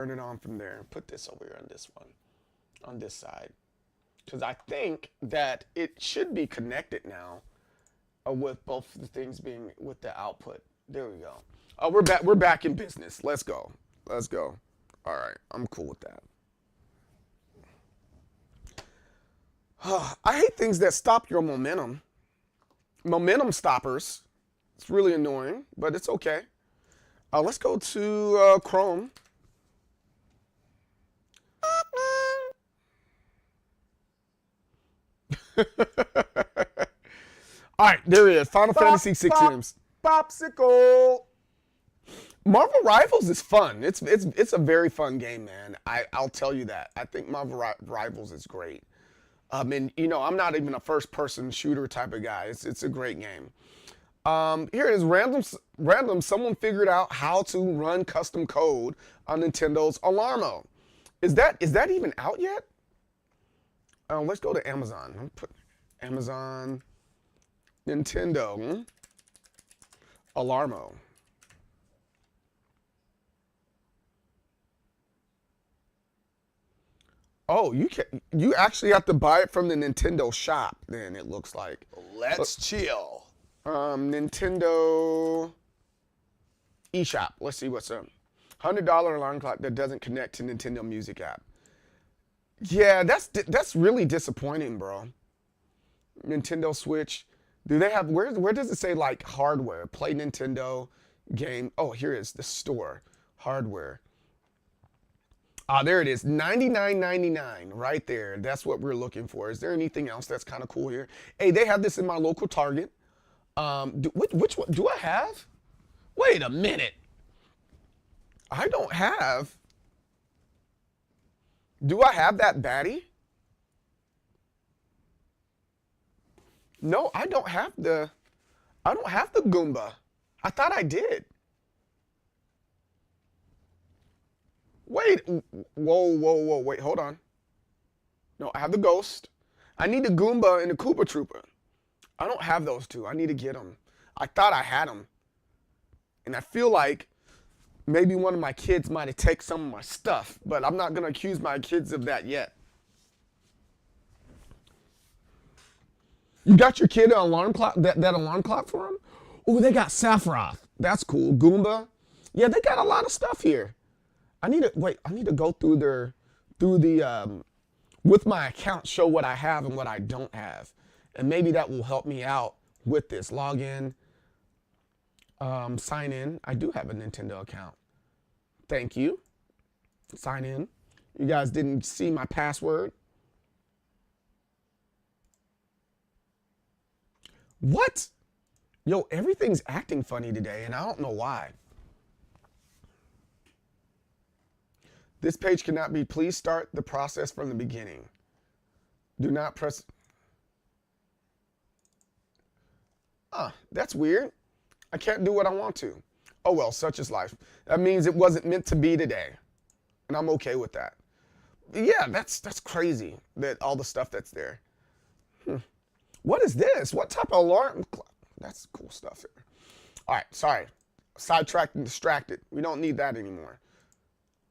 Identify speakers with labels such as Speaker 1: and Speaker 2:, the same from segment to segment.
Speaker 1: Turn it on from there and put this over here on this one, on this side. Because I think that it should be connected now with both the things being with the output. There we go. Oh, we're back. We're back in business. Let's go. Let's go. All right, I'm cool with that. I hate things that stop your momentum. Momentum stoppers. It's really annoying, but it's okay. Let's go to Chrome. All right, there it is. Final Fantasy 16.
Speaker 2: Popsicle.
Speaker 1: Marvel Rivals is fun. It's a very fun game, man. I'll tell you that. I think Marvel Rivals is great. And you know, I'm not even a first-person shooter type of guy. It's a great game. Here it is. Random. Someone figured out how to run custom code on Nintendo's Alarmo. Is that even out yet? Let's go to Amazon. I'll put Amazon Nintendo Alarmo. Oh, you actually have to buy it from the Nintendo shop. Then it looks like.
Speaker 2: Let's chill.
Speaker 1: Nintendo eShop. Let's see what's up. $100 alarm clock that doesn't connect to Nintendo Music app. Yeah, that's really disappointing, bro. Nintendo Switch. Do they have where does it say like hardware? Play Nintendo game. Oh, here is the store. Hardware. Ah, there it is. $99.99 right there. That's what we're looking for. Is there anything else that's kind of cool here? Hey, they have this in my local Target. Which one do I have? Wait a minute. I don't have. Do I have that baddie? No, I don't have the Goomba. I thought I did. Wait, whoa, wait, hold on. No, I have the Ghost. I need the Goomba and the Koopa Troopa. I don't have those two. I need to get them. I thought I had them. And I feel like maybe one of my kids might have taken some of my stuff, but I'm not going to accuse my kids of that yet. You got your kid an alarm clock, that alarm clock for him? Oh, they got Sephiroth. That's cool. Goomba. Yeah, they got a lot of stuff here. I need to go through the with my account, show what I have and what I don't have. And maybe that will help me out with this. Log in, sign in. I do have a Nintendo account. Thank you. Sign in. You guys didn't see my password. What? Yo, everything's acting funny today, and I don't know why. This page cannot be. Please start the process from the beginning. Do not press. That's weird. I can't do what I want to. Oh well, such is life. That means it wasn't meant to be today. And I'm okay with that. Yeah, that's crazy that all the stuff that's there. What is this? What type of alarm clock? That's cool stuff here. All right, sorry. Sidetracked and distracted. We don't need that anymore.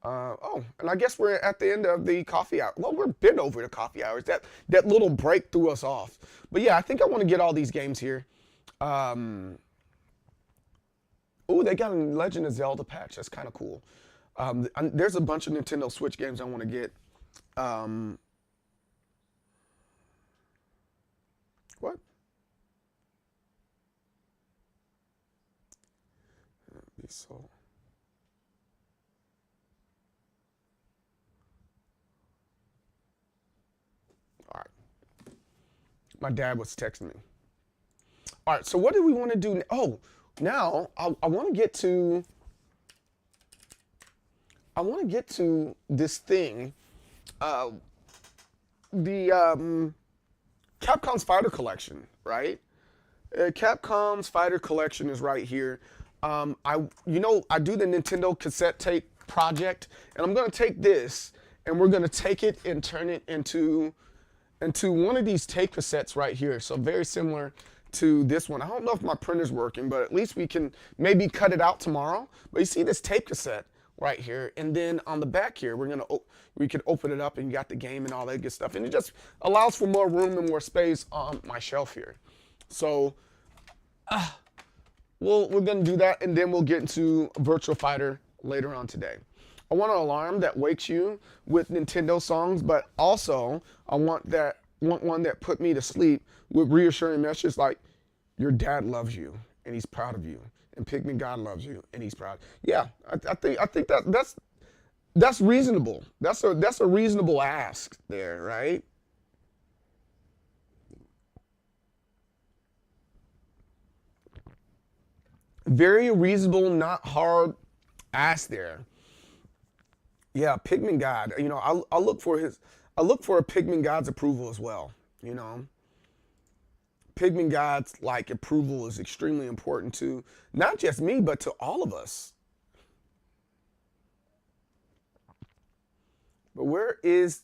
Speaker 1: Oh, and I guess we're at the end of the coffee hour. Well, we're been over the coffee hours. That little break threw us off. But yeah, I think I want to get all these games here. Oh, they got a Legend of Zelda patch. That's kind of cool. There's a bunch of Nintendo Switch games I want to get. What? That'd be so. All right. My dad was texting me. All right, so what do we want to do? Oh, now I want to get to. I want to get to this thing. The Capcom's Fighter Collection, right? Capcom's Fighter Collection is right here. I do the Nintendo cassette tape project, and I'm gonna take this, and we're gonna take it and turn it into one of these tape cassettes right here. So very similar to this one. I don't know if my printer's working, but at least we can maybe cut it out tomorrow. But you see this tape cassette? right here. And then on the back here, we can open it up and you got the game and all that good stuff. And it just allows for more room and more space on my shelf here. So we're gonna do that, and then we'll get into Virtua Fighter later on today. I want an alarm that wakes you with Nintendo songs, but also I want one that put me to sleep with reassuring messages like, your dad loves you and he's proud of you, and Pigman God loves you and he's proud. Yeah, I think that's reasonable. That's a reasonable ask there, right? Very reasonable, not hard ask there. Yeah, Pigman God. You know, I look for a Pigman God's approval as well. You know, Pigman God's like approval is extremely important to not just me, but to all of us. But where's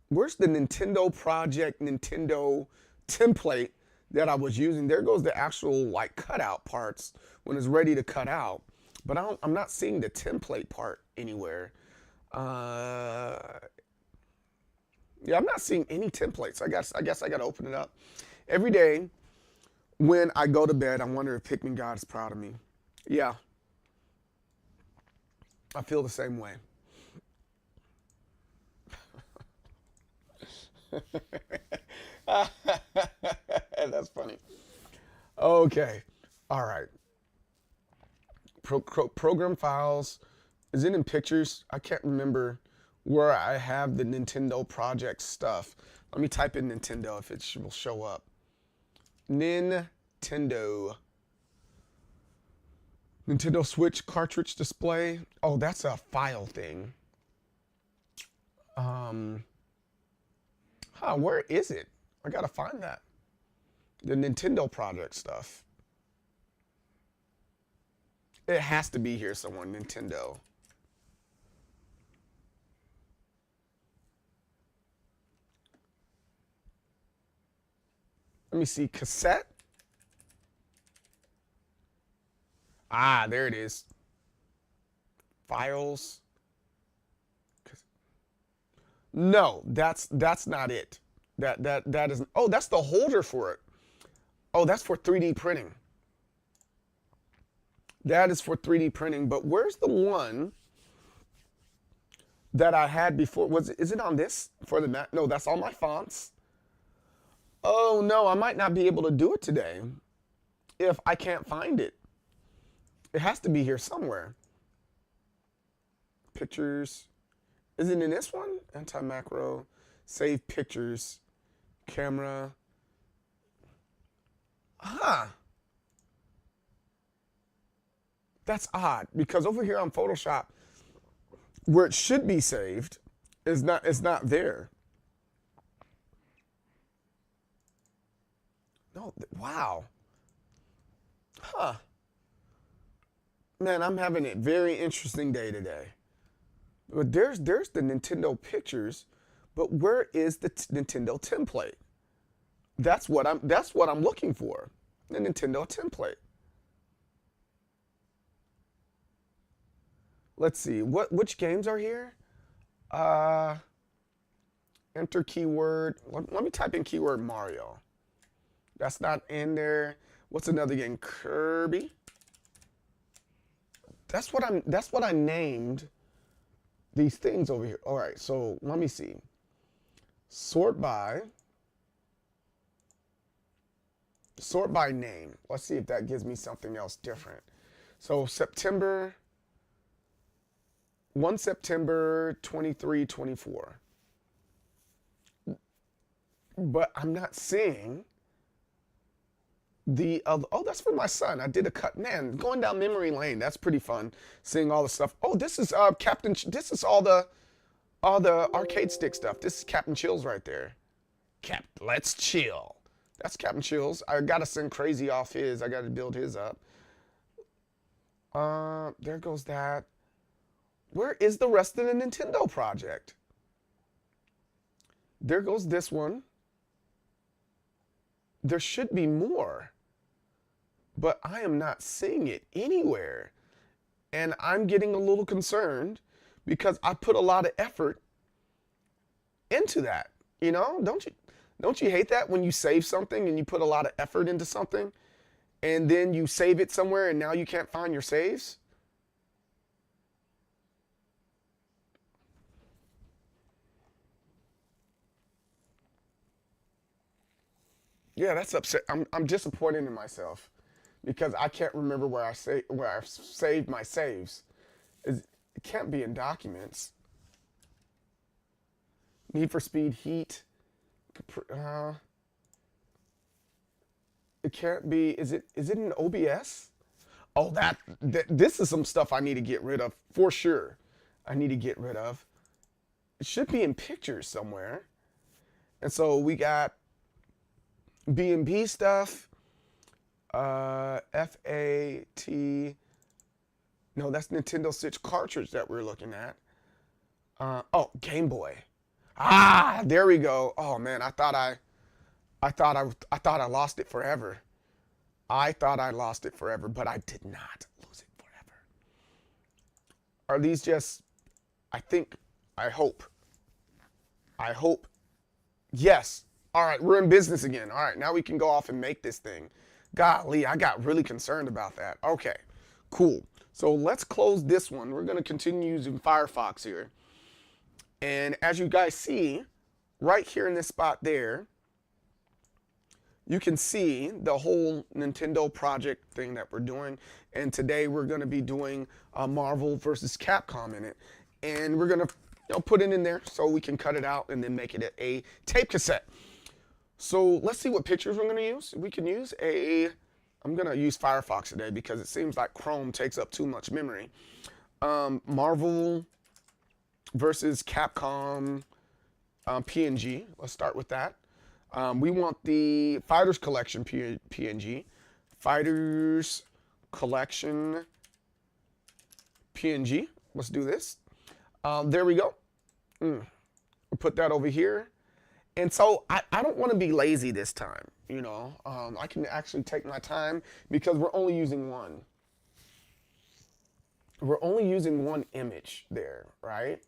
Speaker 1: the Nintendo Project Nintendo template that I was using? There goes the actual like cutout parts when it's ready to cut out. But I'm not seeing the template part anywhere. Yeah, I'm not seeing any templates. I guess I got to open it up. Every day when I go to bed, I wonder if Pikmin God is proud of me. Yeah, I feel the same way. That's funny. Okay, all right. Program files. Is it in pictures? I can't remember where I have the Nintendo project stuff. Let me type in Nintendo if it will show up. Nintendo Switch cartridge display. Oh, that's a file thing. Where is it? I gotta find that. The Nintendo project stuff. It has to be here somewhere, Nintendo. Let me see, cassette. Ah, there it is. Files. No, that's not it. That isn't. Oh, that's the holder for it. Oh, that's for 3D printing. That is for 3D printing. But where's the one that I had before? Is it on this for the Mac? No, that's all my fonts. Oh no, I might not be able to do it today if I can't find it. It has to be here somewhere. Pictures. Is it in this one? Anti-macro. Save pictures. Camera. That's odd because over here on Photoshop, where it should be saved, it's not there. No, wow. Man, I'm having a very interesting day today. But there's the Nintendo pictures, but where is the Nintendo template? That's what I'm looking for. The Nintendo template. Let's see. Which games are here? Enter keyword. Let me type in keyword Mario. That's not in there. What's another game? Kirby. That's what I named these things over here. All right, so let me see. Sort by name. Let's see if that gives me something else different. So September 1 September 23, 24. But I'm not seeing the other. Oh, that's for my son. I did a cut. Man, going down memory lane. That's pretty fun. Seeing all the stuff. Oh, this is Captain. This is all the arcade stick stuff. This is Captain Chills right there. Let's chill. That's Captain Chills. I gotta send Crazy off his. I gotta build his up. There goes that. Where is the rest of the Nintendo project? There goes this one. There should be more, but I am not seeing it anywhere. And I'm getting a little concerned because I put a lot of effort into that. You know, don't you hate that when you save something and you put a lot of effort into something and then you save it somewhere and now you can't find your saves? Yeah, that's upset. I'm disappointed in myself because I can't remember where I've saved my saves. It can't be in documents. Need for Speed Heat. Uh, it can't be. Is it in OBS? Oh, this is some stuff I need to get rid of for sure. I need to get rid of. It should be in pictures somewhere. And so we got B&B stuff. FAT. No, that's Nintendo Switch cartridge that we're looking at. Oh, Game Boy. Ah, there we go. Oh man, I thought I lost it forever. I thought I lost it forever, but I did not lose it forever. Are these just? I hope. I hope. Yes. All right, we're in business again. All right, now we can go off and make this thing. Golly, I got really concerned about that. Okay, cool. So let's close this one. We're going to continue using Firefox here. And as you guys see, right here in this spot there, you can see the whole Nintendo project thing that we're doing. And today we're going to be doing Marvel versus Capcom in it. And we're going to put it in there so we can cut it out and then make it a tape cassette. So let's see what pictures we're going to use. We can use I'm going to use Firefox today because it seems like Chrome takes up too much memory. Marvel versus Capcom PNG. Let's start with that. We want the Fighters Collection PNG. Fighters Collection PNG. Let's do this. There we go. We'll put that over here. And so I don't want to be lazy this time, you know. I can actually take my time because we're only using one. We're only using one image there, right?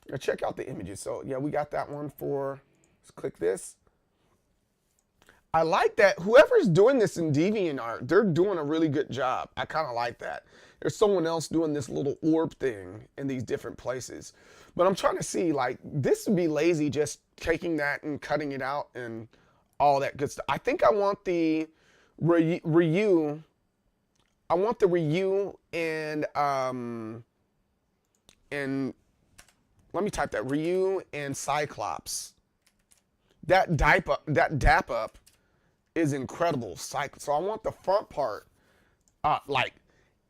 Speaker 1: Now check out the images. So yeah, we got that one for, let's click this. I like that whoever's doing this in DeviantArt, they're doing a really good job. I kind of like that. There's someone else doing this little orb thing in these different places. But I'm trying to see, like, this would be lazy just taking that and cutting it out and all that good stuff. I think I want the Ryu. I want the Ryu and let me type that, Ryu and Cyclops. That dap up is incredible. So I want the front part, like,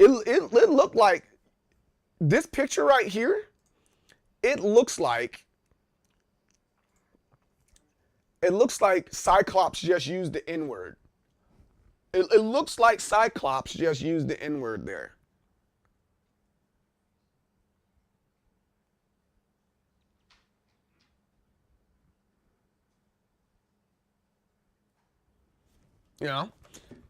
Speaker 1: it looked like, this picture right here, it looks like Cyclops just used the N-word. It looks like Cyclops just used the N-word there. You know?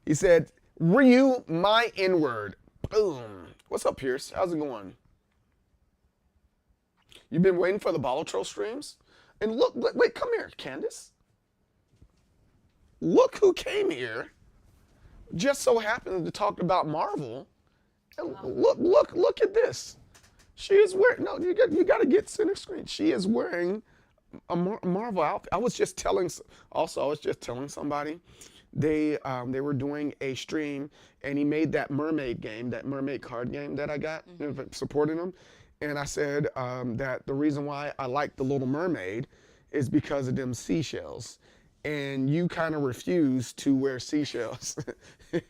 Speaker 1: He said, Ryu, my N-word. Boom. What's up, Pierce? How's it going? You've been waiting for the Bolotro streams? And look, wait, come here, Candace. Look who came here. Just so happened to talk about Marvel. And look at this. She is wearing, no, you got to get center screen. She is wearing a Marvel outfit. I was just telling somebody, they were doing a stream and he made that mermaid game, that mermaid card game that I got, supporting him. And I said that the reason why I like the Little Mermaid is because of them seashells. And you kind of refuse to wear seashells.
Speaker 3: You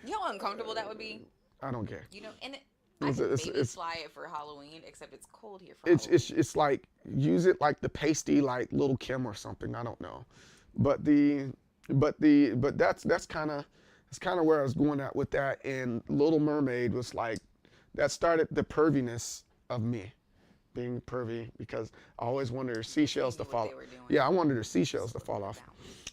Speaker 3: know how uncomfortable that would be?
Speaker 1: I don't care.
Speaker 3: You know, and I could maybe fly it for Halloween, except it's cold here for Halloween.
Speaker 1: It's like, use it like the pasty, like Little Kim or something. I don't know. But that's kind of where I was going at with that. And Little Mermaid was like, that started the perviness of me being pervy because I always wanted her seashells to fall. Yeah, I wanted her seashells to fall off.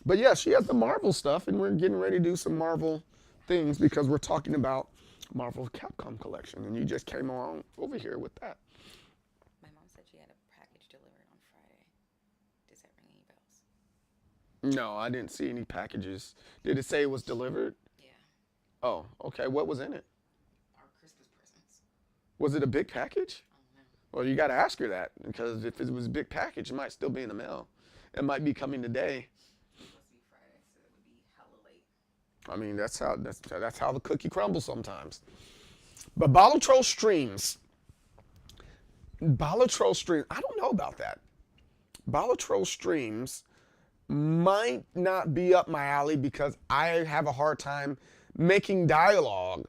Speaker 1: But yeah, she has the Marvel stuff and we're getting ready to do some Marvel things because we're talking about Marvel Capcom collection, and you just came along over here with that.
Speaker 3: My mom said she had a package delivered on Friday. Does that ring any bells?
Speaker 1: No, I didn't see any packages. Did it say it was delivered?
Speaker 3: Yeah.
Speaker 1: Oh, okay. What was in it?
Speaker 3: Our Christmas presents.
Speaker 1: Was it a big package?
Speaker 3: I don't know.
Speaker 1: Well, you got to ask her that, because if it was a big package, it might still be in the mail. It might be coming today.
Speaker 3: It was supposed to be Friday, so it would be hella late.
Speaker 1: I mean, that's how the cookie crumbles sometimes. But Balotroll streams. Balotroll streams. I don't know about that. Balotroll streams might not be up my alley because I have a hard time making dialogue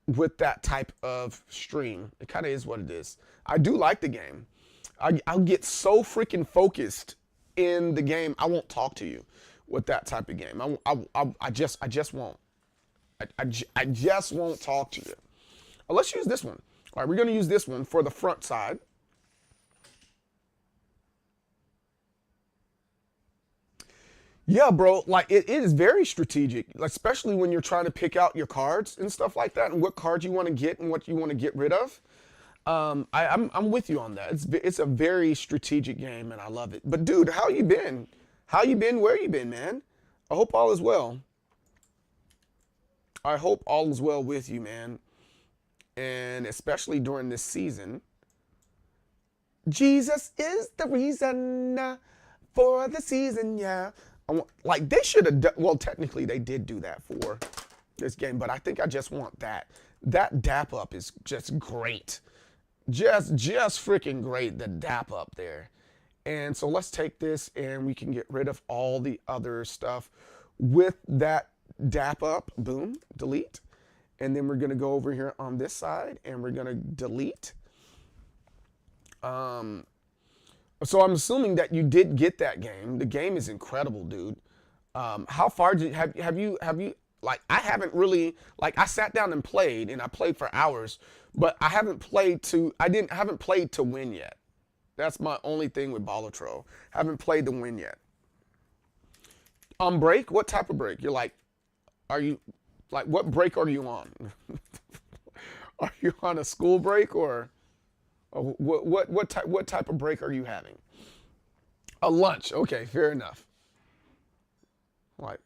Speaker 1: with that type of stream. It kind of is what it is. I do like the game. I'll get so freaking focused in the game, I won't talk to you with that type of game. I just won't. I just won't talk to you. Let's use this one. All right, we're going to use this one for the front side. Yeah, bro, like it is very strategic, especially when you're trying to pick out your cards and stuff like that, and what cards you want to get and what you want to get rid of. I'm with you on that. It's a very strategic game, and I love it. But dude, how you been? How you been? Where you been, man? I hope all is well. I hope all is well with you, man. And especially during this season. Jesus is the reason for the season, yeah. Like they should have, well, technically they did do that for this game, but I think I just want that. That dap up is just great. Just freaking great, the dap up there. And so let's take this and we can get rid of all the other stuff with that dap up. Boom, delete. And then we're gonna go over here on this side and we're gonna delete. So I'm assuming that you did get that game. The game is incredible, dude. How far did have you like I haven't really like I sat down and played and I played for hours, but I haven't played to win yet. That's my only thing with Balotroll. Haven't played to win yet. On break? What type of break? You're like, are you like what break are you on? Are you on a school break or what type of break are you having? A lunch. Okay, fair enough. Like,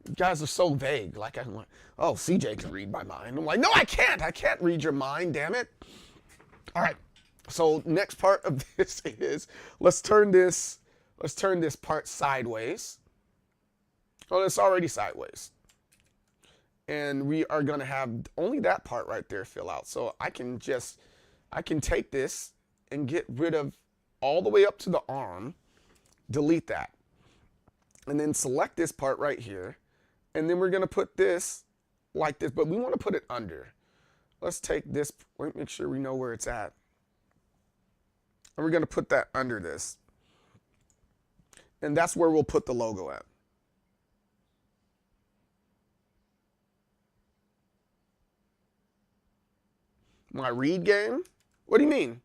Speaker 1: you guys are so vague. Like, I'm like, oh, CJ can read my mind. I'm like, no, I can't. I can't read your mind, damn it. All right. So next part of this is let's turn this part sideways. Oh, it's already sideways. And we are gonna have only that part right there fill out. So I can take this and get rid of all the way up to the arm, delete that, and then select this part right here, and then we're gonna put this like this, but we wanna put it under. Let's take this, make sure we know where it's at. And we're gonna put that under this. And that's where we'll put the logo at. My read game? What do you mean?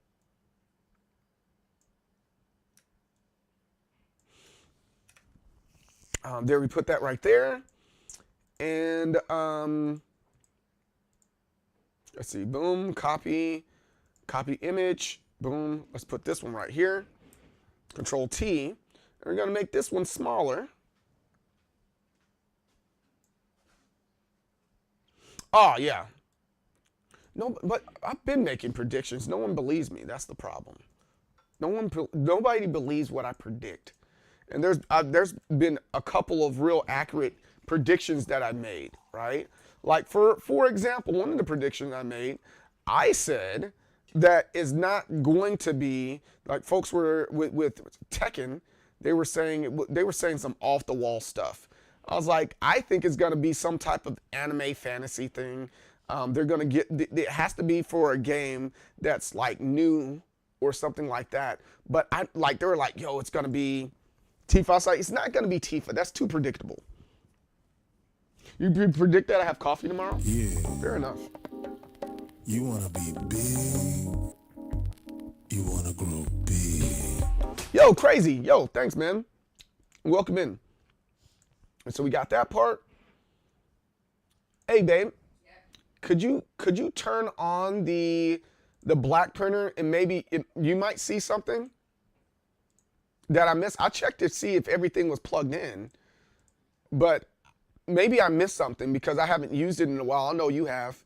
Speaker 1: There we put that right there. And let's see, boom, copy image, boom. Let's put this one right here. Control T. And we're gonna make this one smaller. Oh yeah. No, but I've been making predictions. No one believes me. That's the problem. Nobody believes what I predict. And there's been a couple of real accurate predictions that I made, right? Like for example, one of the predictions I made, I said that is not going to be like folks were with Tekken. They were saying some off the wall stuff. I was like, I think it's gonna be some type of anime fantasy thing. They're gonna get. It has to be for a game that's like new or something like that. But they were like, yo, it's gonna be Tifa. I was like, it's not gonna be Tifa. That's too predictable. You predict that I have coffee tomorrow?
Speaker 4: Yeah.
Speaker 1: Fair enough.
Speaker 4: You wanna be big. You wanna grow big.
Speaker 1: Yo, crazy. Yo, thanks, man. Welcome in. And so we got that part. Hey, babe. could you turn on the black printer and maybe you might see something that I missed. I checked to see if everything was plugged in, but maybe I missed something because I haven't used it in a while. I know you have.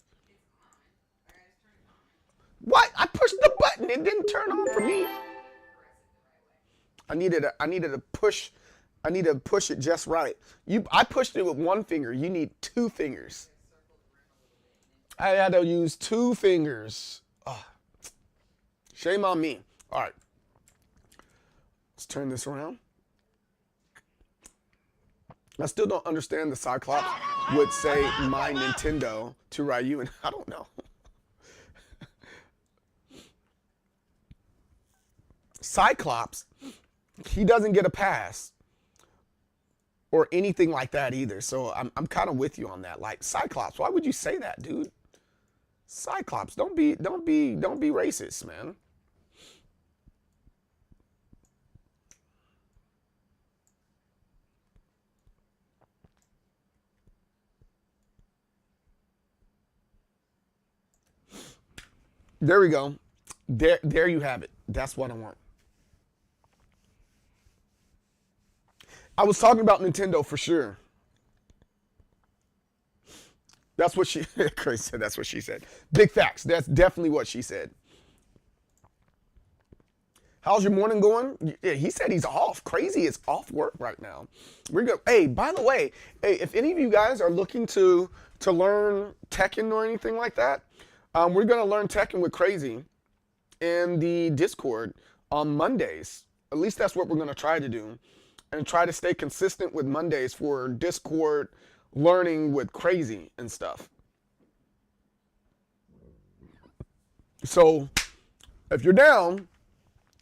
Speaker 1: What? I pushed the button. It didn't turn on for me. I needed to push it just right. I pushed it with one finger. You need two fingers. I had to use two fingers. Oh, shame on me. All right. Let's turn this around. I still don't understand the Cyclops would say my Nintendo to Ryu, and I don't know. Cyclops, he doesn't get a pass or anything like that either. So I'm kind of with you on that. Like, Cyclops, why would you say that, dude? Cyclops, don't be racist, man. There we go. There you have it. That's what I want. I was talking about Nintendo for sure. That's what she, Chris said, that's what she said. Big facts. That's definitely what she said. How's your morning going? Yeah, he said he's off. Crazy is off work right now. We're good. Hey, by the way, hey, if any of you guys are looking to learn Tekken or anything like that, we're going to learn Tekken with Crazy in the Discord on Mondays. At least that's what we're going to try to do. And try to stay consistent with Mondays for Discord learning with Crazy and stuff. So, if you're down,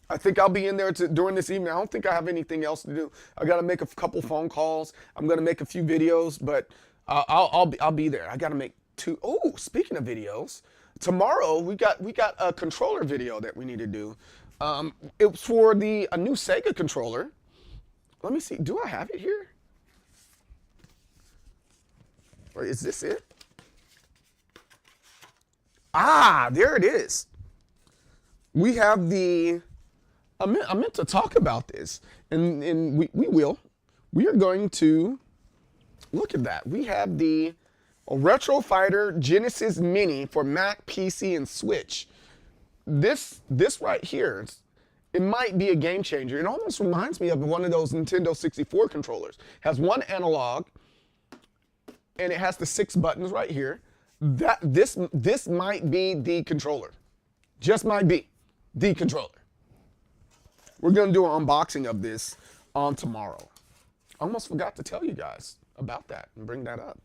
Speaker 1: I think I'll be in there during this evening. I don't think I have anything else to do. I got to make a couple phone calls. I'm going to make a few videos, but I'll be there. I got to make two. Oh, speaking of videos, tomorrow we got a controller video that we need to do. It's for a new Sega controller. Let me see. Do I have it here? Or is this it? Ah, there it is. We have the. I meant to talk about this, and we will. We are going to look at that. We have the Retro Fighter Genesis Mini for Mac, PC, and Switch. This right here. It might be a game changer. It almost reminds me of one of those Nintendo 64 controllers. It has one analog, and it has the 6 buttons right here. This might be the controller. Just might be the controller. We're gonna do an unboxing of this on tomorrow. I almost forgot to tell you guys about that and bring that up.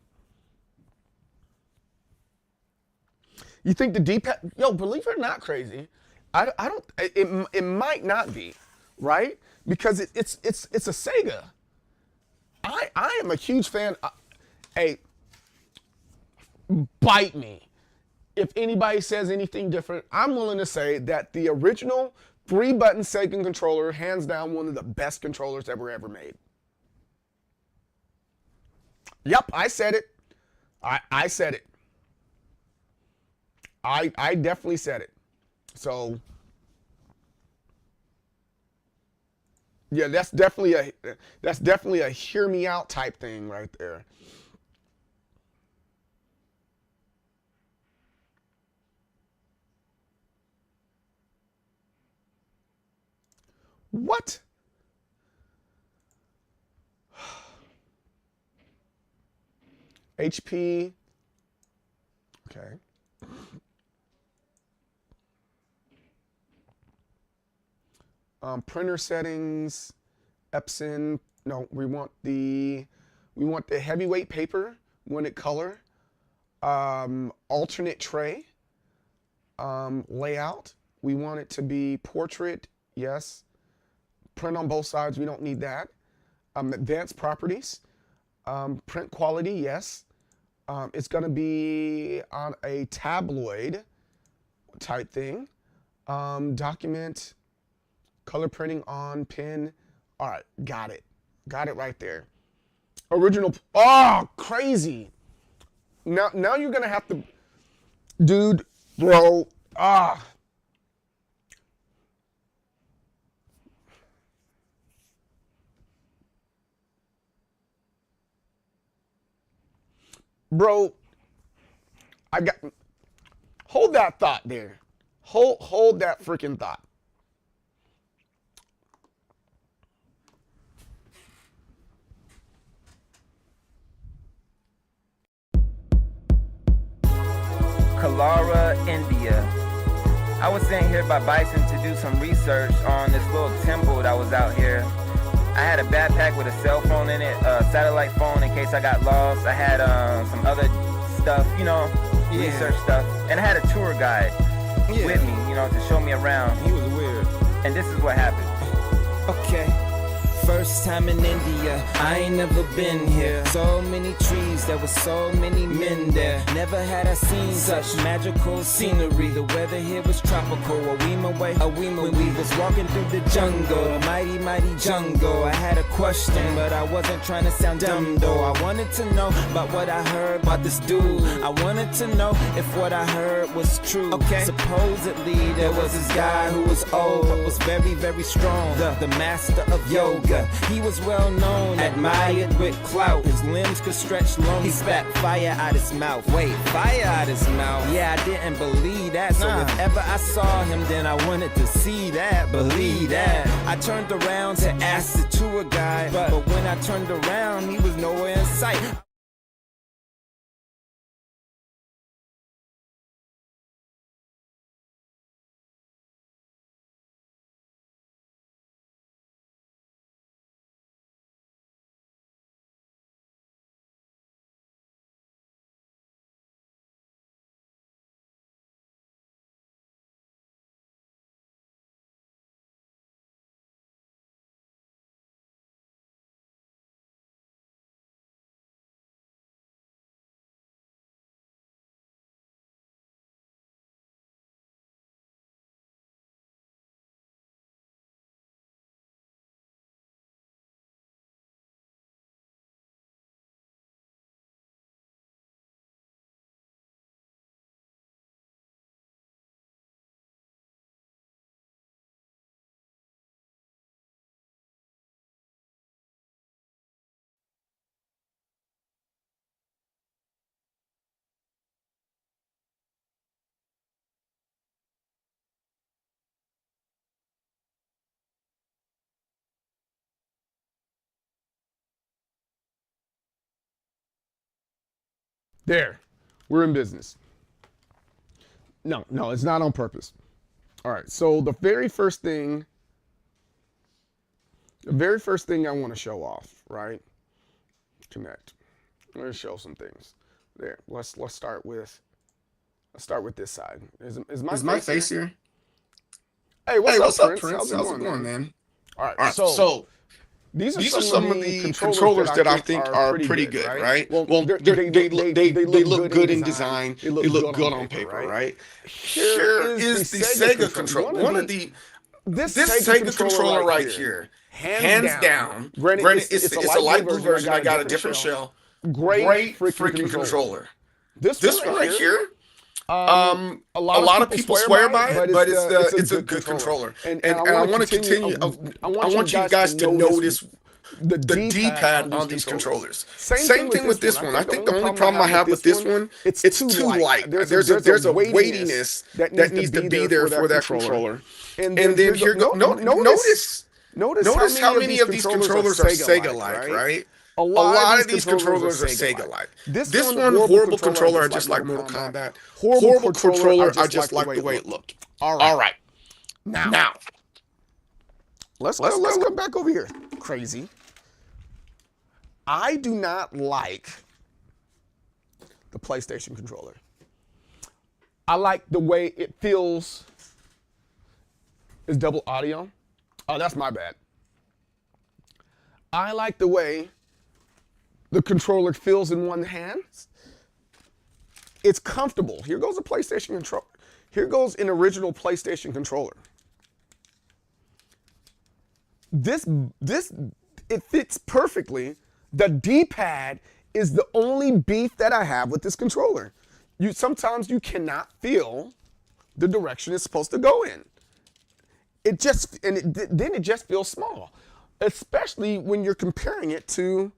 Speaker 1: You think the D-pad? Yo, believe it or not, Crazy. I don't. It might not be, right? Because it's a Sega. I am a huge fan. Hey, bite me. If anybody says anything different, I'm willing to say that the original 3-button Sega controller, hands down, one of the best controllers ever made. Yep, I said it. I said it. I definitely said it. So, yeah, that's definitely a hear me out type thing right there. What? HP. Okay. Printer settings, Epson. No, we want the heavyweight paper. We want it color. Alternate tray. Layout. We want it to be portrait. Yes. Print on both sides. We don't need that. Advanced properties. Print quality. Yes. It's going to be on a tabloid type thing. Document. Color printing on pin. All right, got it. Got it right there. Original. Oh, crazy. Now you're gonna have to. Dude, bro, bro, I got, hold that thought there. Hold that freaking thought.
Speaker 5: Kalara, India. I was sent here by Bison to do some research on this little temple that was out here. I had a backpack with a cell phone in it, a satellite phone in case I got lost. I had some other stuff, research stuff. And I had a tour guide with me, to show me around.
Speaker 6: He was weird.
Speaker 5: And this is what happened.
Speaker 6: Okay. First time in India, I ain't never been here. So many trees, there were so many men there. Never had I seen such magical scenery. The weather here was tropical. A When we was walking through the jungle, a mighty, mighty jungle. I had a question, but I wasn't trying to sound dumb though. I wanted to know about what I heard about this dude. I wanted to know if what I heard was true. Okay. Supposedly there was this guy who was old, but was very, very strong. The master of yoga. He was well known, admired with clout. His limbs could stretch long. He spat fire out his mouth. Wait, fire out his mouth? Yeah, I didn't believe that. So if ever I saw him, then I wanted to see that, believe that. I turned around to ask the tour guide, but when I turned around, he was nowhere in sight.
Speaker 1: There, we're in business. No, it's not on purpose. All right, so the very first thing I want to show off, right? Connect. I'm gonna show some things. There, let's start with this side. Is my face here? Hey, what's up, Prince? How's it going, man? All right, so these are some of the controllers that I think are pretty good, right? Well, they look good in design. They look good on paper, right? Here is the Sega controller. This Sega controller right here, hands down. Granted, it's a light blue version. I got a different shell. Great freaking controller. This one right here. A lot of people swear by it, but it's a good controller. And I want to continue. I want you guys to notice the D-pad on these controllers. Same thing with this one. I think the only problem I have with this one, it's too light. There's a weightiness that needs to be there for that controller. And then here go. Notice how many of these controllers are Sega-like, right? A lot of these controllers are Sega-like. This one, horrible controller, I just like Mortal Kombat. Horrible controller, I just like the way it looked. All right. Now, let's come back over here. Crazy. I do not like the PlayStation controller. I like the way it feels. Is double audio? Oh, that's my bad. I like the way the controller feels in one hand. It's comfortable. Here goes a PlayStation controller. Here goes an original PlayStation controller. It fits perfectly. The D-pad is the only beef that I have with this controller. sometimes you cannot feel the direction it's supposed to go in. Then it just feels small, especially when you're comparing it to,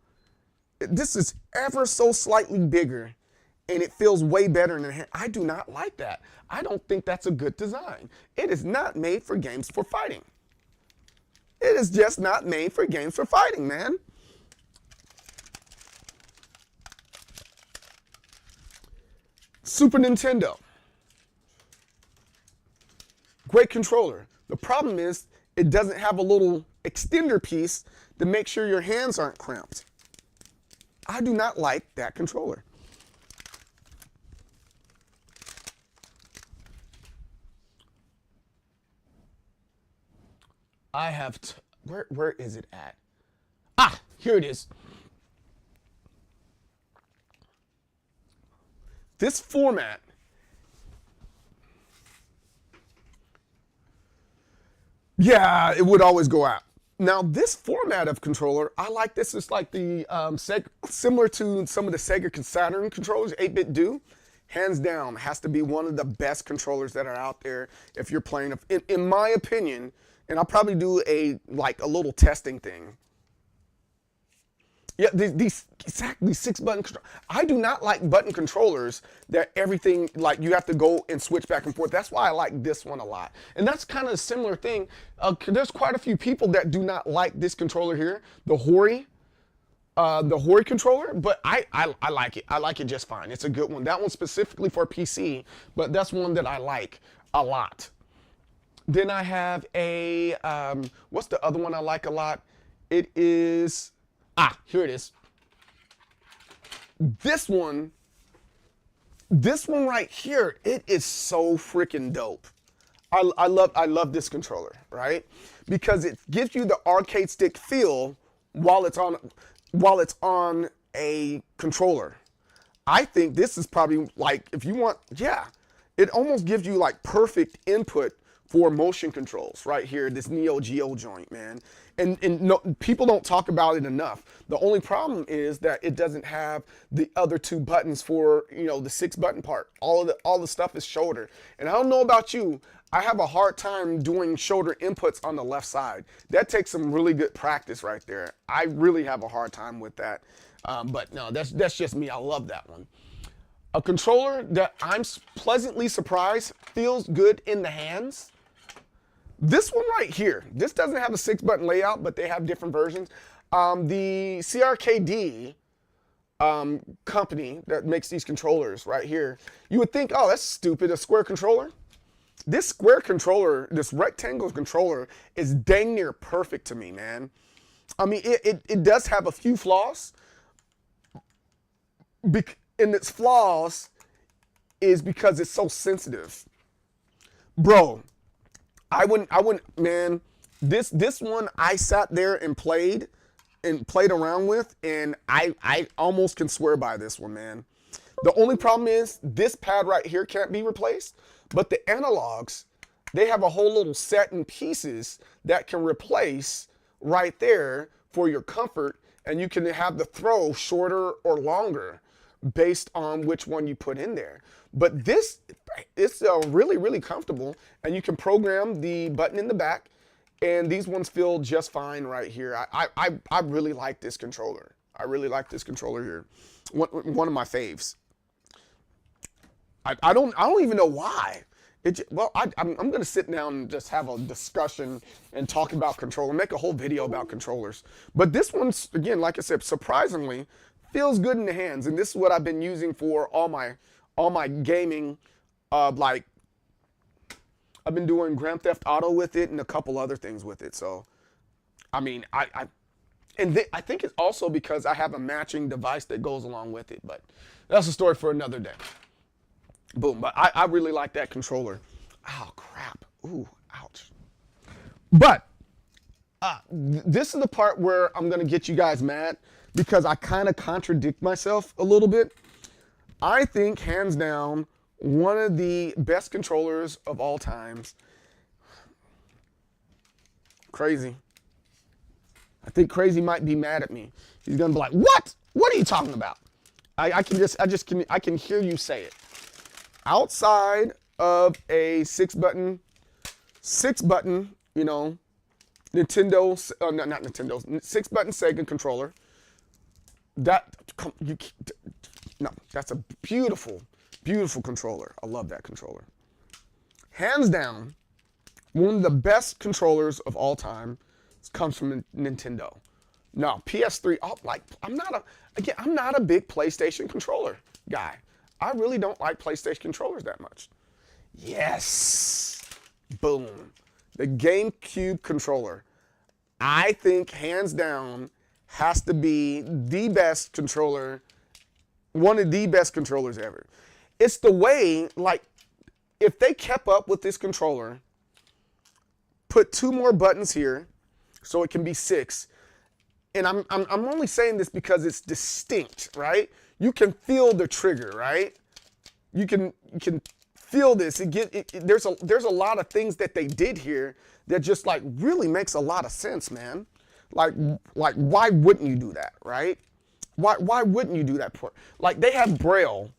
Speaker 1: this is ever so slightly bigger and it feels way better in the hand. I do not like that. I don't think that's a good design. It is not made for games for fighting. It is just not made for games for fighting, man. Super Nintendo. Great controller. The problem is it doesn't have a little extender piece to make sure your hands aren't cramped. I do not like that controller. I have, where is it at? Ah, here it is. This format yeah, it would always go out. Now, this format of controller, I like this. It's like the similar to some of the Sega Saturn controllers, 8-bit do. Hands down, has to be one of the best controllers that are out there if you're playing. In my opinion, and I'll probably do a little testing thing. Yeah, these exactly 6-button controllers. I do not like button controllers that everything, like you have to go and switch back and forth. That's why I like this one a lot. And that's kind of a similar thing. There's quite a few people that do not like this controller here, the Hori controller, but I like it. I like it just fine. It's a good one. That one's specifically for PC, but that's one that I like a lot. Then I have a, what's the other one I like a lot? It is... here it is. This one right here, it is so freaking dope. I love this controller, right? Because it gives you the arcade stick feel while it's on a controller. I think this is probably like, if you want, yeah, it almost gives you like perfect input for motion controls right here, this Neo Geo joint, man. And no, people don't talk about it enough. The only problem is that it doesn't have the other 2 buttons for, the 6-button part. All the stuff is shoulder. And I don't know about you, I have a hard time doing shoulder inputs on the left side. That takes some really good practice right there. I really have a hard time with that. But no, that's just me. I love that one. A controller that I'm pleasantly surprised feels good in the hands. This one right here, this doesn't have a 6-button layout, but they have different versions. The CRKD company that makes these controllers right here, you would think, oh, that's stupid, a square controller. This square controller, this rectangle controller is dang near perfect to me, man. I mean, it does have a few flaws. And its flaws is because it's so sensitive. Bro, I wouldn't, man, this one I sat there and played around with, and I almost can swear by this one, man. The only problem is this pad right here can't be replaced, but the analogs, they have a whole little set in pieces that can replace right there for your comfort, and you can have the throw shorter or longer based on which one you put in there. But this, it's really, really comfortable, and you can program the button in the back, and these ones feel just fine right here. I really like this controller. I really like this controller here. One of my faves. I don't even know why. I'm gonna sit down and just have a discussion and talk about controller, make a whole video about controllers. But this one's, again, like I said, surprisingly feels good in the hands, and this is what I've been using for all my gaming. Like, I've been doing Grand Theft Auto with it and a couple other things with it. So, I mean, I think it's also because I have a matching device that goes along with it. But that's a story for another day. Boom. But I really like that controller. Oh, crap. Ooh, ouch. But this is the part where I'm going to get you guys mad because I kind of contradict myself a little bit. I think, hands down, one of the best controllers of all times. Crazy. I think Crazy might be mad at me. He's gonna be like, "What? What are you talking about?" I can hear you say it. outside of a six button, you know, Nintendo, not Nintendo, 6-button Sega controller. No, that's a beautiful, beautiful controller. I love that controller. Hands down, one of the best controllers of all time comes from Nintendo. No, PS3. I'm not a big PlayStation controller guy. I really don't like PlayStation controllers that much. Yes, boom, the GameCube controller. I think hands down has to be the best controller, one of the best controllers ever. It's the way, like, if they kept up with this controller, put 2 more buttons here, so it can be 6. And I'm only saying this because it's distinct, right? You can feel the trigger, right? You can feel this. There's a lot of things that they did here that just like really makes a lot of sense, man. Like why wouldn't you do that, right? Why wouldn't you do that? Like they have Braille,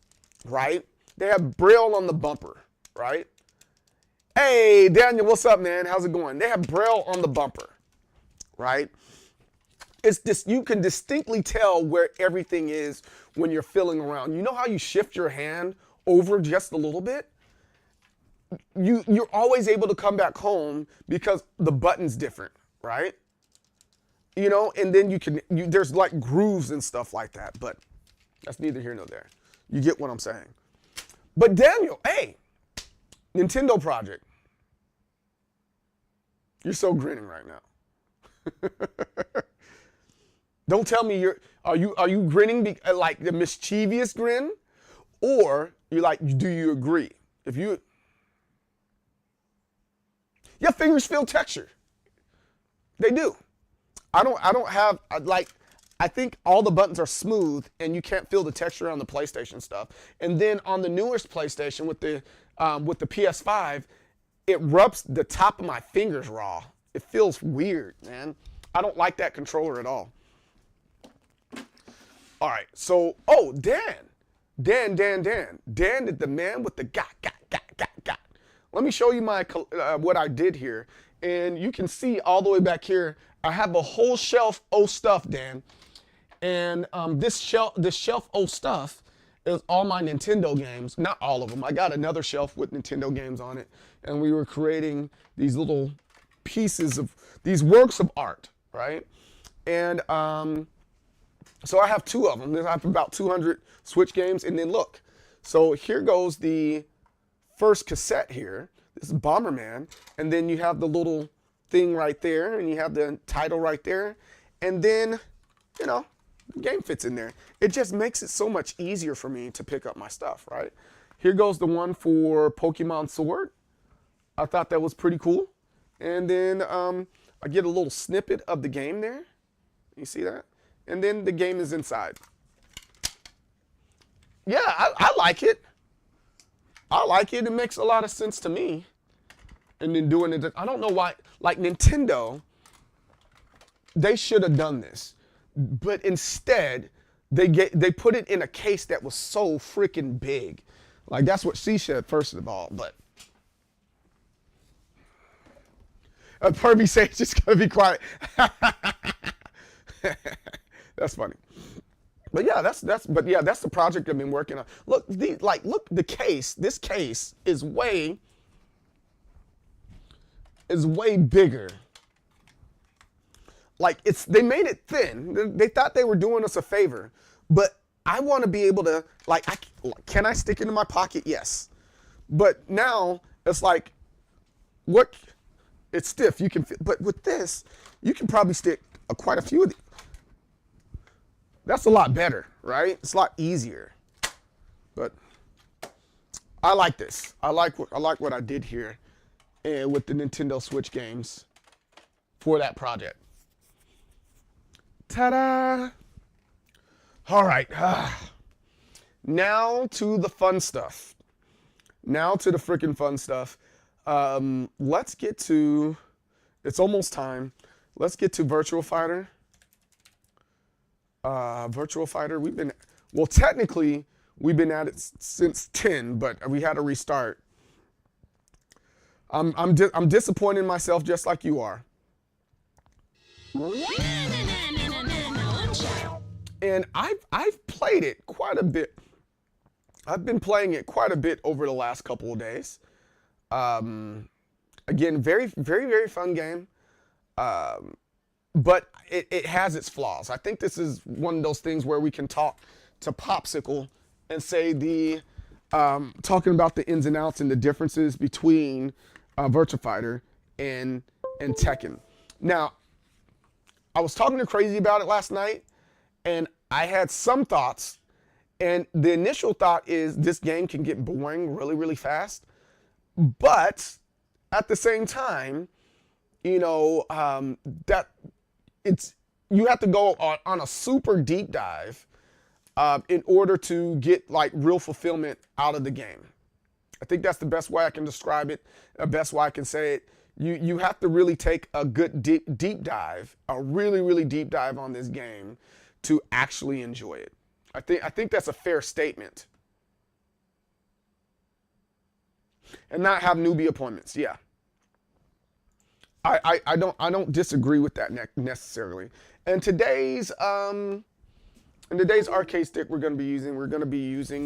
Speaker 1: right? They have Braille on the bumper, right? Hey, Daniel, what's up, man? How's it going? They have Braille on the bumper, right? It's just, you can distinctly tell where everything is when you're feeling around. You know how you shift your hand over just a little bit? You're always able to come back home because the button's different, right? You know, and then there's like grooves and stuff like that, but that's neither here nor there. You get what I'm saying. But Daniel, hey, Nintendo Project. You're so grinning right now. Don't tell me are you grinning like the mischievous grin, or do you agree? Your fingers feel texture. They do. I don't have I think all the buttons are smooth and you can't feel the texture on the PlayStation stuff. And then on the newest PlayStation with the PS5, it rubs the top of my fingers raw. It feels weird, man. I don't like that controller at all. All right, so, Dan is the man with the got. Let me show you my what I did here, and you can see all the way back here. I have a whole shelf of stuff, Dan, and this shelf of stuff is all my Nintendo games. Not all of them. I got another shelf with Nintendo games on it, and we were creating these little pieces of these works of art, right? And so I have 2 of them. I have about 200 Switch games. And then look, so here goes the first cassette here. This is Bomberman. And then you have the little thing right there. And you have the title right there. And then, you know, the game fits in there. It just makes it so much easier for me to pick up my stuff, right? Here goes the one for Pokemon Sword. I thought that was pretty cool. And then I get a little snippet of the game there. You see that? And then the game is inside. Yeah, I like it. I like it. It makes a lot of sense to me. And then doing it, I don't know why, like Nintendo, they should have done this. But instead, they put it in a case that was so freaking big. Like that's what she said first of all, but. Perby says just gonna be quiet. That's funny. But yeah, that's the project I've been working on. Look, the case. This case is way bigger. Like they made it thin. They thought they were doing us a favor, but I want to be able to can I stick it in my pocket? Yes. But now it's like what it's stiff. You can but with this, you can probably stick quite a few of these. That's a lot better, right? It's a lot easier. But I like this. I like what I did here with the Nintendo Switch games for that project. Ta-da! All right. Now to the fun stuff. Now to the freaking fun stuff. Let's get to, it's almost time. Let's get to Virtua Fighter. Virtua Fighter, technically, We've been at it since 10, but we had to restart. I'm disappointed in myself just like you are. And I've played it quite a bit. I've been playing it quite a bit over the last couple of days. Again, very, very, very fun game. But it has its flaws. I think this is one of those things where we can talk to Popsicle and say talking about the ins and outs and the differences between Virtua Fighter and Tekken. Now, I was talking to Crazy about it last night, and I had some thoughts. And the initial thought is this game can get boring really, really fast. But at the same time, you know, that you have to go on a super deep dive in order to get like real fulfillment out of the game. I think that's the best way I can describe it, the best way I can say it. You have to really take a good deep dive, a really, really deep dive on this game to actually enjoy it. I think that's a fair statement. And not have newbie appointments, yeah. I don't disagree with that necessarily. And today's arcade stick we're gonna be using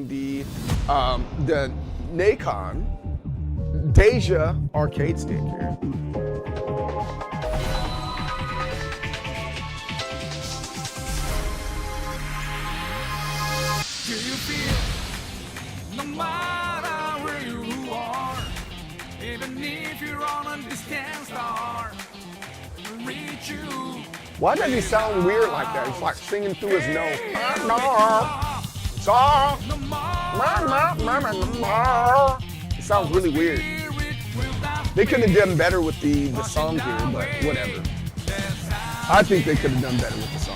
Speaker 1: the Nacon Deja arcade stick here.
Speaker 7: Do you feel no matter where you are, even if you're on a distant star, reach you?
Speaker 1: Why does he sound weird like that? He's like singing through his nose. It sounds really weird. They could have done better with the song here, but whatever. I think they could have done better with the song.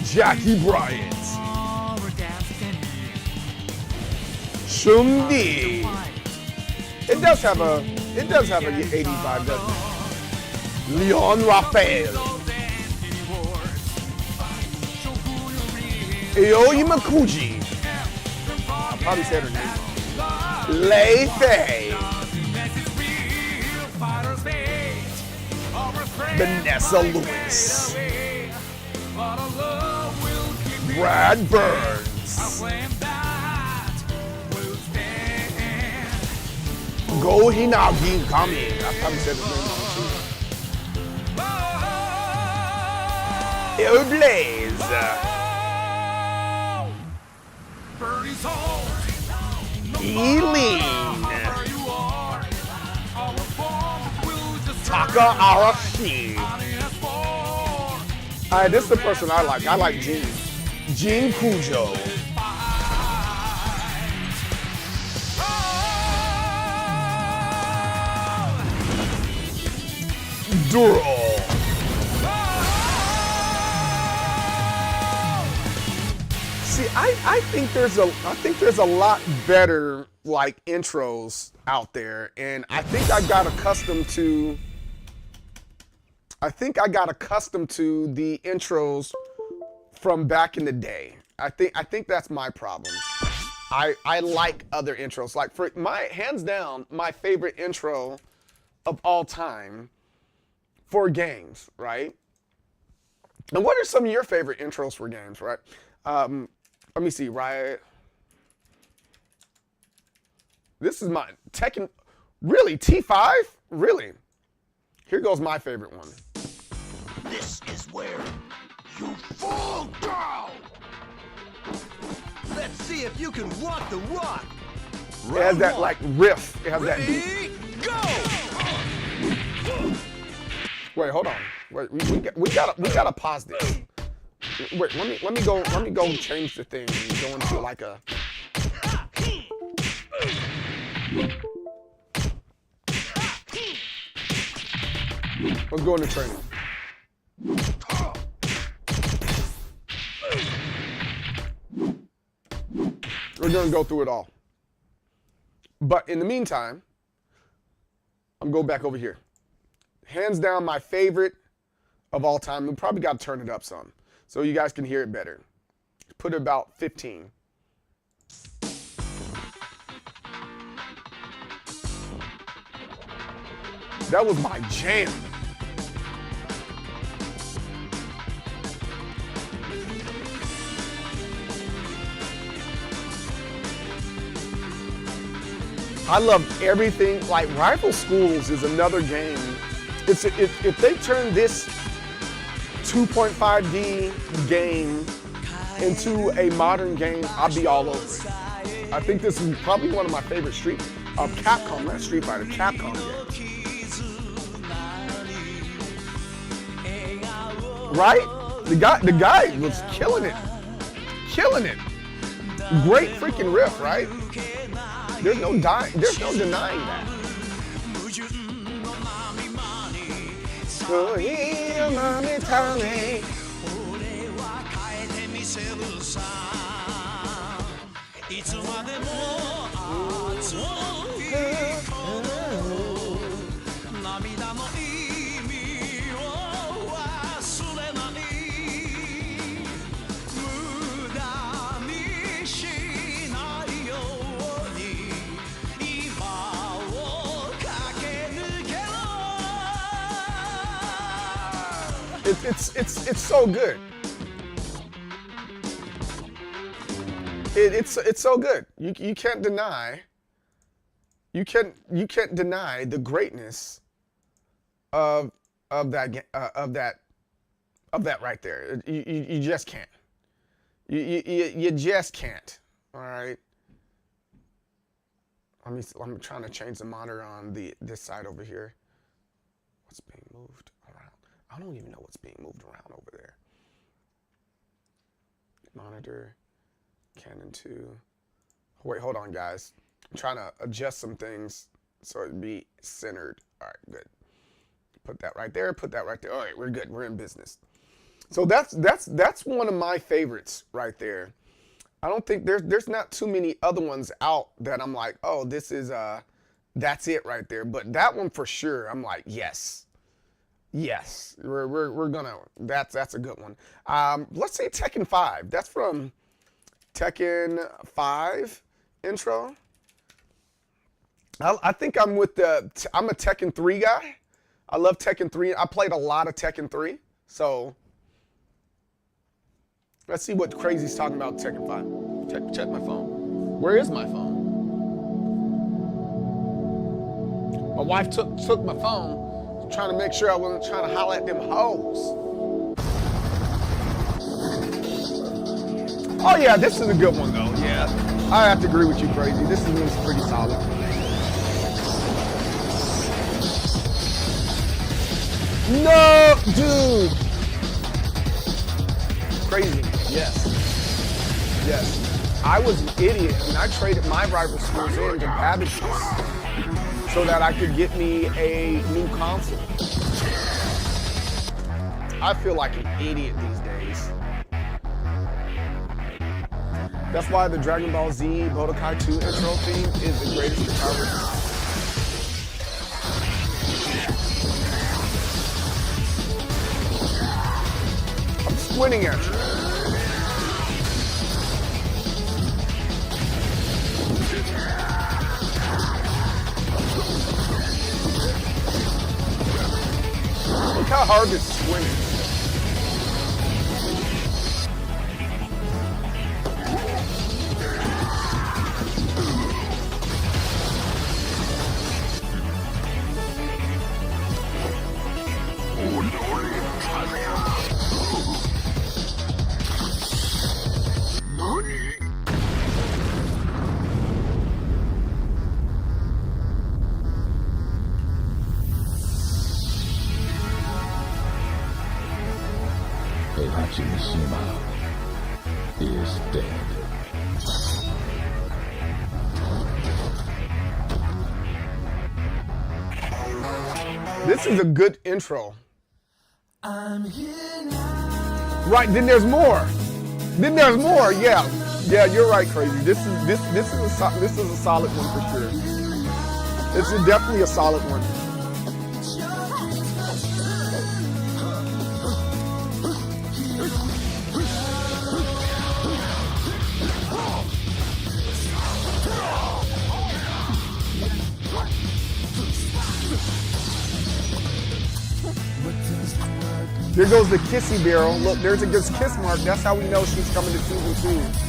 Speaker 1: Jackie Bryant. Shumdi. It does have a 85, doesn't it? Leon Raphael. Aoi Makuji. I probably said her name wrong. Lei Fei. Vanessa Lewis. Brad Burns. Go Hinagi Kami. I probably said his name wrong too. Il Blaze. Eileen. Taka Arashi. Alright, this is the person I like. I like Gene. Gene Cujo. Duro. See, I think there's a lot better like intros out there, and I think I got accustomed to the intros from back in the day. I think that's my problem. I like other intros. Like for hands down, my favorite intro of all time for games, right? And what are some of your favorite intros for games, right? Let me see, right? This is my Tekken, really, T5? Really? Here goes my favorite one.
Speaker 4: This is where you fall down. Let's see if you can walk the walk.
Speaker 1: It has that like riff. It has that beat.
Speaker 4: Go!
Speaker 1: Wait, hold on. Wait, we gotta pause this. Wait, let me go change the thing and go into like a. Let's go into training. We're going to go through it all. But in the meantime, I'm going back over here. Hands down, my favorite of all time. We probably got to turn it up some so you guys can hear it better. Put it about 15. That was my jam. I love everything. Like Rival Schools is another game. If they turn this 2.5D game into a modern game, I'll be all over it. I think this is probably one of my favorite Capcom, not Street Fighter, Capcom games. Right? The guy was killing it. Killing it. Great freaking riff, right? There's no denying that. It's so good. It's so good. You can't deny. You can't deny the greatness of that right there. You just can't. You just can't. All right. I'm trying to change the monitor on this side over here. What's being moved around? I don't even know what's being moved around over there. Monitor, Canon 2. Wait, hold on, guys. I'm trying to adjust some things so it'd be centered. All right, good. Put that right there. Put that right there. All right, we're good. We're in business. So that's one of my favorites right there. I don't think there's not too many other ones out that I'm like, oh, this is that's it right there. But that one for sure, I'm like, yes. Yes, we're gonna. That's a good one. Let's say Tekken 5. That's from Tekken 5 intro. I think I'm with I'm a Tekken 3 guy. I love Tekken 3. I played a lot of Tekken 3. So let's see what Crazy's talking about Tekken 5. Check my phone. Where is my phone? My wife took my phone. Trying to make sure I wasn't trying to holler at them hoes. Oh yeah, this is a good one though. Yeah, I have to agree with you, Crazy. This is pretty solid. No, dude. Crazy. Yes. I was an idiot and I traded my Rival Schools in to Babbage's so that I could get me a new console. I feel like an idiot these days. That's why the Dragon Ball Z Budokai 2 intro theme is the greatest guitar riff. I'm squinting at you. Look how hard this swing is.
Speaker 8: Mishima is dead.
Speaker 1: This is a good intro.
Speaker 6: I'm here now.
Speaker 1: Right, then there's more. Yeah. Yeah, you're right, Crazy. This is a solid one for sure. This is definitely a solid one. There goes the kissy barrel. Look, there's a good kiss mark. That's how we know she's coming to season 2.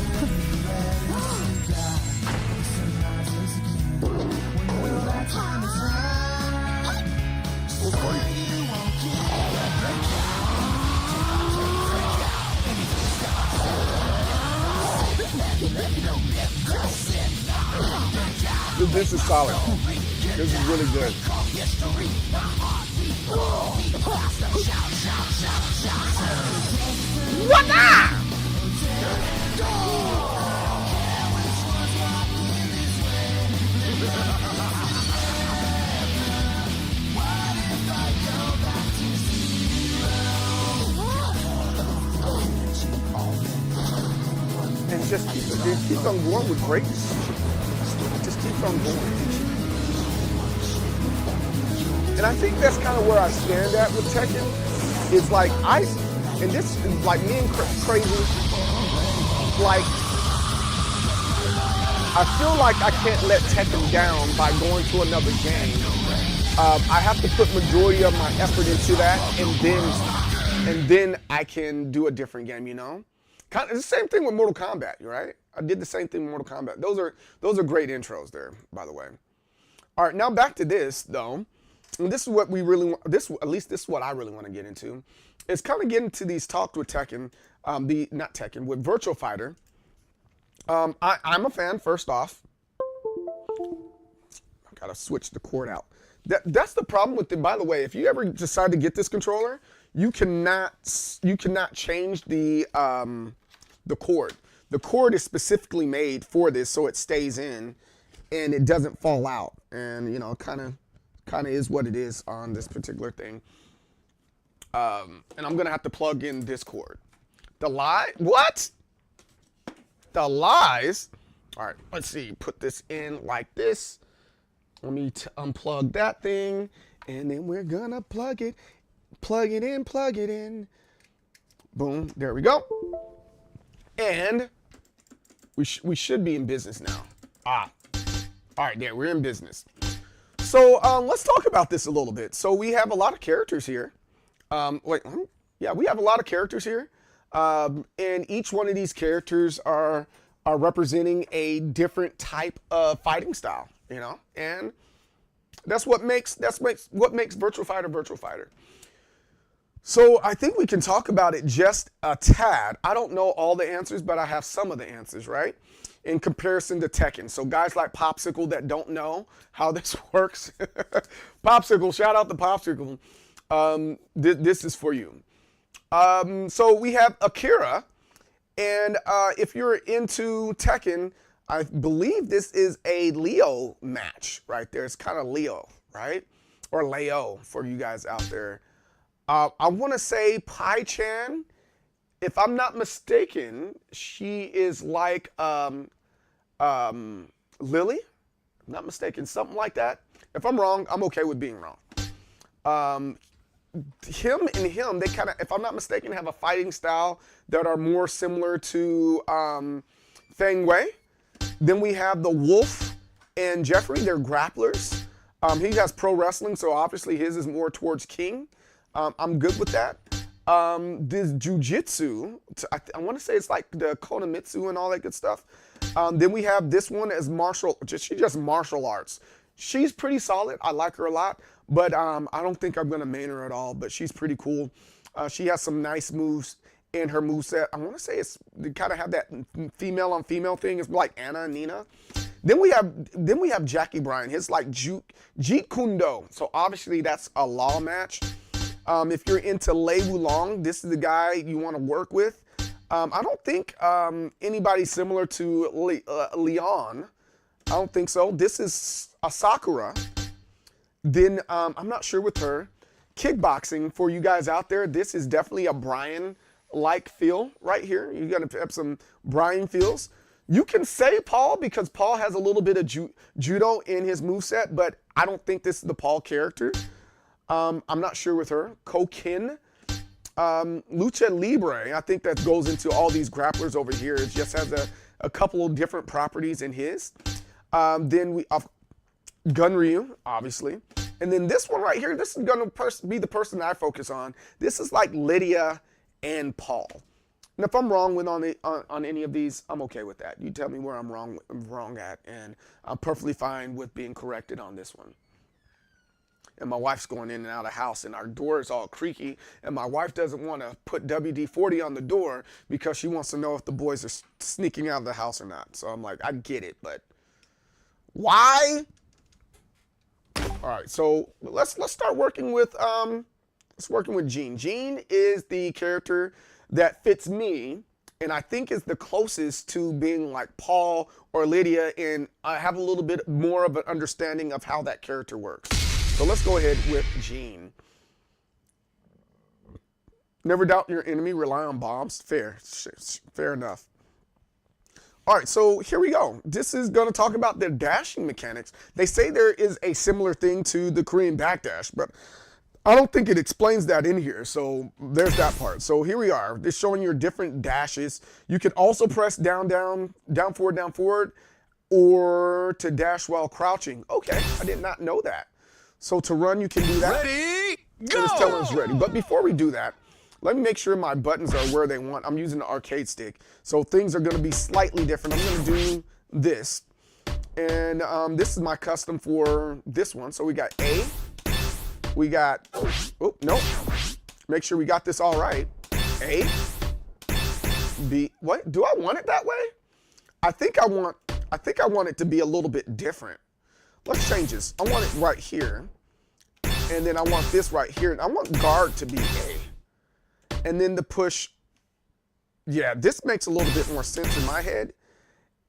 Speaker 1: This is solid. This is really good. What now? And just keeps on going with greatness. It just keeps on going. And I think that's kind of where I stand at with Tekken. It's like and this is like me and Crazy, like, I feel like I can't let Tekken down by going to another game. I have to put majority of my effort into that, and then I can do a different game, you know? Kind of the same thing with Mortal Kombat, right? I did the same thing with Mortal Kombat. Those are great intros there, by the way. All right, now back to this though. And this is what we really want. At least this is what I really want to get into. It's kind of getting to these talks with Tekken, with Virtua Fighter. I'm a fan. First off, I gotta switch the cord out. That's the problem with it. By the way, if you ever decide to get this controller, you cannot change the cord. The cord is specifically made for this, so it stays in and it doesn't fall out. And you know, kind of is what it is on this particular thing. And I'm gonna have to plug in this cord. What? The lies? All right, let's see. Put this in like this. Let me unplug that thing, and then we're gonna plug it in. Boom, there we go. And we should be in business now. All right, there, we're in business. So let's talk about this a little bit. So we have a lot of characters here. We have a lot of characters here. And each one of these characters are representing a different type of fighting style, you know? And that's what makes Virtua Fighter Virtua Fighter. So I think we can talk about it just a tad. I don't know all the answers, but I have some of the answers, right? In comparison to Tekken. So guys like Popsicle that don't know how this works, Popsicle, shout out to Popsicle. This is for you. So we have Akira, and if you're into Tekken, I believe this is a Leo match right there. It's kind of Leo, right? Or Leo for you guys out there. I want to say Pai Chan, if I'm not mistaken, she is like Lily. I'm not mistaken, something like that. If I'm wrong, I'm okay with being wrong. Him, they kind of, if I'm not mistaken, have a fighting style that are more similar to Feng Wei. Then we have the Wolf and Jeffrey. They're grapplers. He has pro wrestling, so obviously his is more towards King. I'm good with that. This jujitsu, I want to say it's like the Konomitsu and all that good stuff. Then we have this one as she's just martial arts. She's pretty solid. I like her a lot, but I don't think I'm going to main her at all, but she's pretty cool. She has some nice moves in her moveset. I want to say they kind of have that female on female thing. It's like Anna and Nina. Then we have Jackie Bryan. His like Jeet Kune Do. So obviously that's a law match. If you're into Lei Wulong, this is the guy you want to work with. I don't think anybody similar to Leon. I don't think so. This is a Sakura. Then I'm not sure with her. Kickboxing for you guys out there. This is definitely a Brian-like feel right here. You got to have some Brian feels. You can say Paul because Paul has a little bit of judo in his moveset, but I don't think this is the Paul character. I'm not sure with her. Kokin. Lucha Libre, I think that goes into all these grapplers over here. It just has a couple of different properties in his. Then we have Gunryu, obviously. And then this one right here, this is going to be the person I focus on. This is like Lydia and Paul. And if I'm wrong with on any of these, I'm okay with that. You tell me where I'm wrong at, and I'm perfectly fine with being corrected on this one. And my wife's going in and out of the house, and our door is all creaky, and my wife doesn't want to put WD-40 on the door because she wants to know if the boys are sneaking out of the house or not. So I'm like, I get it, but why? All right, so let's start working with Jean. Jean is the character that fits me, and I think is the closest to being like Paul or Lydia, and I have a little bit more of an understanding of how that character works. So let's go ahead with Jean. Never doubt your enemy, rely on bombs. Fair enough. All right, so here we go. This is going to talk about the dashing mechanics. They say there is a similar thing to the Korean backdash, but I don't think it explains that in here. So there's that part. So here we are. It's showing your different dashes. You can also press down, forward, or to dash while crouching. Okay, I did not know that. So to run, you can do that.
Speaker 4: Ready, go!
Speaker 1: It's telling us ready. But before we do that, let me make sure my buttons are where they want. I'm using the arcade stick. So things are going to be slightly different. I'm going to do this. And this is my custom for this one. So we got A. We got, oh, no. Make sure we got this all right. A. B. What? Do I want it that way? I think I want it to be a little bit different. Let's change this. I want it right here. And then I want this right here. And I want guard to be A. And then the push. Yeah, this makes a little bit more sense in my head.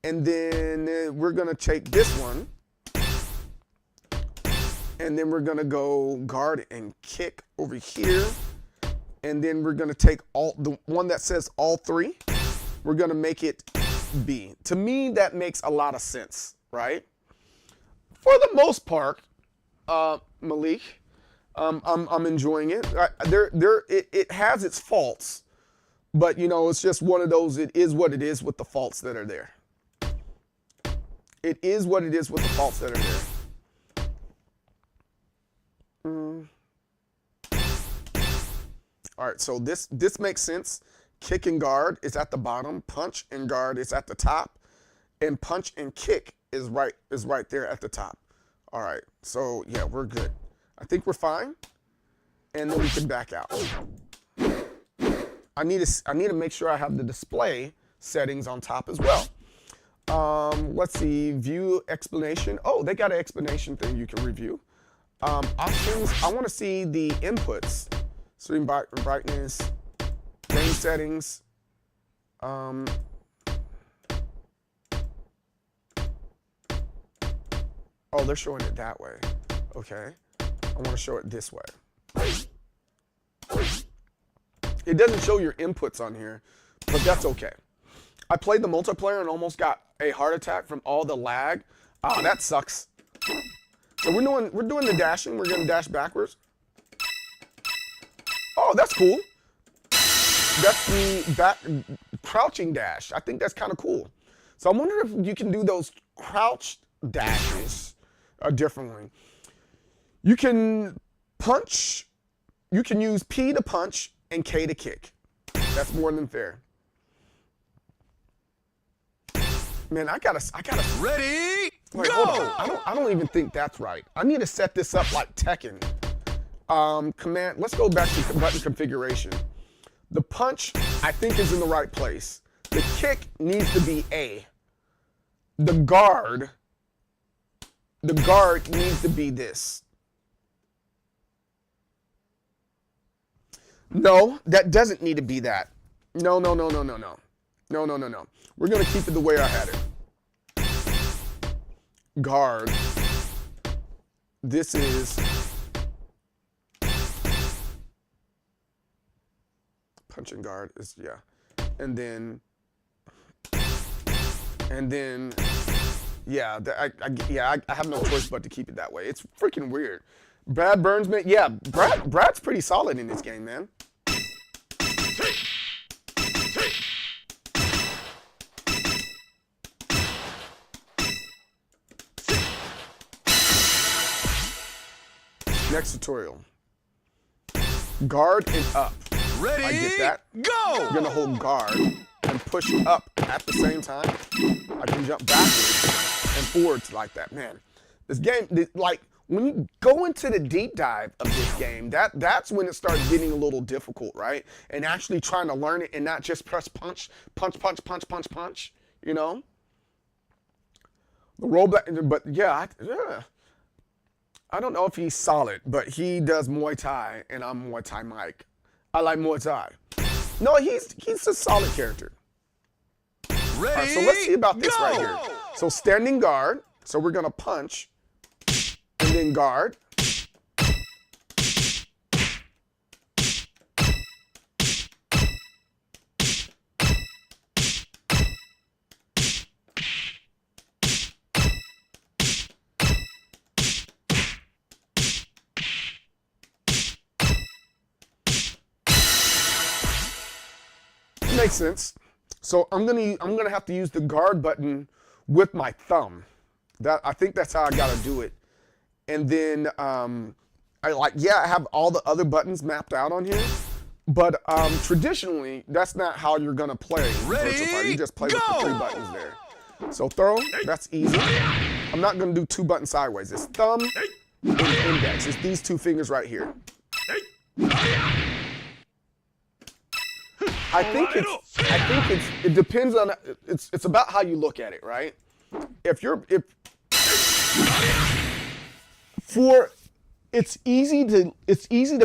Speaker 1: And then we're going to take this one. And then we're going to go guard and kick over here. And then we're going to take the one that says all three. We're going to make it B. To me, that makes a lot of sense, right? For the most part, Malik, I'm enjoying it. It has its faults, but you know, it's just one of those. It is what it is with the faults that are there. It is what it is with the faults that are there. All right, so this makes sense. Kick and guard is at the bottom. Punch and guard is at the top, and punch and kick is right there at the top. All right, so yeah, we're good. I think we're fine, and then we can back out. I need to make sure I have the display settings on top as well. Let's see, view explanation. Oh, they got an explanation thing you can review. Options. I want to see the inputs. Screen brightness, game settings. Oh, they're showing it that way. Okay. I want to show it this way. It doesn't show your inputs on here, but that's okay. I played the multiplayer and almost got a heart attack from all the lag. That sucks. So we're doing the dashing. We're going to dash backwards. Oh, that's cool. That's the crouching dash. I think that's kind of cool. So I wonder if you can do those crouched dashes differently. You can punch. You can use P to punch and K to kick. That's more than fair. Man, I gotta.
Speaker 4: Ready,
Speaker 1: Wait,
Speaker 4: go!
Speaker 1: hold on. I don't even think that's right. I need to set this up like Tekken. Command. Let's go back to button configuration. The punch, I think, is in the right place. The kick needs to be A. The guard needs to be this. No, that doesn't need to be that. No. We're going to keep it the way I had it. Guard. This is punch and guard is, yeah. And then And then, yeah, I have no choice but to keep it that way. It's freaking weird. Brad Burnsman, yeah, Brad's pretty solid in this game, man. Next tutorial. Guard and up.
Speaker 4: Ready?
Speaker 1: I get that.
Speaker 4: Go!
Speaker 1: You're gonna hold guard and push up at the same time. I can jump backwards and forwards like that. Man, this game, like when you go into the deep dive of this game, that's when it starts getting a little difficult, right? And actually trying to learn it and not just press punch, punch, punch, punch, punch, punch. You know. The rollback, but yeah. I don't know if he's solid, but he does Muay Thai, and I'm Muay Thai Mike. I like Muay Thai. No, he's a solid character.
Speaker 4: Ready?
Speaker 1: All right, so let's see about this right here. So standing guard. So we're gonna punch, and then guard. Makes sense. So I'm gonna have to use the guard button with my thumb. I think that's how I gotta do it. And then I have all the other buttons mapped out on here, but traditionally that's not how you're gonna play Virtua Fighter. You just play with the 3 buttons there. So throw, that's easy. I'm not gonna do 2 buttons sideways. It's thumb and index. It's these 2 fingers right here. I think it depends on it's about how you look at it, right? It's easy to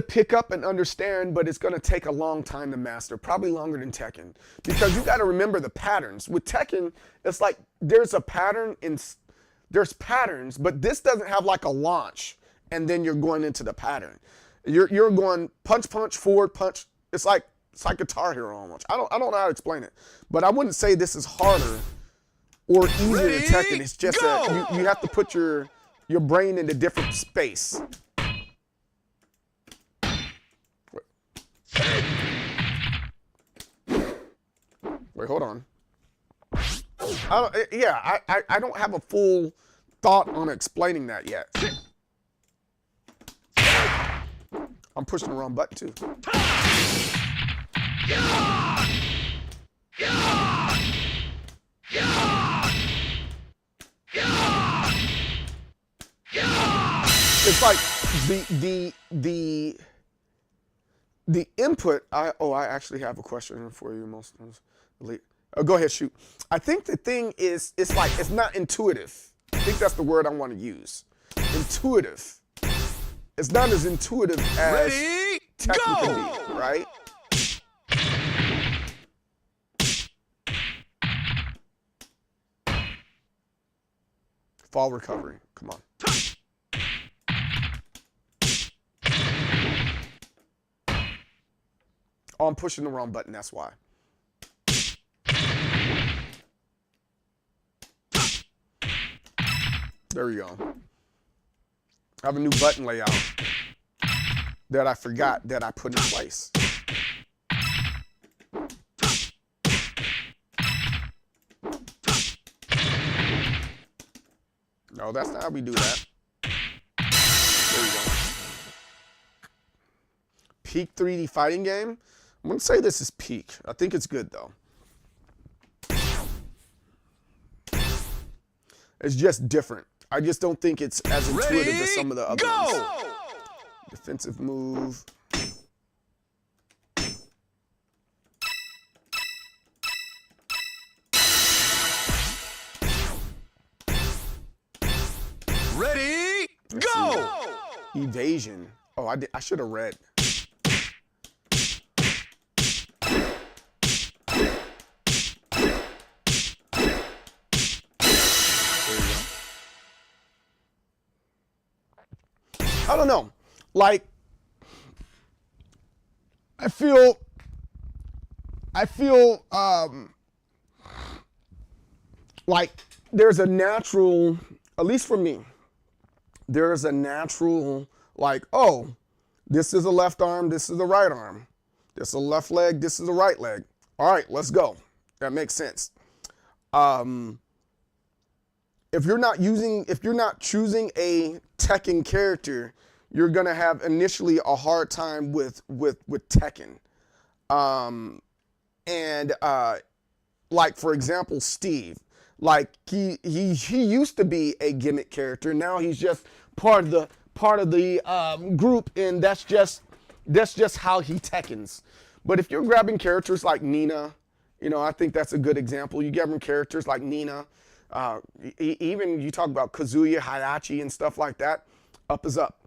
Speaker 1: pick up and understand, but it's going to take a long time to master, probably longer than Tekken, because you got to remember the patterns. With Tekken, it's like there's patterns, but this doesn't have like a launch and then you're going into the pattern. You're going punch, punch, forward, punch. It's like Guitar Hero almost. I don't know how to explain it, but I wouldn't say this is harder or easier than Tekken. It's just that you have to put your brain in a different space. Wait, hold on. I don't have a full thought on explaining that yet. I'm pushing the wrong button too. It's like the input. I actually have a question for you. Go ahead, shoot. I think the thing is, it's like it's not intuitive. I think that's the word I want to use. Intuitive. It's not as intuitive as Tekken can be, right? Fall recovery. Come on. Oh, I'm pushing the wrong button. That's why. There we go. I have a new button layout that I forgot that I put in place. No, that's not how we do that. There we go. Peak 3D fighting game. I wouldn't say this is peak. I think it's good though. It's just different. I just don't think it's as intuitive as some of the other ones. Defensive move.
Speaker 4: Ready, go!
Speaker 1: Evasion. Oh, I should have read. I don't know. Like, I feel like there's a natural, at least for me, there's a natural like, oh, this is a left arm, this is the right arm. This is a left leg, this is the right leg. All right, let's go. That makes sense. If you're not choosing a Tekken character, you're gonna have initially a hard time with Tekken. Like for example, Steve, like he used to be a gimmick character. Now he's just part of the group, and that's just how he Tekkens. But if you're grabbing characters like Nina, you know, I think that's a good example. You grab characters like Nina, even you talk about Kazuya, Hayachi, and stuff like that. Up is up.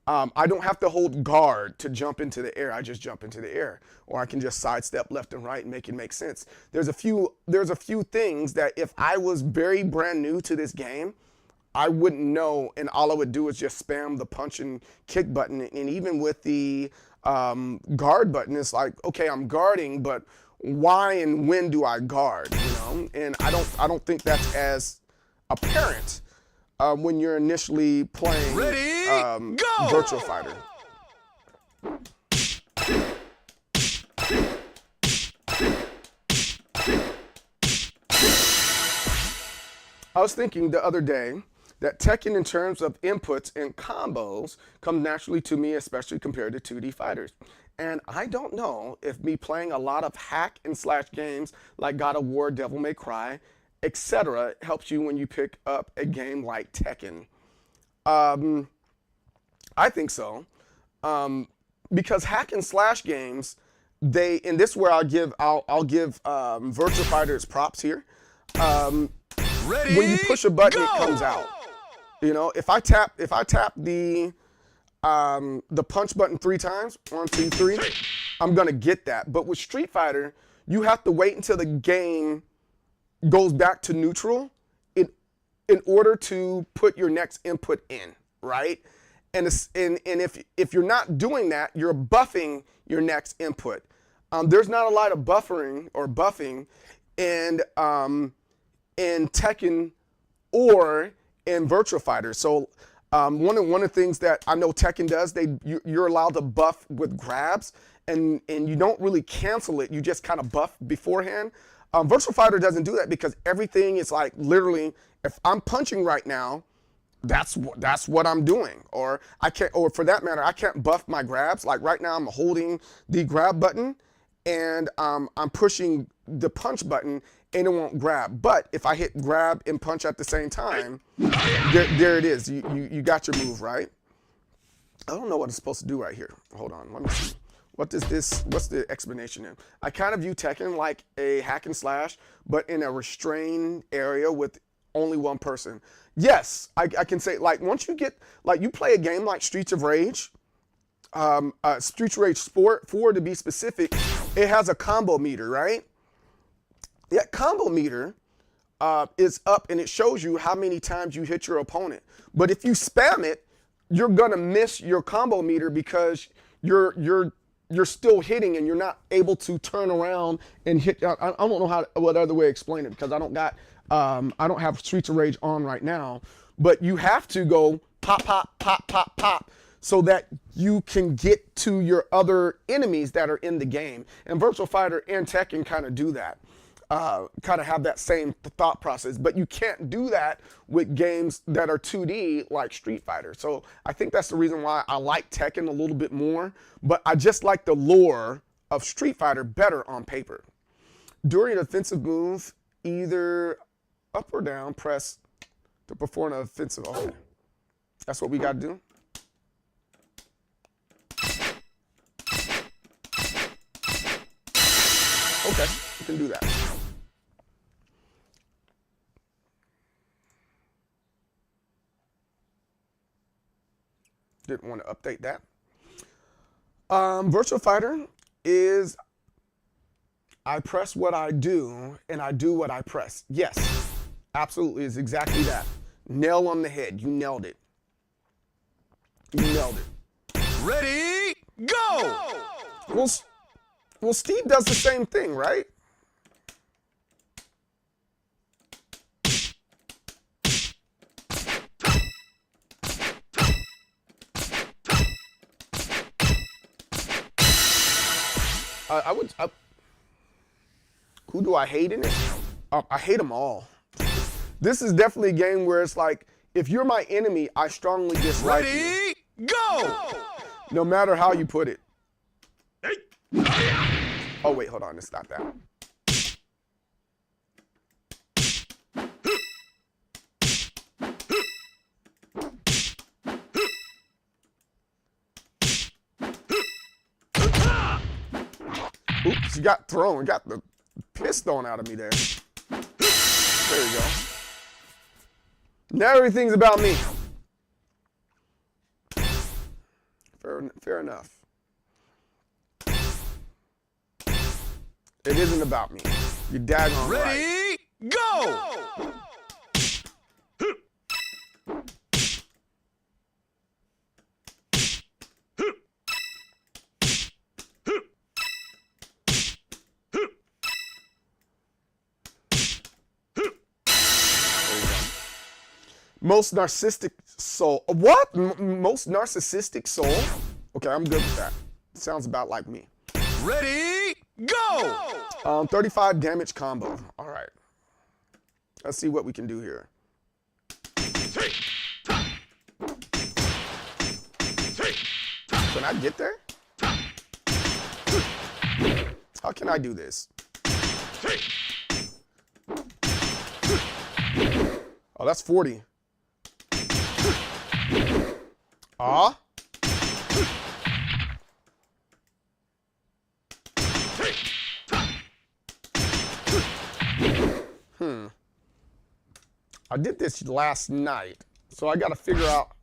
Speaker 1: I don't have to hold guard to jump into the air. I just jump into the air, or I can just sidestep left and right and make it make sense. There's a few things that if I was very brand new to this game, I wouldn't know, and all I would do is just spam the punch and kick button. And even with the guard button, it's like, okay, I'm guarding, but why and when do I guard? You know, and I don't think that's as apparent when you're initially playing Virtua Fighter. I was thinking the other day that Tekken in terms of inputs and combos come naturally to me, especially compared to 2D fighters. And I don't know if me playing a lot of hack and slash games like God of War, Devil May Cry, etc. helps you when you pick up a game like Tekken. I think so. Because hack and slash games, and this is where I'll give Virtua Fighter its props here.
Speaker 4: Ready,
Speaker 1: when you push a button,
Speaker 4: go!
Speaker 1: it comes out. You know, if I tap the punch button 3 times, 1, 2, 3, I'm gonna get that. But with Street Fighter, you have to wait until the game goes back to neutral in order to put your next input in, right? And if you're not doing that, you're buffing your next input. There's not a lot of buffering or buffing in Tekken or in Virtua Fighter. So one of the things that I know Tekken does, you're allowed to buff with grabs, and you don't really cancel it. You just kind of buff beforehand. Virtua Fighter doesn't do that because everything is like literally, if I'm punching right now, that's what I'm doing. Or I can't, or for that matter, I can't buff my grabs. Like right now, I'm holding the grab button and I'm pushing the punch button, and it won't grab. But if I hit grab and punch at the same time, there it is. You got your move, right? I don't know what it's supposed to do right here. Hold on, let me see. What's the explanation in? I kind of view Tekken like a hack and slash, but in a restrained area with only one person. Yes, I can say, like, once you get, like, you play a game like Streets of Rage, Streets of Rage Sport 4 to be specific, it has a combo meter, right? That combo meter is up, and it shows you how many times you hit your opponent. But if you spam it, you're gonna miss your combo meter because you're still hitting and you're not able to turn around and hit. I don't know what other way to explain it because I don't have Streets of Rage on right now. But you have to go pop, pop, pop, pop, pop, so that you can get to your other enemies that are in the game. And Virtua Fighter and Tekken kind of do that. Kind of have that same thought process, but you can't do that with games that are 2D like Street Fighter. So I think that's the reason why I like Tekken a little bit more, but I just like the lore of Street Fighter better on paper. During an offensive move, either up or down, press to perform an offensive. Okay, that's what we got to do. Okay, we can do that. Didn't want to update that. Virtua Fighter is I press what I do and I do what I press. Yes, absolutely, is exactly that. Nail on the head. You nailed it. You nailed it.
Speaker 4: Ready, go!
Speaker 1: Well, Steve does the same thing, right? Who do I hate in it? I hate them all. This is definitely a game where it's like, if you're my enemy, I strongly dislike you.
Speaker 4: Ready, go!
Speaker 1: No matter how you put it. Oh wait, hold on, it's not that. Oops, you got thrown, got the piss thrown out of me there. There you go. Now everything's about me. Fair enough. It isn't about me. You daggone right.
Speaker 4: Ready, go!
Speaker 1: Most narcissistic soul. What? Most narcissistic soul? Okay, I'm good with that. Sounds about like me.
Speaker 4: Ready, go!
Speaker 1: 35 damage combo. All right. Let's see what we can do here. Can I get there? How can I do this? Oh, that's 40. Ah. I did this last night, so I got to figure out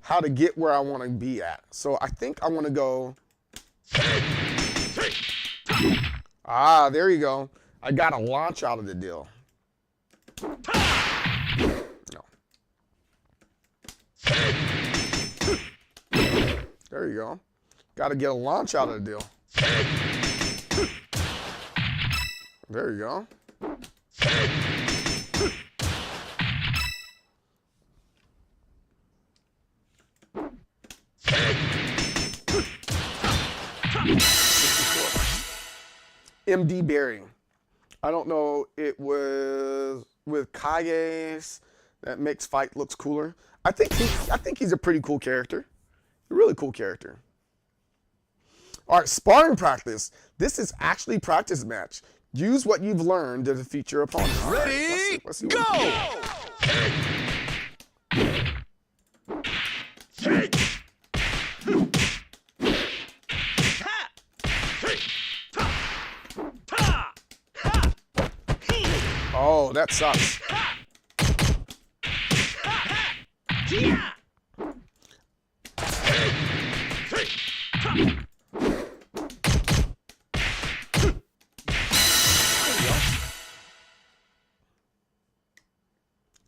Speaker 1: how to get where I want to be at. So I think I want to go. Ah, there you go. I got a launch out of the deal. No. There you go. Got to get a launch out of the deal. There you go. MD Bearing. I don't know. It was with Kage's that makes fight looks cooler. I think he's a pretty cool character. A really cool character. All right, sparring practice. This is actually practice match. Use what you've learned to defeat your opponent. All right,
Speaker 4: Ready,
Speaker 1: let's see
Speaker 4: go!
Speaker 1: Oh, that sucks.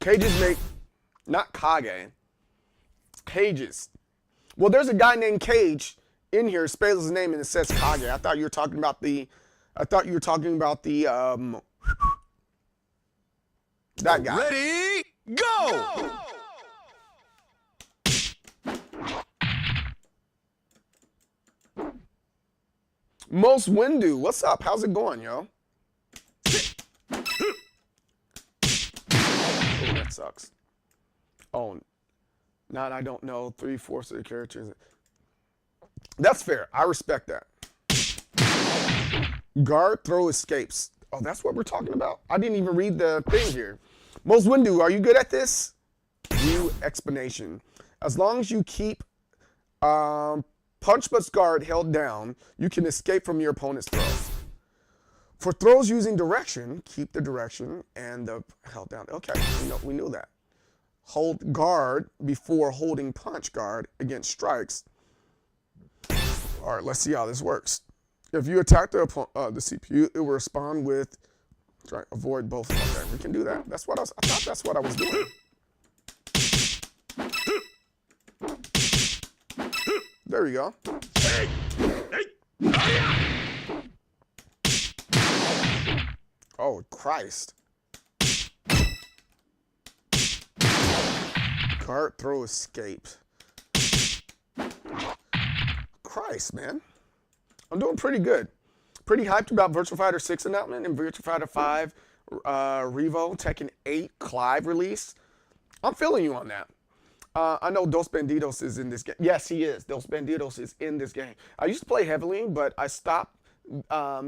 Speaker 1: Cages make, not Kage, Cages. Well, there's a guy named Cage in here, spells his name and it says Kage. I thought you were talking about the, that guy.
Speaker 4: Ready, go!
Speaker 1: Most Windu, what's up? How's it going, yo? Oh, that sucks. Oh, not I don't know. 3/4 of the characters. That's fair. I respect that. Guard throw escapes. Oh, that's what we're talking about? I didn't even read the thing here. Most Windu, are you good at this? View explanation. As long as you keep punch plus guard held down, you can escape from your opponent's throws. For throws using direction, keep the direction and the held down. Okay, we knew that. Hold guard before holding punch guard against strikes. All right, let's see how this works. If you attack the CPU, it will respond with, try avoid both. Okay, we can do that. That's what I thought that's what I was doing. There we go. Oh, Christ. Guard throw escape. Christ, man. I'm doing pretty good. Pretty hyped about Virtua Fighter 6 announcement and Virtua Fighter 5 Revo Tekken 8 Clive release. I'm feeling you on that. I know Dos Bandidos is in this game. Yes, he is. Dos Bandidos is in this game. I used to play heavily, but I stopped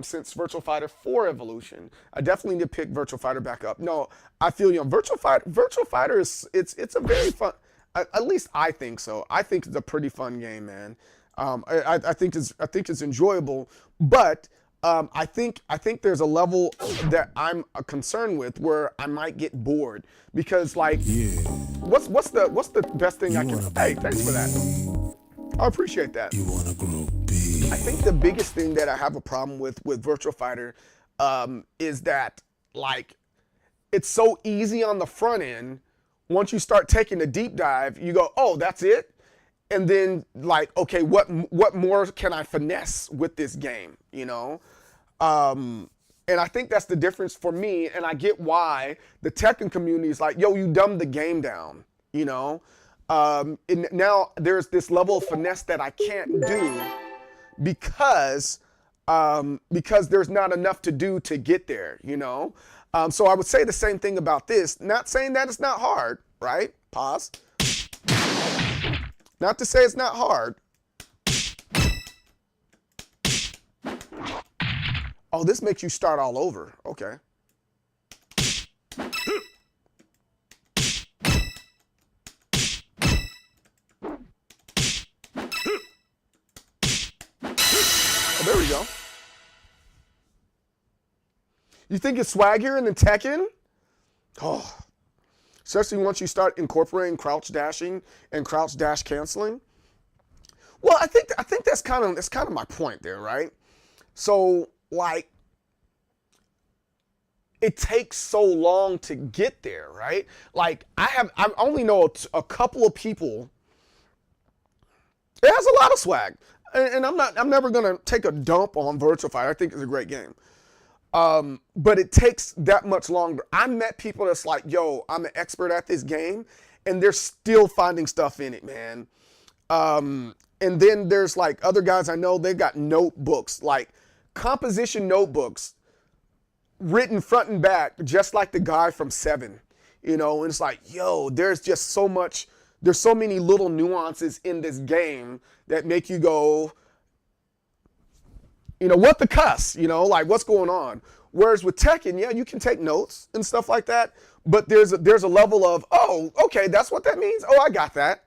Speaker 1: since Virtua Fighter 4 Evolution. I definitely need to pick Virtua Fighter back up. No, I feel you on Virtua Fighter. Virtua Fighter is it's a very fun. At least I think so. I think it's a pretty fun game, man. I think it's enjoyable, but I think there's a level that I'm concerned with where I might get bored because like, what's the best thing I can? Hey, thanks for that. I appreciate that.
Speaker 9: You wanna grow big.
Speaker 1: I think the biggest thing that I have a problem with Virtua Fighter is that like it's so easy on the front end. Once you start taking a deep dive, you go, oh, that's it. And then like, okay, what more can I finesse with this game, you know? And I think that's the difference for me, and I get why the Tekken community is like, yo, you dumbed the game down, you know? And now there's this level of finesse that I can't do because there's not enough to do to get there, you know? So I would say the same thing about this, not saying that it's not hard, right? Pause. Not to say it's not hard. Oh, this makes you start all over. Okay. Oh, there we go. You think it's swaggier than Tekken? Oh. Especially once you start incorporating crouch dashing and crouch dash canceling. Well, I think that's kind of my point there, right? So like, it takes so long to get there, right? Like I only know a couple of people. It has a lot of swag, and I'm never gonna take a dump on Virtua Fighter. I think it's a great game. But it takes that much longer. I met people that's like, yo, I'm an expert at this game, and they're still finding stuff in it, man. And then there's like other guys I know, they've got notebooks, like composition notebooks, written front and back, just like the guy from 7, you know, and it's like, yo, there's just so much, there's so many little nuances in this game that make you go, you know, what the cuss, you know, like what's going on? Whereas with Tekken, yeah, you can take notes and stuff like that, but there's a level of, oh, okay, that's what that means. Oh, I got that.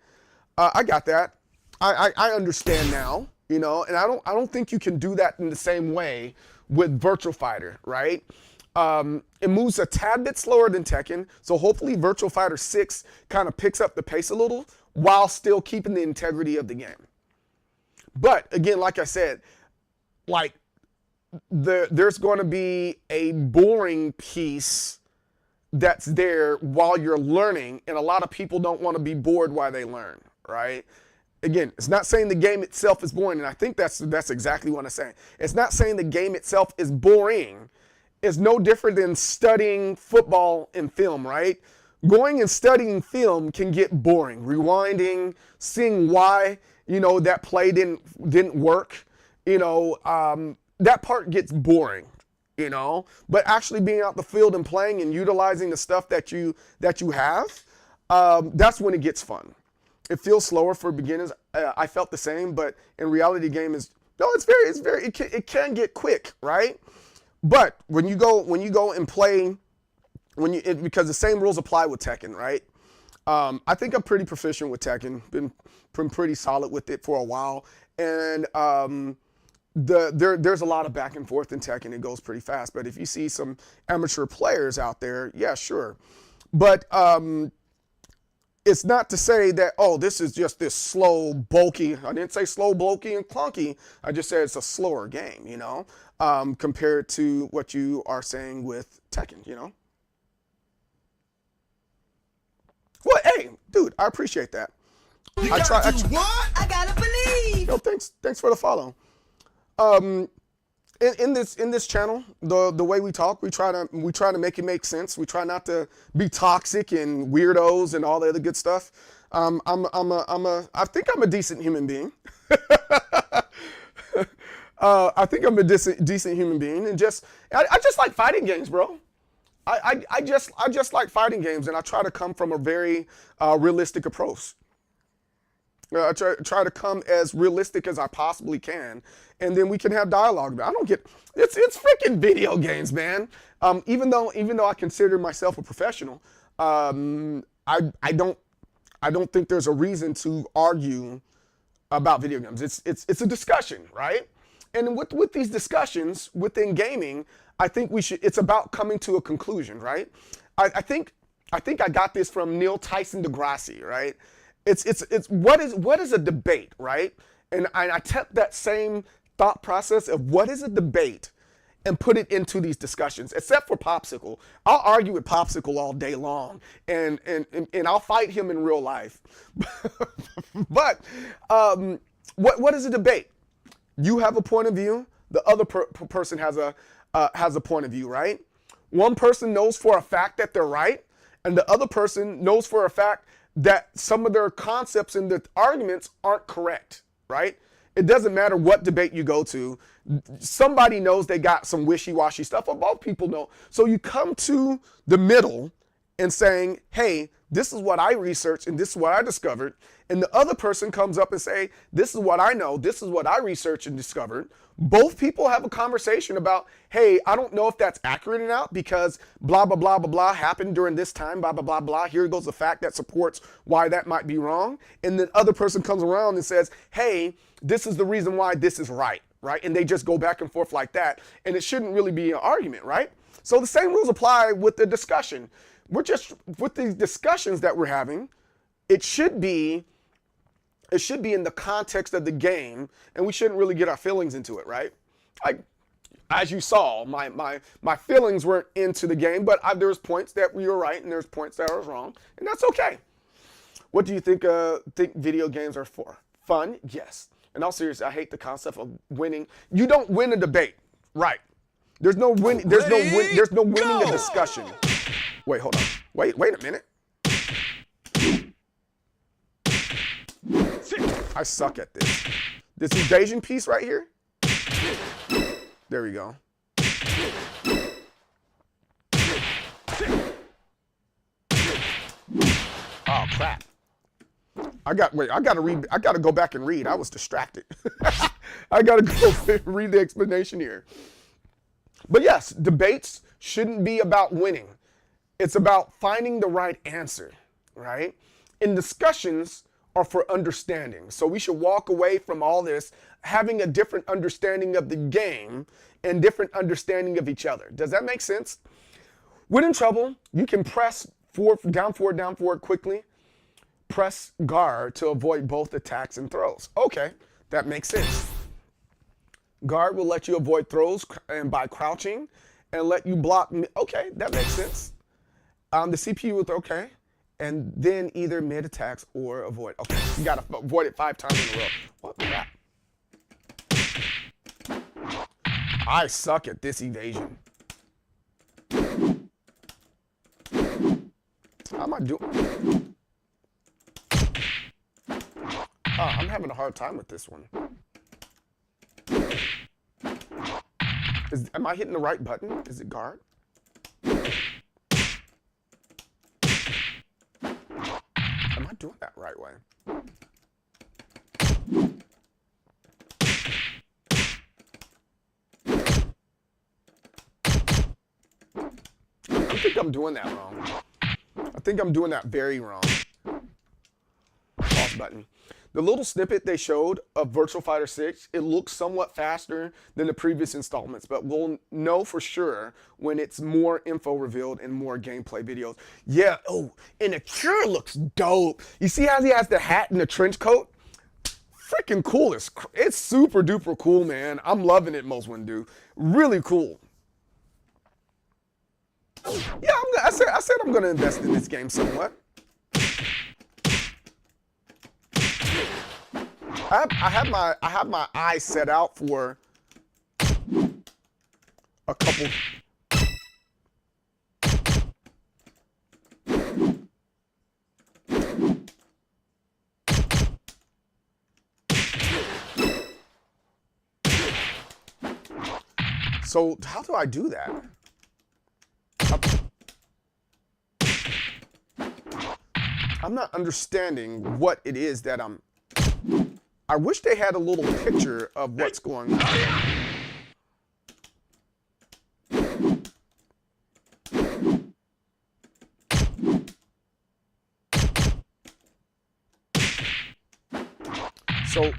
Speaker 1: I got that. I understand now, you know, and I don't think you can do that in the same way with Virtua Fighter, right? It moves a tad bit slower than Tekken, so hopefully Virtua Fighter 6 kind of picks up the pace a little while still keeping the integrity of the game. But again, like I said, like there's going to be a boring piece that's there while you're learning, and a lot of people don't want to be bored while they learn, right? Again, it's not saying the game itself is boring, and I think that's exactly what I'm saying. It's not saying the game itself is boring. It's no different than studying football and film, right? Going and studying film can get boring. Rewinding, seeing why, you know, that play didn't work, you know, that part gets boring, you know. But actually being out the field and playing and utilizing the stuff that you have, that's when it gets fun. It feels slower for beginners. I felt the same, but in reality, game is no. It can get quick, right? But when you go and play, because the same rules apply with Tekken, right? I think I'm pretty proficient with Tekken. Been pretty solid with it for a while, and there's a lot of back and forth in Tekken. It goes pretty fast. But if you see some amateur players out there, yeah, sure. But it's not to say that, oh, this is just this slow, bulky. I didn't say slow, bulky, and clunky. I just said it's a slower game, you know, compared to what you are saying with Tekken, you know. Well, hey, dude, I appreciate that. I gotta believe. Yo, thanks for the follow. In this channel, the way we talk, we try to make it make sense. We try not to be toxic and weirdos and all the other good stuff. I think I'm a decent human being. I think I'm a decent human being, and I just like fighting games, bro. I just like fighting games, and I try to come from a very realistic approach. I try to come as realistic as I possibly can, and then we can have dialogue. I don't get it's freaking video games, man. Even though I consider myself a professional, I don't think there's a reason to argue about video games. It's a discussion, right? And with these discussions within gaming, I think it's about coming to a conclusion, right? I think I got this from Neil Tyson deGrasse, right? It's what is a debate, right? And I took that same thought process of what is a debate and put it into these discussions, except for Popsicle. I'll argue with Popsicle all day long, and I'll fight him in real life. But what is a debate? You have a point of view. The other person has a point of view, right? One person knows for a fact that they're right, and the other person knows for a fact that some of their concepts in the arguments aren't correct, right? It doesn't matter what debate you go to. Somebody knows they got some wishy-washy stuff, or both people know. So you come to the middle and saying, hey, this is what I researched and this is what I discovered. And the other person comes up and say, this is what I know, this is what I researched and discovered. Both people have a conversation about, hey, I don't know if that's accurate or not because blah, blah, blah, blah, blah happened during this time, blah, blah, blah, blah. Here goes the fact that supports why that might be wrong. And the other person comes around and says, hey, this is the reason why this is right, right? And they just go back and forth like that. And it shouldn't really be an argument, right? So the same rules apply with the discussion. We're just, with these discussions that we're having, it should be in the context of the game, and we shouldn't really get our feelings into it, right? Like, as you saw, my feelings weren't into the game, but there was points that we were right and there's points that I was wrong, and that's okay. What do you think video games are for? Fun? Yes. In all seriousness, I hate the concept of winning. You don't win a debate, right? There's no winning a discussion. Wait, hold on. Wait a minute. I suck at this. This evasion piece right here. There we go. Oh crap. I gotta go back and read. I was distracted. I gotta go read the explanation here. But yes, debates shouldn't be about winning. It's about finding the right answer, right? And discussions are for understanding. So we should walk away from all this having a different understanding of the game and different understanding of each other. Does that make sense? When in trouble, you can press down forward quickly. Press guard to avoid both attacks and throws. Okay, that makes sense. Guard will let you avoid throws and by crouching and let you block. Okay, that makes sense. The CPU with okay. And then either mid attacks or avoid. Okay, you gotta avoid it 5 times in a row. What crap? I suck at this evasion. How am I doing? I'm having a hard time with this one. Am I hitting the right button? Is it guard? Am I doing that right way? I think I'm doing that wrong. I think I'm doing that very wrong. Pause button. The little snippet they showed of Virtua Fighter 6, it looks somewhat faster than the previous installments, but we'll know for sure when it's more info revealed and more gameplay videos. Yeah, oh, and the cure looks dope. You see how he has the hat and the trench coat? Freaking cool. It's super duper cool, man. I'm loving it, Most Windu. Really cool. Yeah, I said I'm gonna invest in this game somewhat. I have my eyes set out for a couple. So how do I do that? I'm not understanding what it is that I wish they had a little picture of what's going on. So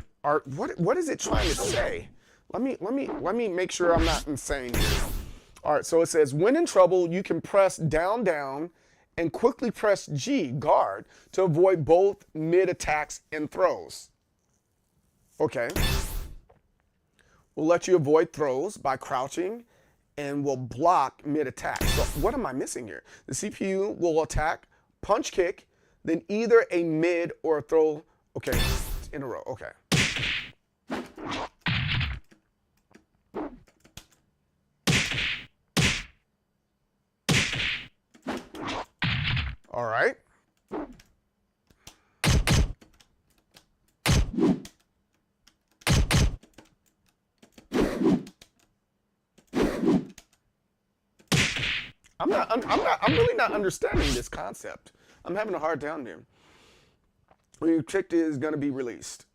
Speaker 1: what is it trying to say? Let me make sure I'm not insane here. All right, so it says when in trouble, you can press down down and quickly press G guard to avoid both mid attacks and throws. Okay. We'll let you avoid throws by crouching and will block mid attack. So what am I missing here? The CPU will attack, punch kick, then either a mid or a throw. Okay, in a row. Okay. All right. I'm really not understanding this concept. I'm having a hard time here. Your trick is gonna be released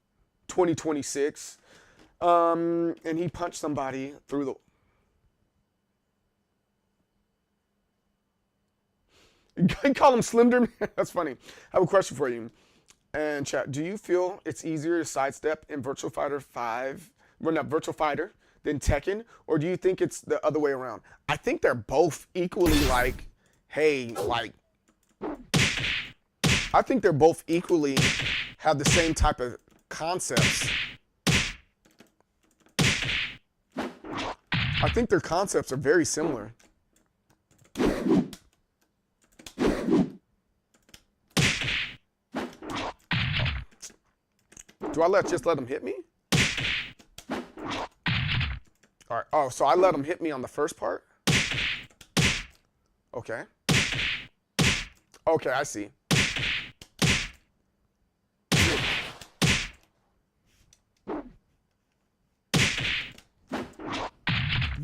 Speaker 1: 2026, and he punched somebody through the. You call him Slimder? That's funny. I have a question for you. And chat, do you feel it's easier to sidestep in Virtua Fighter 5, well, not Virtua Fighter, than Tekken? Or do you think it's the other way around? I think they're both equally like, hey, like, I think they're both equally have the same type of concepts. I think their concepts are very similar. Do I just let him hit me? All right. Oh, so I let him hit me on the first part? Okay. Okay, I see.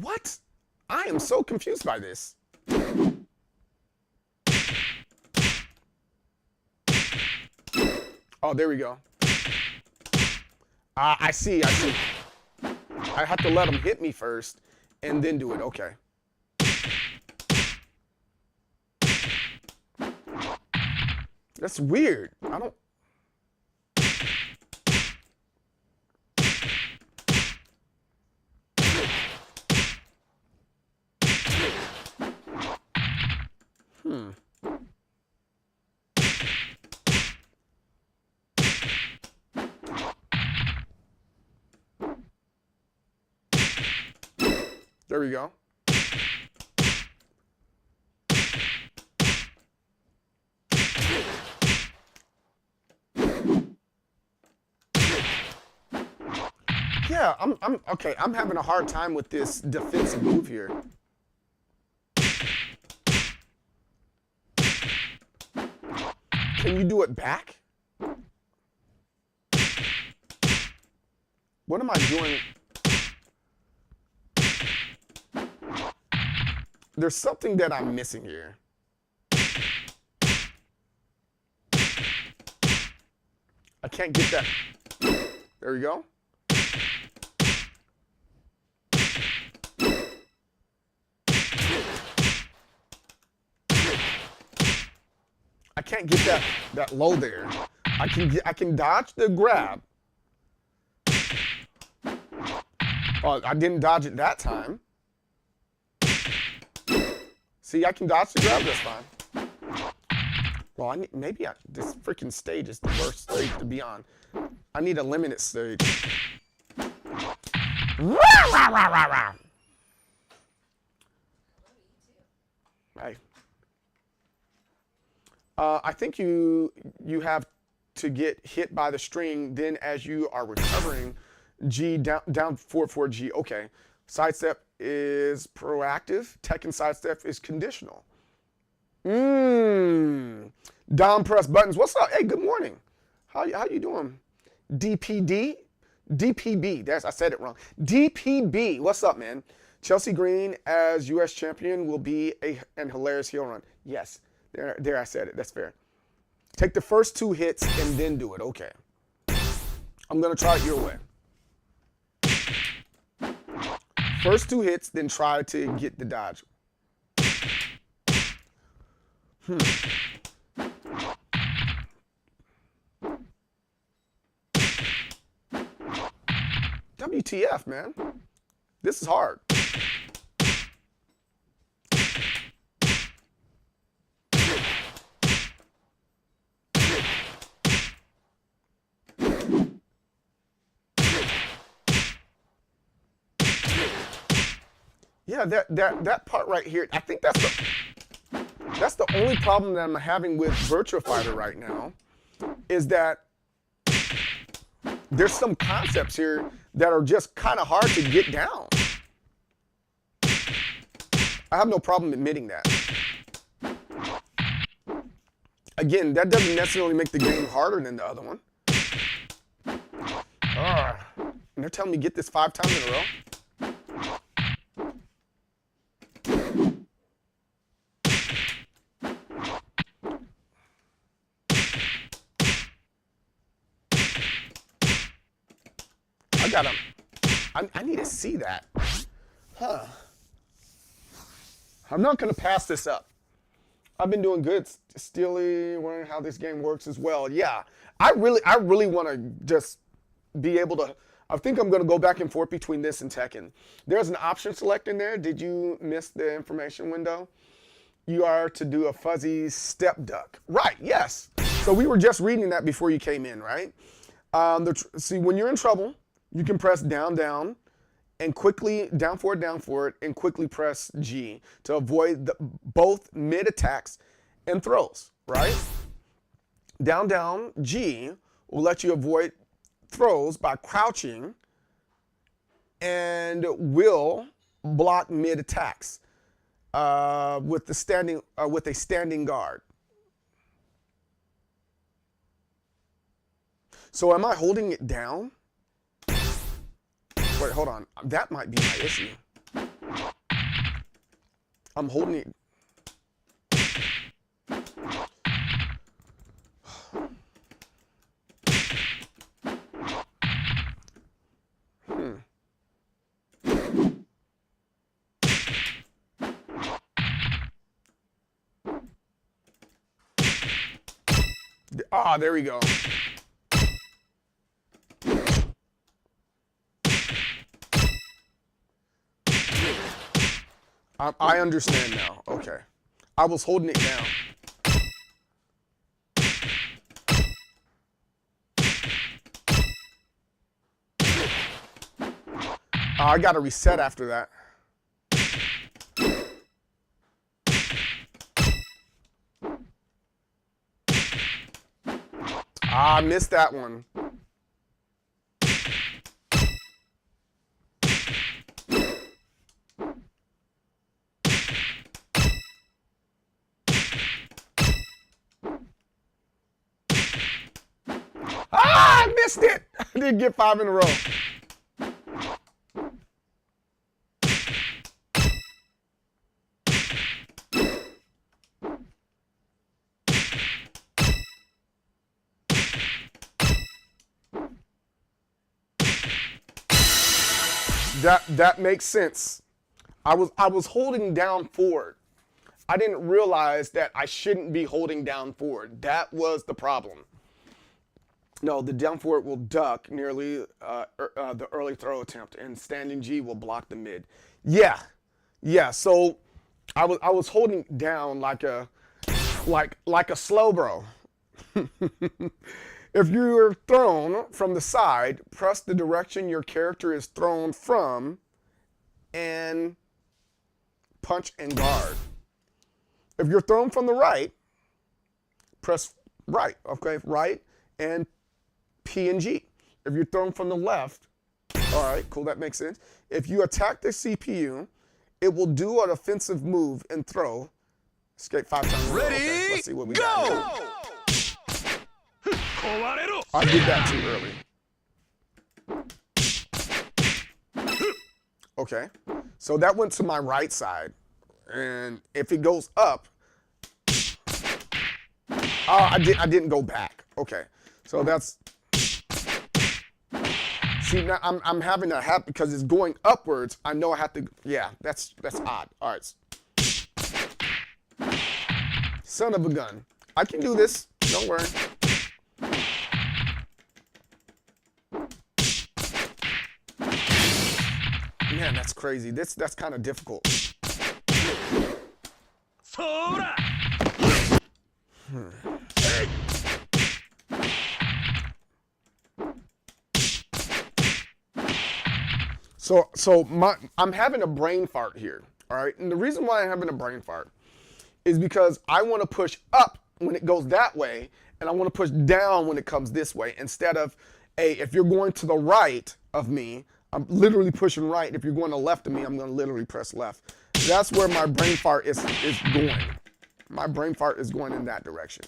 Speaker 1: What? I am so confused by this. Oh, there we go. I see. I have to let him hit me first and then do it. Okay. That's weird. I don't. There we go. Yeah, I'm okay. I'm having a hard time with this defensive move here. Can you do it back? What am I doing? There's something that I'm missing here. I can't get that. There we go. I can't get that low there. I can dodge the grab. Oh, I didn't dodge it that time. See, I can dodge the grab this time. Well, this freaking stage is the worst stage to be on. I need a limited stage. Hey. I think you have to get hit by the string, then as you are recovering, G down forward 4G. Okay. Sidestep is proactive. Tekken sidestep is conditional. Down press buttons. What's up? Hey, good morning. How you doing? DPD? DPB. I said it wrong. DPB. What's up, man? Chelsea Green as U.S. champion will be an hilarious heel run. Yes, there I said it. That's fair. Take the first 2 hits and then do it. Okay. I'm going to try it your way. First 2 hits, then try to get the dodge. WTF, man. This is hard. Yeah, that part right here, I think that's the only problem that I'm having with Virtua Fighter right now, is that there's some concepts here that are just kind of hard to get down. I have no problem admitting that. Again, that doesn't necessarily make the game harder than the other one. And they're telling me get this 5 times in a row. I need to see that. Huh. I'm not going to pass this up. I've been doing good. Steely, wondering how this game works as well. Yeah, I really want to just be able to. I think I'm going to go back and forth between this and Tekken. There's an option select in there. Did you miss the information window? You are to do a fuzzy step duck. Right, yes. So we were just reading that before you came in, right? See, when you're in trouble, you can press down, down, and quickly down forward, and quickly press G to avoid both mid attacks and throws, right? Down, down, G will let you avoid throws by crouching and will block mid attacks with a standing guard. So am I holding it down? Wait, hold on. That might be my issue. I'm holding it. Ah, there we go. I understand now. Okay. I was holding it down. I got to reset after that. I missed that one. I missed it. I didn't get 5 in a row. That makes sense. I was holding down forward. I didn't realize that I shouldn't be holding down forward. That was the problem. No, the down forward will duck nearly the early throw attempt, and standing G will block the mid. Yeah. So I was holding down like a slow bro. If you are thrown from the side, press the direction your character is thrown from, and punch and guard. If you're thrown from the right, press right. Okay, right and P and G. If you're thrown from the left, all right, cool, that makes sense. If you attack the CPU, it will do an offensive move and throw. Escape 5 times.
Speaker 4: Ready?
Speaker 1: Okay, let's see what we
Speaker 4: go!
Speaker 1: got here. I did that too early. Okay, So that went to my right side. And if it goes up, I didn't go back. Okay. So that's, see, now I'm having that happen because it's going upwards. I know I have to, yeah, that's odd. All right. Son of a gun. I can do this. Don't worry. Man, that's crazy. That's kind of difficult. So I'm having a brain fart here. All right, and the reason why I'm having a brain fart is because I want to push up when it goes that way, and I want to push down when it comes this way. Instead of, if you're going to the right of me, I'm literally pushing right. If you're going to the left of me, I'm going to literally press left. That's where my brain fart is going. My brain fart is going in that direction.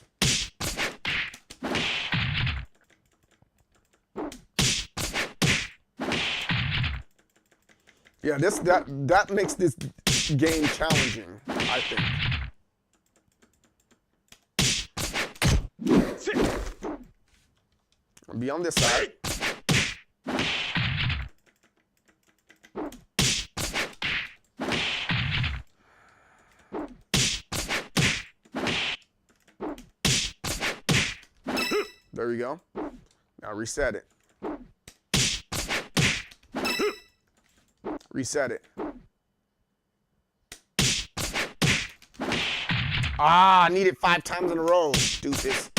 Speaker 1: Yeah, that makes this game challenging, I think. I'll be on this side. There we go. Now reset it. Reset it. I need it 5 times in a row. Deuces.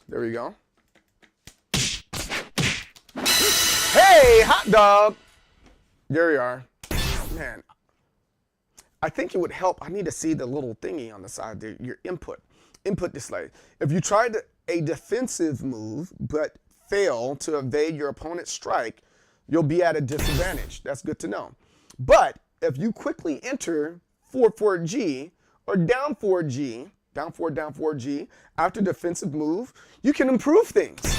Speaker 1: There we go. Hey, hot dog. There you are. Man, I think it would help. I need to see the little thingy on the side there, your input display. If you tried a defensive move but fail to evade your opponent's strike, you'll be at a disadvantage. That's good to know. But if you quickly enter forward 4G or down 4G, down 4G after defensive move, you can improve things.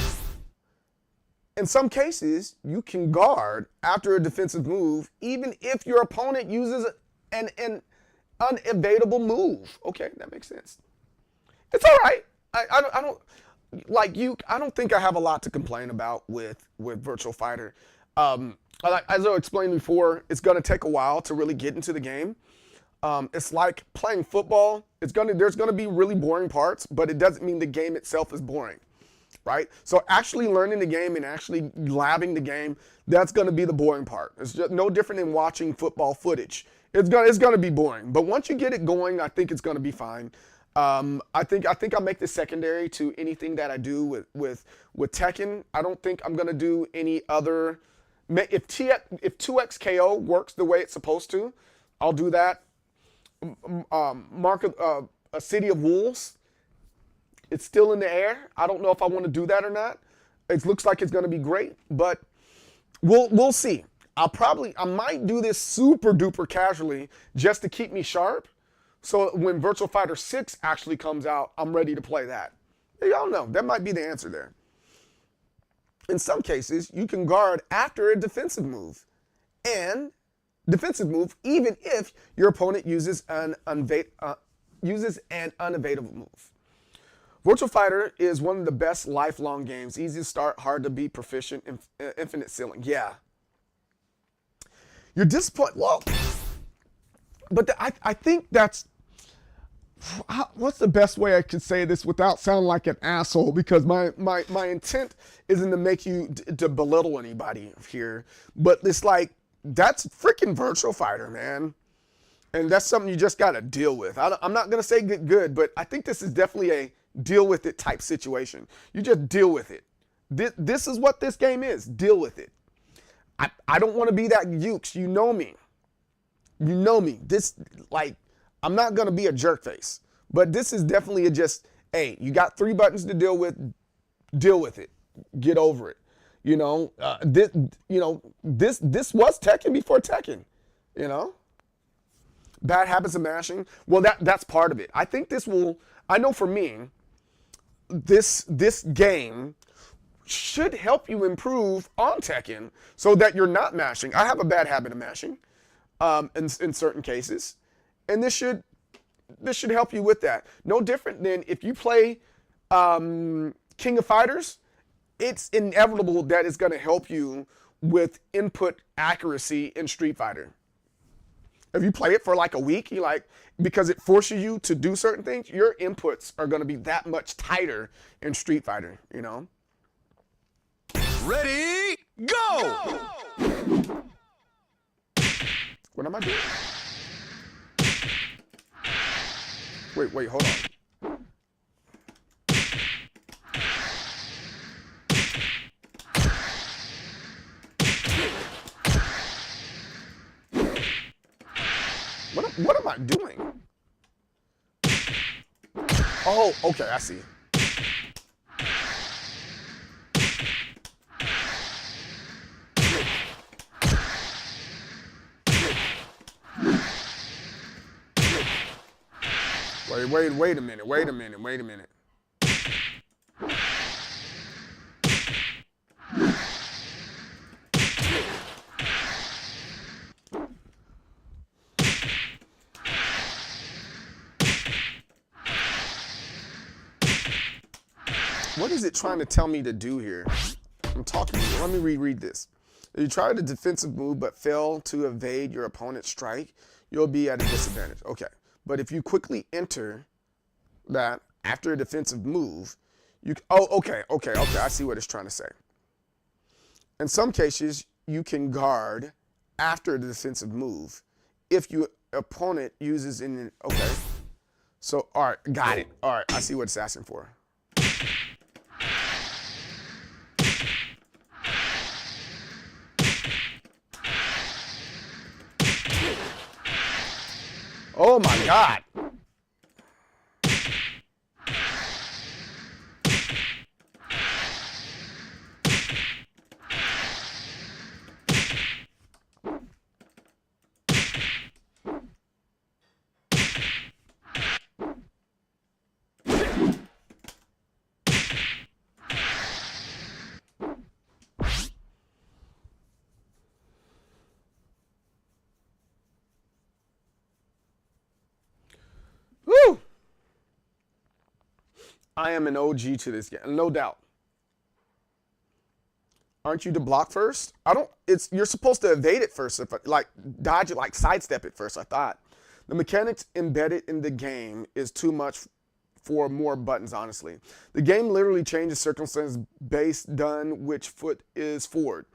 Speaker 1: In some cases, you can guard after a defensive move, even if your opponent uses an unevadable move. Okay, that makes sense. It's all right. I don't like you. I don't think I have a lot to complain about with Virtual Fighter. As I explained before, it's going to take a while to really get into the game. It's like playing football. There's going to be really boring parts, but it doesn't mean the game itself is boring. Right? So actually learning the game and actually labbing the game, that's going to be the boring part. It's just no different than watching football footage. It's going to be boring. But once you get it going, I think it's going to be fine. I think I'll make this secondary to anything that I do with Tekken. I don't think I'm going to do any other. If 2X KO works the way it's supposed to, I'll do that. A City of Wolves. It's still in the air. I don't know if I want to do that or not. It looks like it's going to be great, but we'll see. I might do this super duper casually just to keep me sharp. So when Virtual Fighter 6 actually comes out, I'm ready to play that. Y'all know, that might be the answer there. In some cases, you can guard after a defensive move. And defensive move, even if your opponent uses an unevadable move. Virtual Fighter is one of the best lifelong games. Easy to start, hard to be proficient, infinite ceiling. Yeah. You're disappointed. Well, but I think that's, what's the best way I could say this without sounding like an asshole? Because my intent isn't to make you to belittle anybody here, but it's like, that's freaking Virtual Fighter, man. And that's something you just got to deal with. I'm not going to say good, but I think this is definitely a deal with it type situation. You just deal with it. This is what this game is. Deal with it. I don't want to be that Ukes. You know me. You know me. This, like, I'm not going to be a jerk face. But this is definitely hey, you got 3 buttons to deal with. Deal with it. Get over it. You know, this was Tekken before Tekken. You know? Bad habits of mashing. Well, that's part of it. I think this will. I know for me, this game should help you improve on Tekken so that you're not mashing. I have a bad habit of mashing, in certain cases, and this should help you with that. No different than if you play King of Fighters. It's inevitable that it's going to help you with input accuracy in Street Fighter. If you play it for like a week, you like, because it forces you to do certain things, your inputs are going to be that much tighter in Street Fighter, you know?
Speaker 4: Ready, go!
Speaker 1: What am I doing? Wait, hold on. What am I doing? Oh, okay, I see. Wait a minute. What is it trying to tell me to do here? I'm talking to you. Let me reread this. If you try the defensive move but fail to evade your opponent's strike, you'll be at a disadvantage. Okay. But if you quickly enter that after a defensive move, okay. I see what it's trying to say. In some cases, you can guard after the defensive move if your opponent uses okay. So, all right, got it. All right, I see what it's asking for. Oh my God. Woo! I am an OG to this game, no doubt. Aren't you to block first? You're supposed to evade it first, like dodge it, like sidestep it first, I thought. The mechanics embedded in the game is too much for more buttons, honestly. The game literally changes circumstances based on which foot is forward.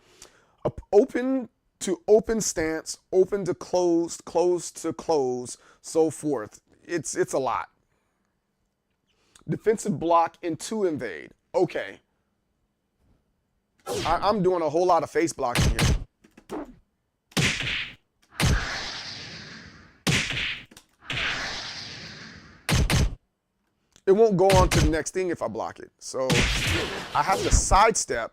Speaker 1: Open to open stance, open to closed, closed to close, so forth. It's a lot. Defensive block into invade. Okay. I'm doing a whole lot of face blocking here. It won't go on to the next thing if I block it. So I have to sidestep.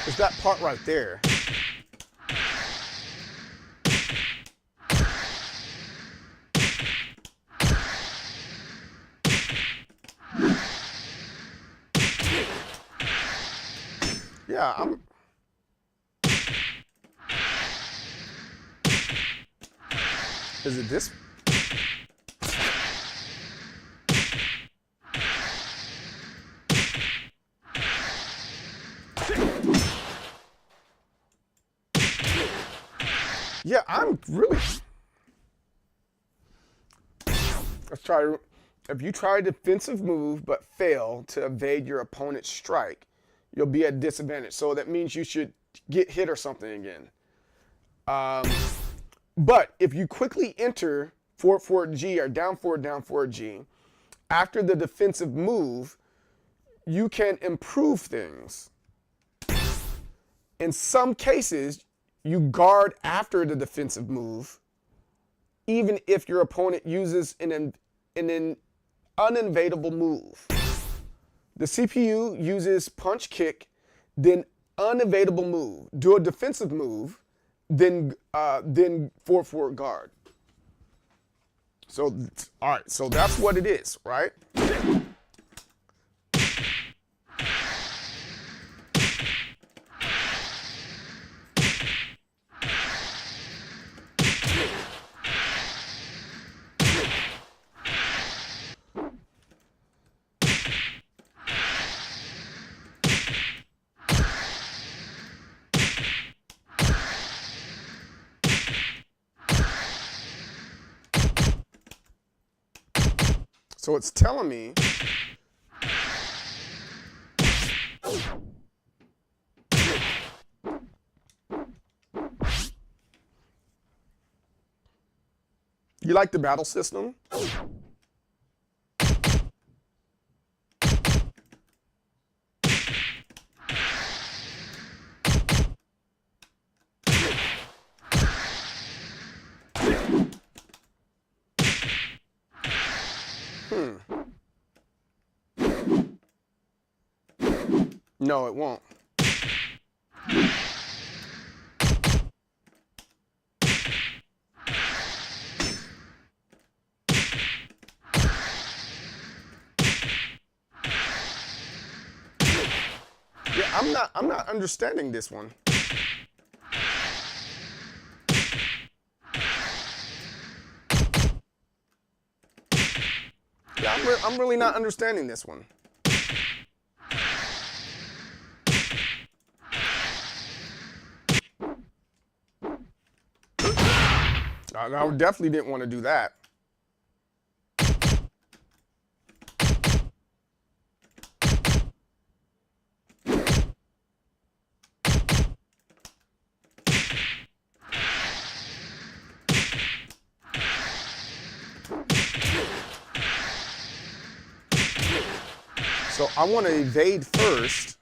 Speaker 1: It's that part right there. Yeah, Is it this? Yeah, I'm really. Let's try. If you try a defensive move but fail to evade your opponent's strike, you'll be at disadvantage. So that means you should get hit or something again. But if you quickly enter forward, forward G, or down, forward G, after the defensive move, you can improve things. In some cases, you guard after the defensive move, even if your opponent uses an unevadable move. The CPU uses punch kick, then unevadable move. Do a defensive move, then forward guard. So, all right, so that's what it is, right? So it's telling me you like the battle system? No, it won't. Yeah, I'm not understanding this one. Yeah, I'm really not understanding this one. I definitely didn't want to do that. So I want to evade first.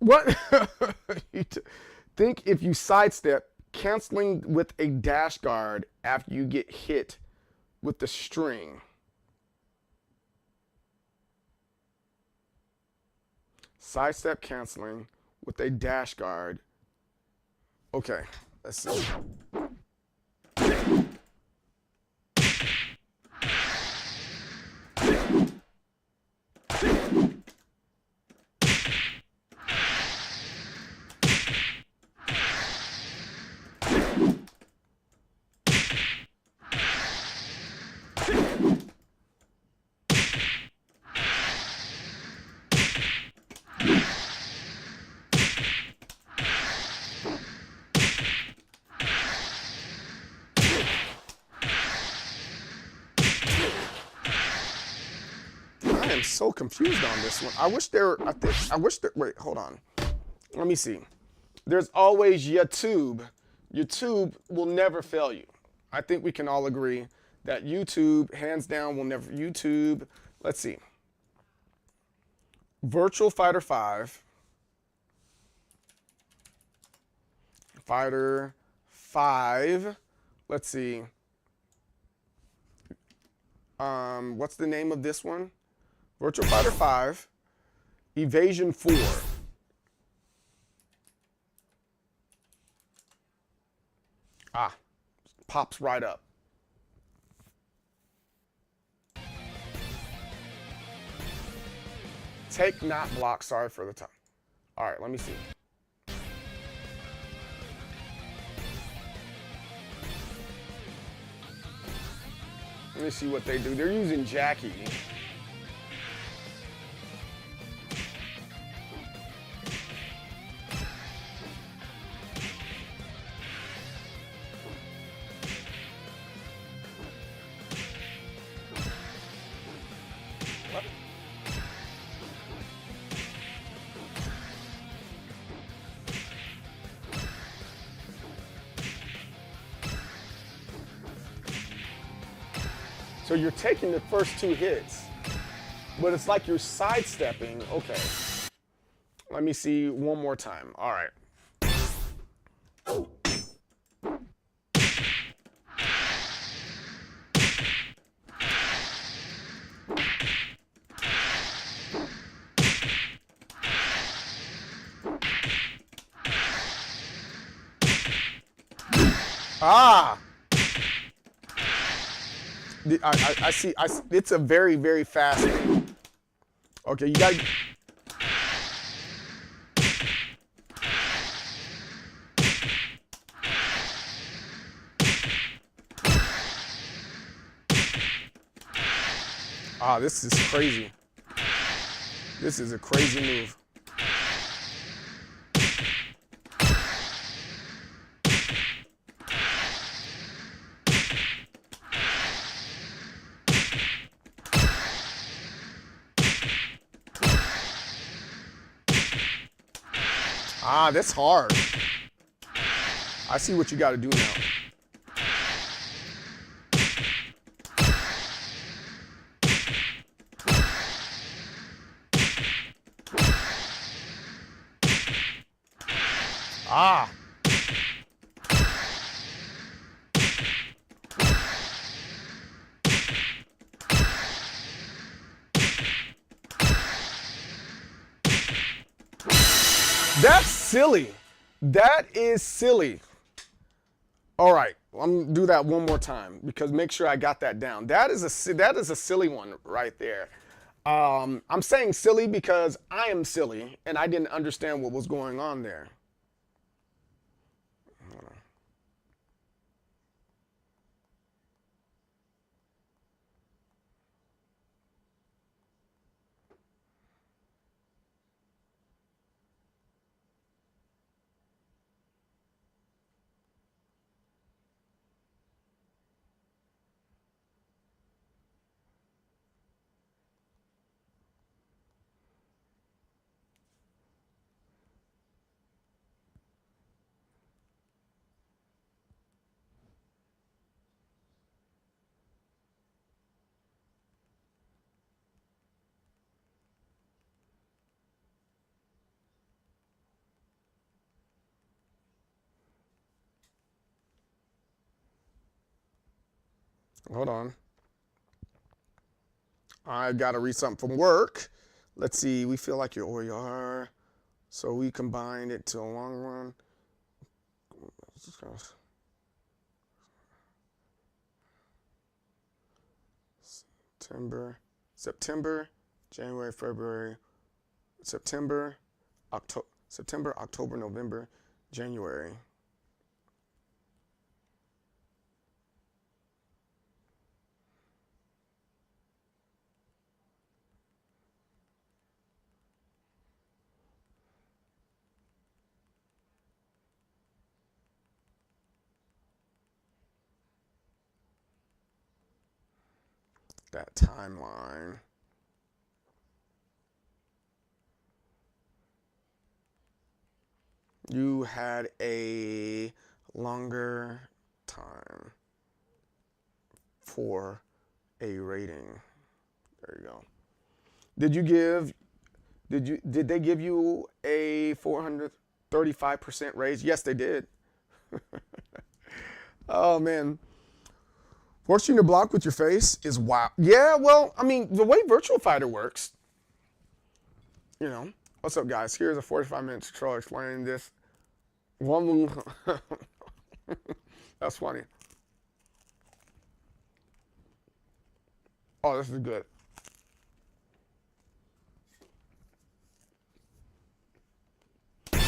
Speaker 1: What? Think if you sidestep, canceling with a dash guard after you get hit with the string. Sidestep canceling with a dash guard. Okay, let's see. I am so confused on this one. I wish there, wait, hold on. Let me see. There's always YouTube. YouTube will never fail you. I think we can all agree that YouTube, hands down, will never, YouTube, let's see. Virtual Fighter 5. Fighter 5. Let's see. What's the name of this one? Virtua Fighter 5, Evasion 4. Ah, pops right up. Take not block. Sorry for the time. All right, let me see. Let me see what they do. They're using Jackie. What? So you're taking the first 2 hits, but it's like you're sidestepping. Okay. Let me see one more time. All right. Ah! I see. It's a very, very fast. Okay, you got. Ah, this is crazy. This is a crazy move. Ah, that's hard. I see what you got to do now. Ah. That's silly. That is silly. All right, I'm gonna do that one more time because make sure I got that down. That is a silly one right there. I'm saying silly because I am silly and I didn't understand what was going on there. Hold on. I got to read something from work. Let's see. We feel like you're or you are. So we combined it to a long run. September, January, February, September, October, November, January. That timeline. You had a longer time for a rating. There you go. Did they give you a 435% raise? Yes, they did. Oh man. Forcing to block with your face is wild. Yeah, well, I mean, the way Virtua Fighter works, you know. What's up, guys? Here's a 45-minute tutorial explaining this one move. That's funny. Oh, this is good. I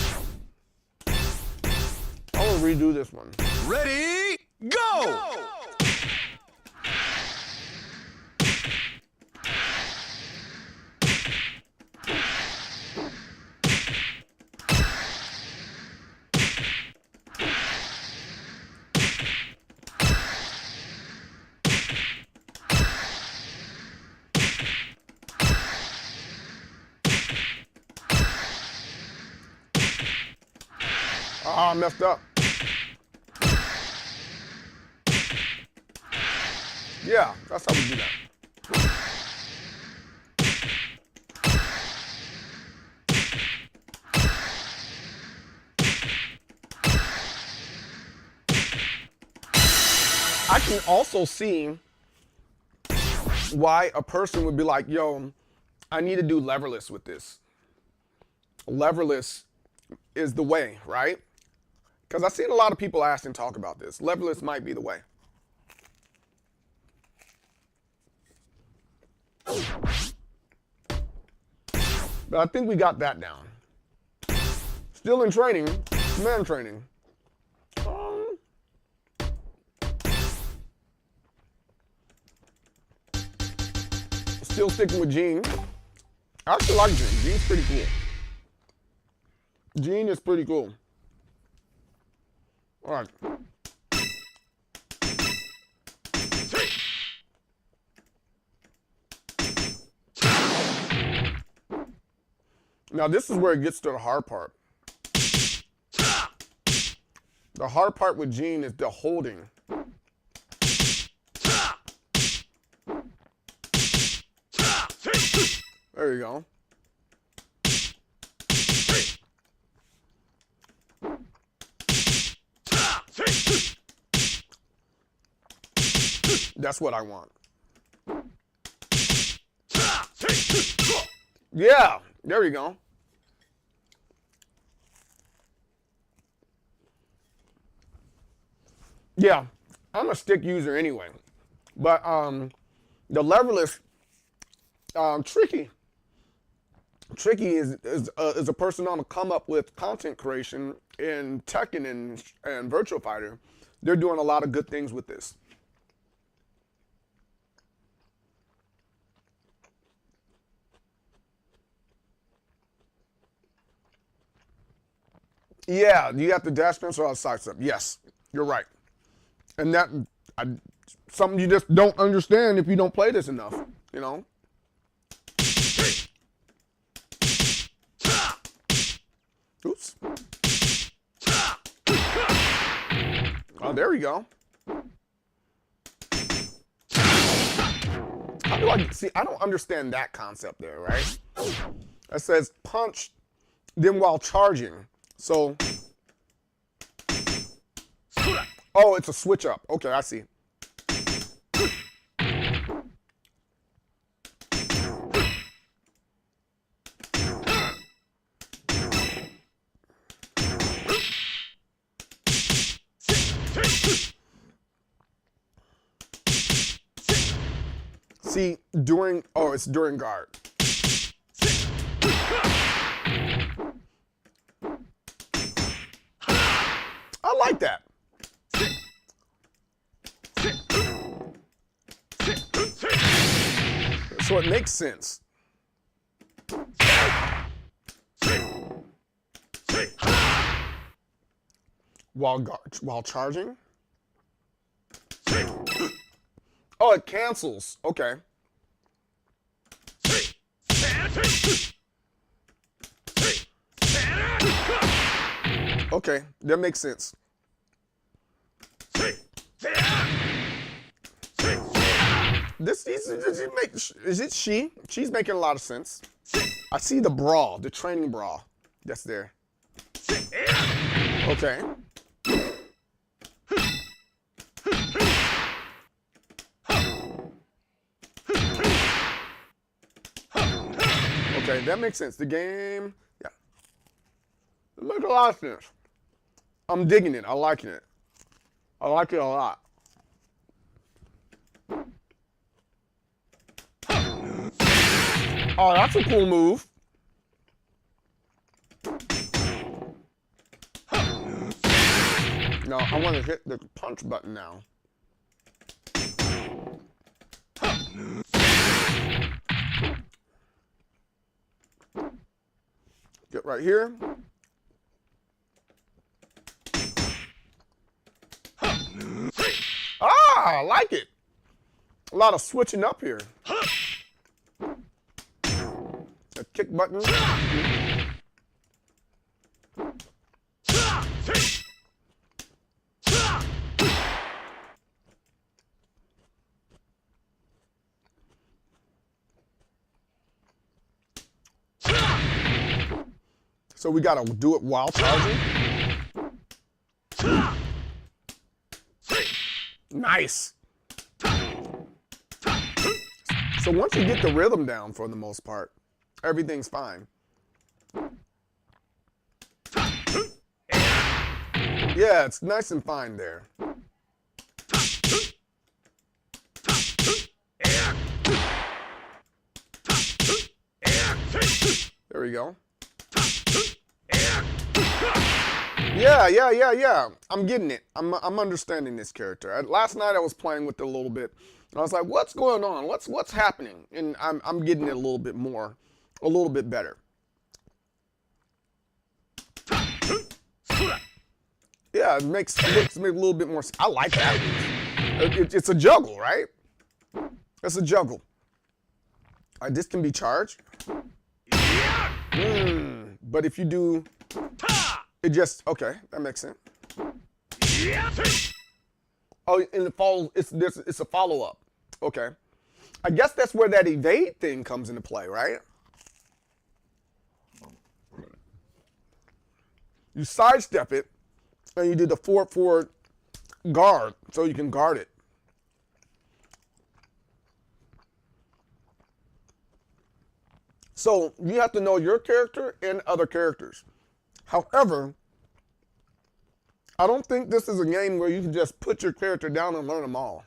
Speaker 1: want to redo this one.
Speaker 4: Ready, go!
Speaker 1: Ah, I messed up. Yeah, that's how we do that. I can also see why a person would be like, yo, I need to do leverless with this. Leverless is the way, right? Because I've seen a lot of people ask and talk about this. Leverless might be the way. But I think we got that down. Still in training, command training. Still sticking with Gene. I actually like Gene. Gene's pretty cool. Gene is pretty cool. All right. Now this is where it gets to the hard part. The hard part with Gene is the holding. There you go. That's what I want. Yeah, there you go. Yeah, I'm a stick user anyway. But the leverless, tricky. Tricky is a person on the come up with content creation in Tekken and Virtua Fighter. They're doing a lot of good things with this. Yeah, you got the dash pencil or the side step. Yes, you're right. And that something you just don't understand if you don't play this enough, you know? Oops. Oh, there we go. How do I see? I don't understand that concept there, right? It says punch, then while charging. So, oh, it's a switch up. Okay, I see. See, during, oh, it's during guard. I like that. So it makes sense. While charging? Oh, it cancels. Okay. Okay, that makes sense. Is it she? She's making a lot of sense. I see the bra, the training bra that's there. Okay. Okay, that makes sense. The game, yeah. It makes a lot of sense. I'm digging it. I'm liking it. I like it a lot. Oh, that's a cool move. No, I want to hit the punch button now. Get right here. Ah, I like it. A lot of switching up here. A kick button. So we gotta do it while charging. Nice. So once you get the rhythm down, for the most part, everything's fine. Yeah, it's nice and fine there. There we go. Yeah. I'm getting it. I'm understanding this character. Last night I was playing with it a little bit. And I was like, what's going on? What's happening? And I'm getting it a little bit more, a little bit better. Yeah, it makes me a little bit more. I like that. It's a juggle, right? It's a juggle. This can be charged. But if you do, it just, okay, that makes sense. Oh, and it's a follow-up. Okay. I guess that's where that evade thing comes into play, right? You sidestep it, and you do the forward guard, so you can guard it. So you have to know your character and other characters. However, I don't think this is a game where you can just put your character down and learn them all.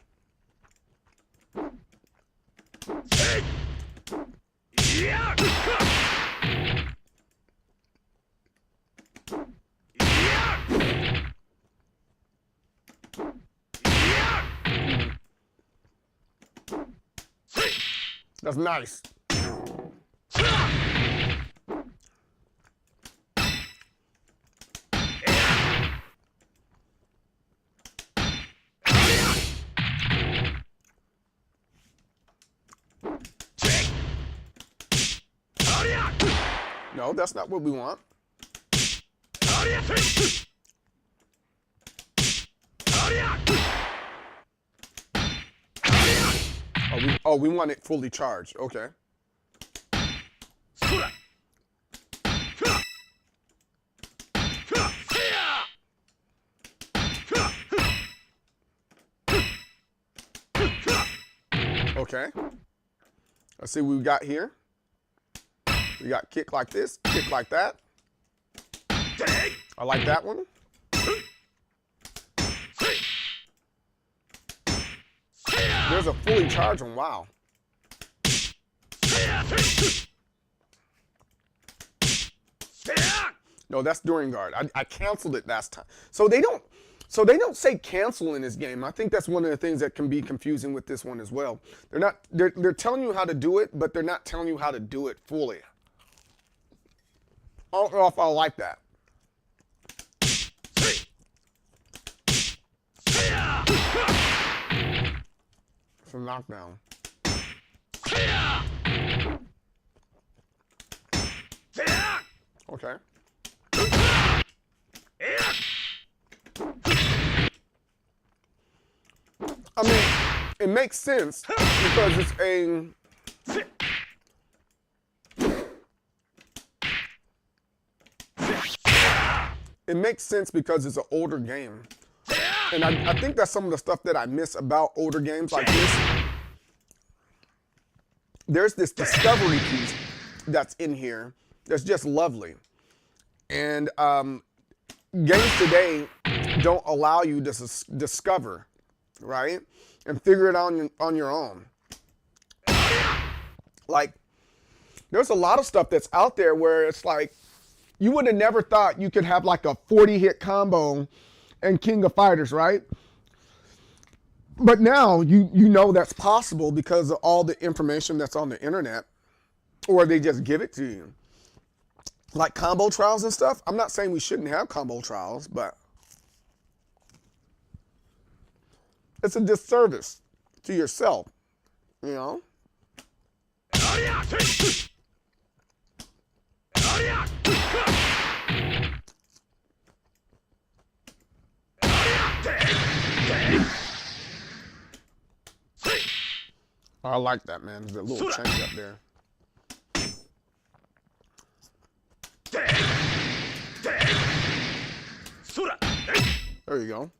Speaker 1: That's nice. No, that's not what we want. Oh, we want it fully charged. Okay. Okay. Let's see what we got here. We got kick like this, kick like that. I like that one. There's a fully charged one, wow. No, that's during guard. I canceled it last time. So they don't say cancel in this game. I think that's one of the things that can be confusing with this one as well. They're telling you how to do it, but they're not telling you how to do it fully. I don't know if I like that. It's a knockdown. Okay. I mean, it makes sense because it's a... It makes sense because it's an older game. And I think that's some of the stuff that I miss about older games like this. There's this discovery piece that's in here that's just lovely. And games today don't allow you to discover, right? And figure it out on your own. Like, there's a lot of stuff that's out there where it's like, you would have never thought you could have like a 40-hit combo in King of Fighters, right? But now you know that's possible because of all the information that's on the internet, or they just give it to you. Like combo trials and stuff. I'm not saying we shouldn't have combo trials, but it's a disservice to yourself, you know? I like that, man. There's a little change up there. There you go.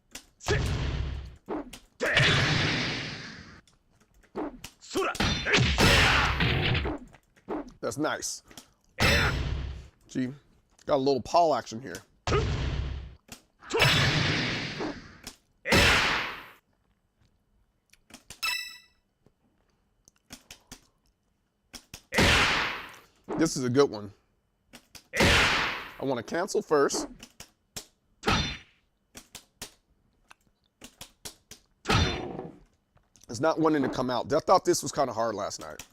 Speaker 1: That's nice. Gee, got a little paw action here. This is a good one. I want to cancel first. It's not wanting to come out. I thought this was kind of hard last night.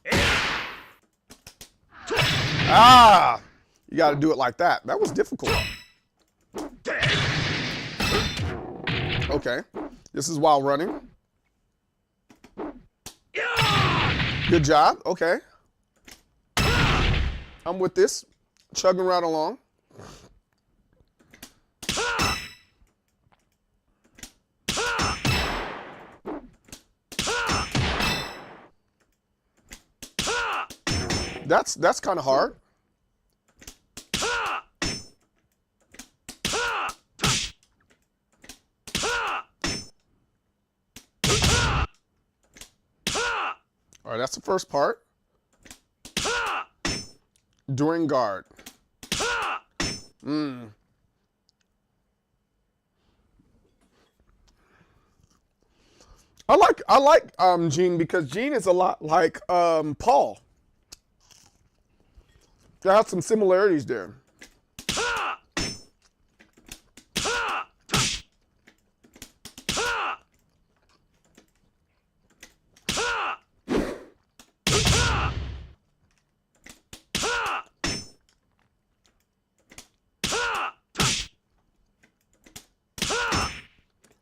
Speaker 1: Ah! You got to do it like that. That was difficult. Okay. This is while running. Good job. Okay. I'm with this. Chugging right along. That's kind of hard. All right, that's the first part. During guard. I like Gene because Gene is a lot like Paul. There have some similarities there.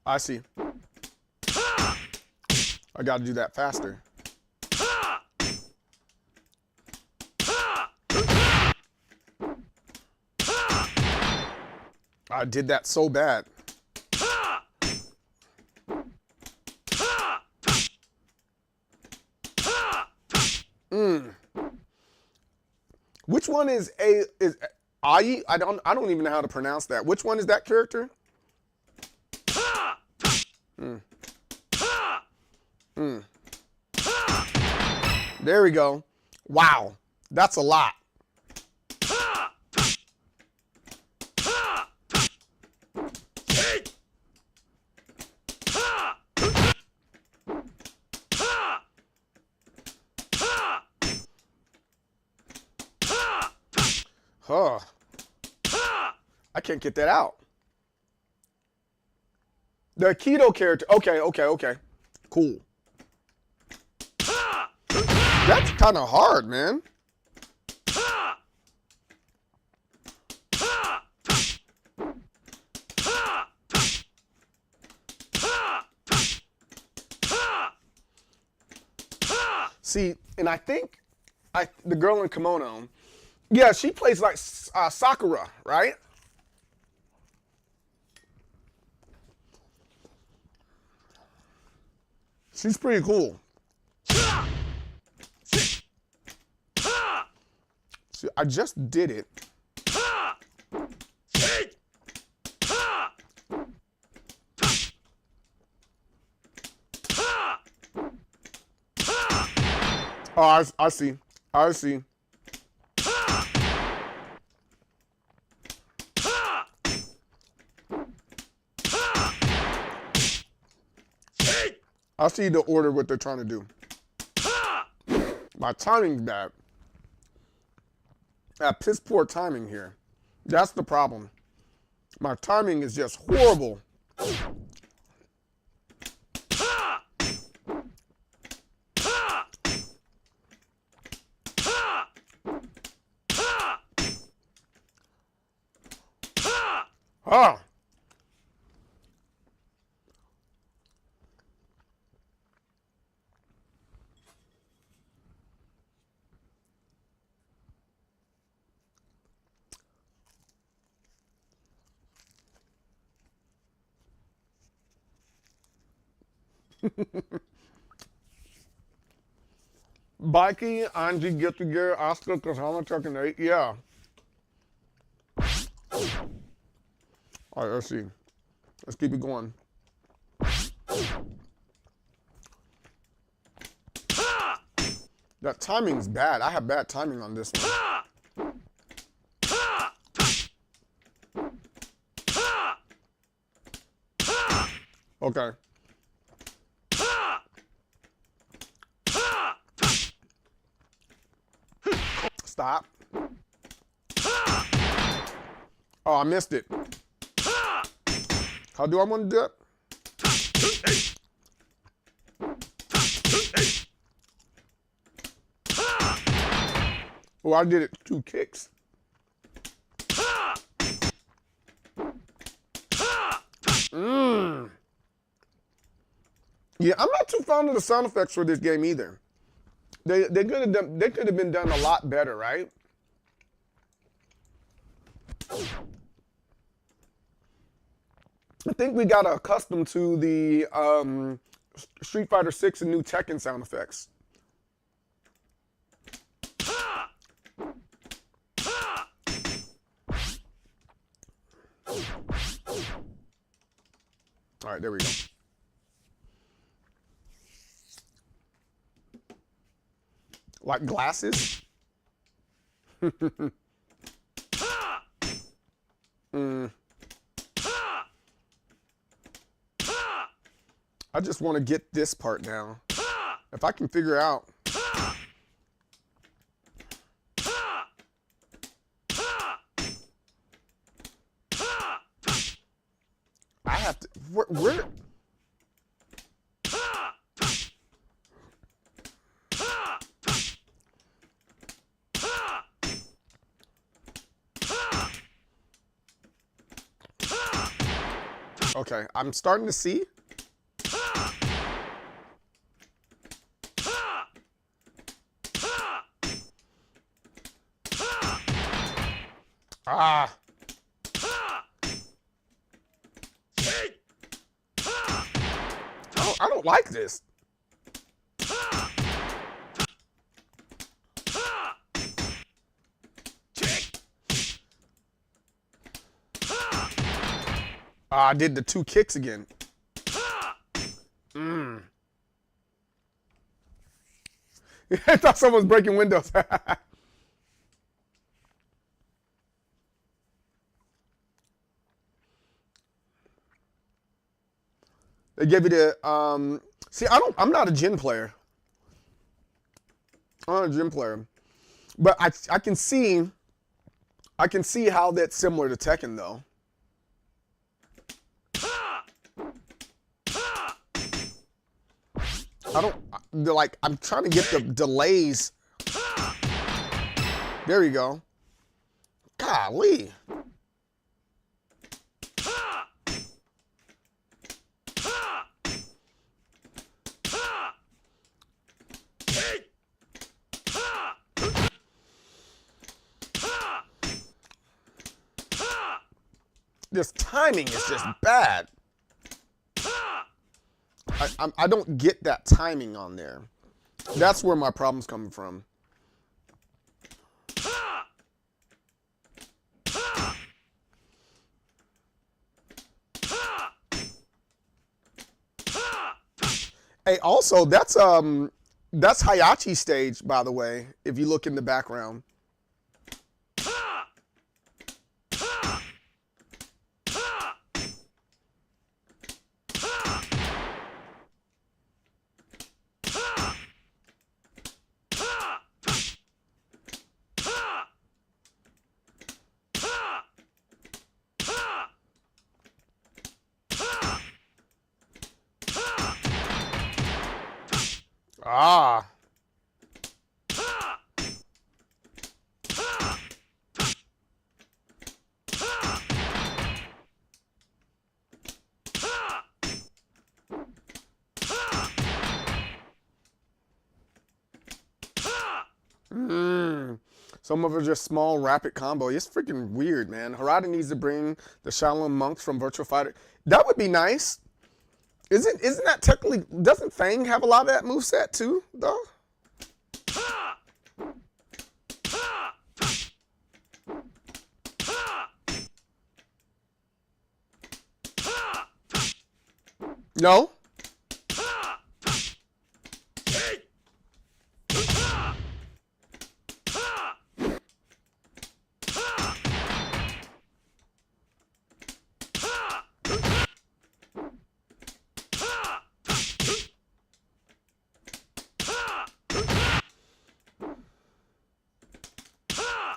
Speaker 1: I see. I got to do that faster. I did that so bad. Which one is Ai? I don't even know how to pronounce that. Which one is that character? There we go. Wow, that's a lot. Huh. I can't get that out. The keto character. Okay. Cool. That's kind of hard, man. See, and I think the girl in kimono, yeah, she plays like Sakura, right? She's pretty cool. See, I just did it. Oh, I see. I see. I see the order what they're trying to do. My timing's bad. I have piss poor timing here. That's the problem. My timing is just horrible. Ah. Bikey, Angie, Get Together, Oscar, Kahama, Chuck, and 8. Yeah. All right, let's see. Let's keep it going. That timing's bad. I have bad timing on this one. Okay. Stop. Oh, I missed it. How do I want to do it? Oh, I did it 2 kicks. Yeah, I'm not too fond of the sound effects for this game either. They could have been done a lot better, right? I think we got accustomed to the Street Fighter 6 and new Tekken sound effects. All right, there we go. Like glasses? I just want to get this part down. If I can figure out. I have to. Where? Okay, I'm starting to see. Ah. I don't like this. I did the 2 kicks again. I thought someone was breaking windows. They gave you the see, I'm not a gym player. I'm not a gym player. But I can see how that's similar to Tekken though. I'm trying to get the delays. There you go. Golly. This timing is just bad. I don't get that timing on there. That's where my problem's coming from. Hey, also that's Hayachi's stage, by the way, if you look in the background. Ah. Some of them are just small, rapid combo. It's freaking weird, man. Harada needs to bring the Shaolin monks from Virtua Fighter. That would be nice. Isn't that technically, doesn't Fang have a lot of that moveset too, though? No?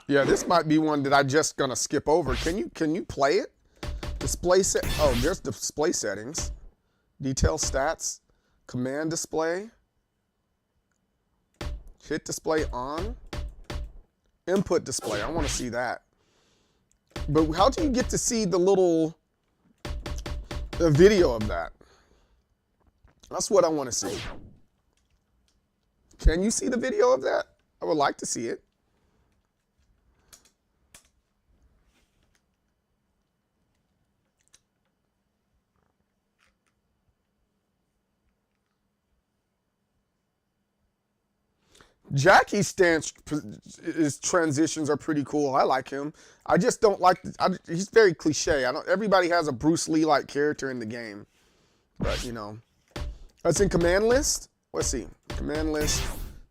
Speaker 1: Yeah, this might be one that I just gonna skip over. Can you play it? Display set. Oh, there's display settings. Detail stats. Command display. Hit display on. Input display. I want to see that. But how do you get to see the video of that? That's what I want to see. Can you see the video of that? I would like to see it. Jackie's his transitions are pretty cool. I like him. I just don't like. He's very cliche. Everybody has a Bruce Lee like character in the game, but you know, that's in command list. Let's see, command list.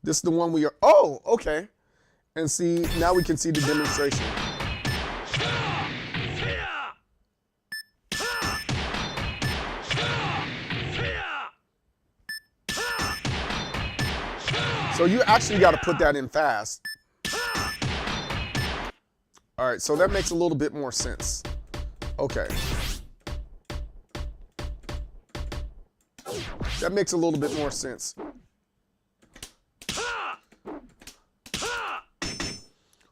Speaker 1: This is the one we are. Oh, okay. And see, now we can see the demonstration. So you actually got to put that in fast. All right, so that makes a little bit more sense. Okay. That makes a little bit more sense.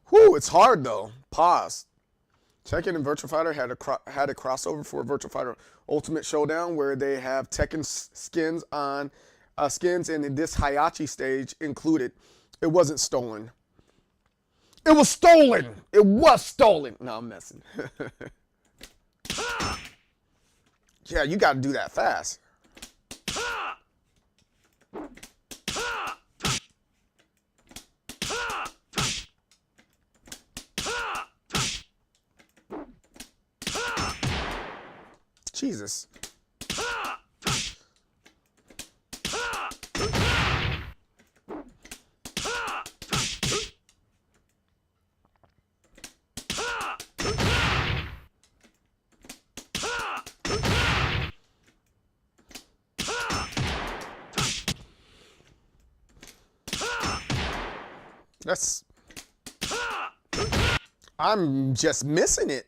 Speaker 1: Whew, it's hard though. Pause. Tekken and Virtua Fighter had a crossover for Virtua Fighter Ultimate Showdown where they have Tekken skins on skins, and in this Hayachi stage included. It wasn't stolen. It was stolen. It was stolen. No, I'm messing. Yeah, you got to do that fast. Jesus. I'm just missing it.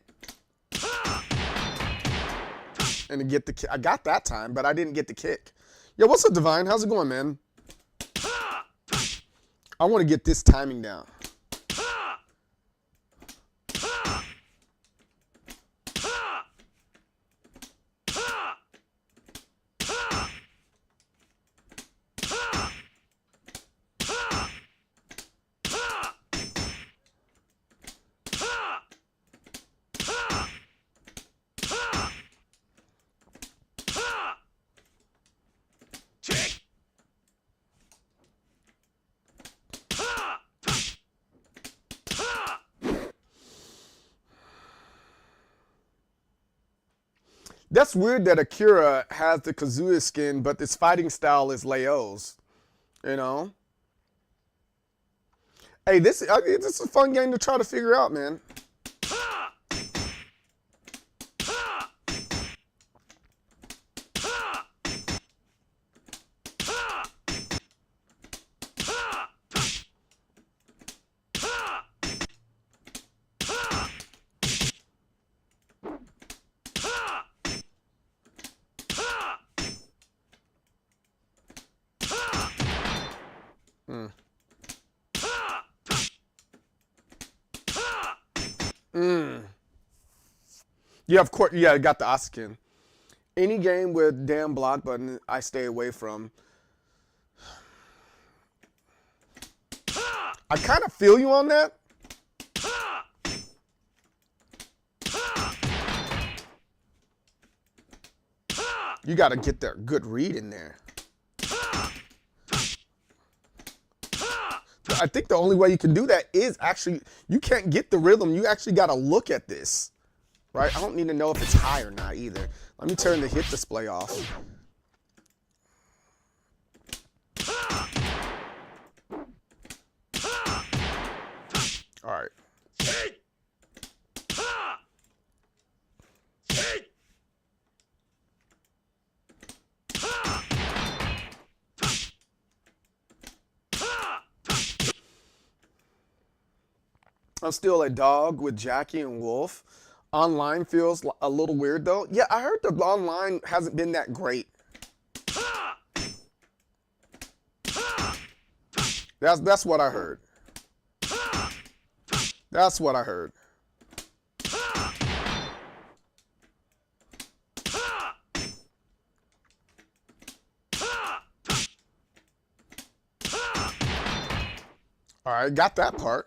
Speaker 1: And to get the I got that time, but I didn't get the kick. Yo, what's up, Divine? How's it going, man? I want to get this timing down. That's weird that Akira has the Kazuya skin, but its fighting style is Leo's. You know? Hey, this is a fun game to try to figure out, man. Yeah, of course. Yeah, I got the Ossikin. Any game with damn block button, I stay away from. I kind of feel you on that. You got to get that good read in there. I think the only way you can do that is actually, you can't get the rhythm. You actually got to look at this, right? I don't need to know if it's high or not either. Let me turn the hit display off. All right. I'm still a dog with Jackie and Wolf. Online feels a little weird though. Yeah, I heard the online hasn't been that great. That's what I heard. That's what I heard. All right, got that part.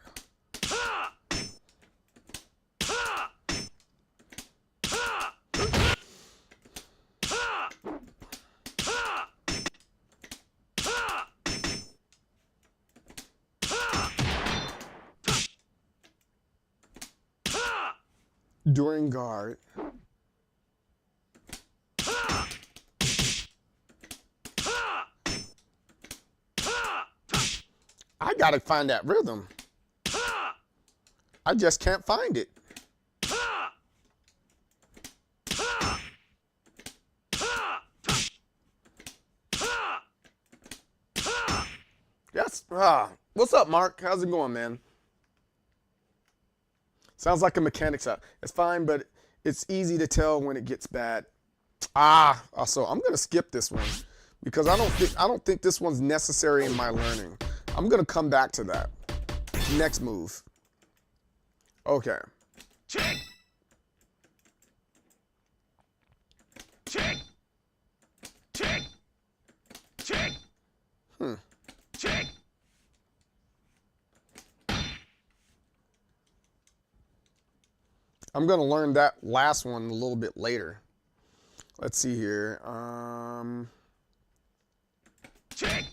Speaker 1: During guard. I gotta find that rhythm. I just can't find it. Yes. What's up, Mark? How's it going, man? Sounds like a mechanic's out. It's fine, but it's easy to tell when it gets bad. So I'm gonna skip this one because I don't think this one's necessary in my learning. I'm gonna come back to that. Next move. Okay.
Speaker 7: Check. Check. Check. Check. Check.
Speaker 1: I'm gonna learn that last one a little bit later. Let's see here.
Speaker 7: Check.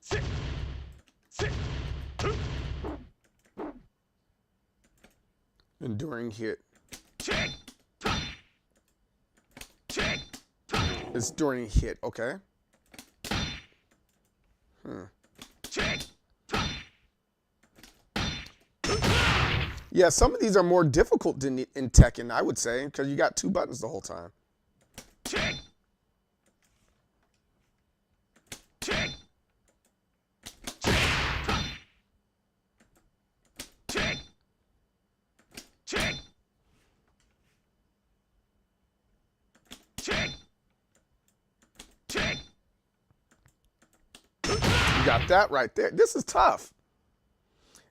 Speaker 7: Sit. Sit.
Speaker 1: Enduring hit.
Speaker 7: Check. Check.
Speaker 1: It's during hit. Okay.
Speaker 7: Check.
Speaker 1: Yeah, some of these are more difficult in Tekken, I would say, because you got two buttons the whole time.
Speaker 7: Check. Check. Check. Check. Check. Check.
Speaker 1: You got that right there. This is tough.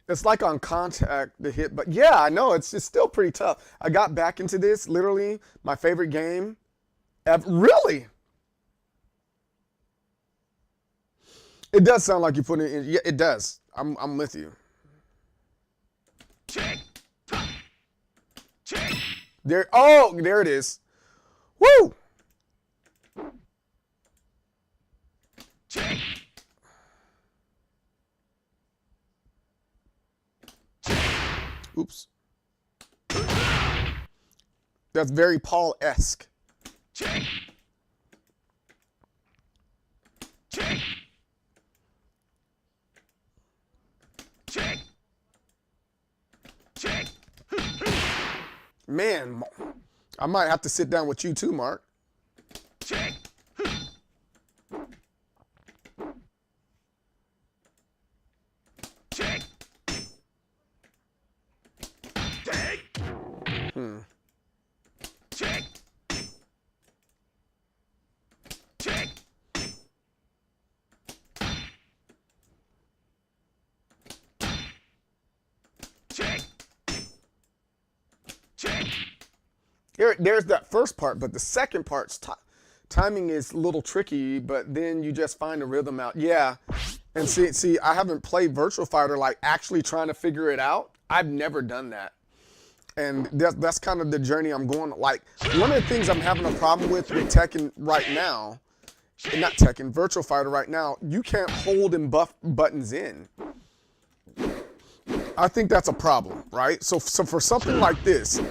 Speaker 1: It's like on contact, the hit, but yeah, I know, it's still pretty tough. I got back into this, literally, my favorite game ever. Really? It does sound like you put it in, yeah, it does. I'm with you.
Speaker 7: Check. Check.
Speaker 1: There it is. Woo!
Speaker 7: Check.
Speaker 1: Oops. That's very Paul-esque.
Speaker 7: Check. Check. Check. Check.
Speaker 1: Man, I might have to sit down with you too, Mark.
Speaker 7: Check. Check. Take. Check. Check.
Speaker 1: There's that first part, but the second part's timing is a little tricky, but then you just find the rhythm out. Yeah, and see, I haven't played Virtua Fighter like actually trying to figure it out. I've never done that. And that's kind of the journey I'm going. Like, one of the things I'm having a problem with Tekken right now, not Tekken, Virtua Fighter right now, you can't hold and buff buttons in. I think that's a problem, right? So for something like this,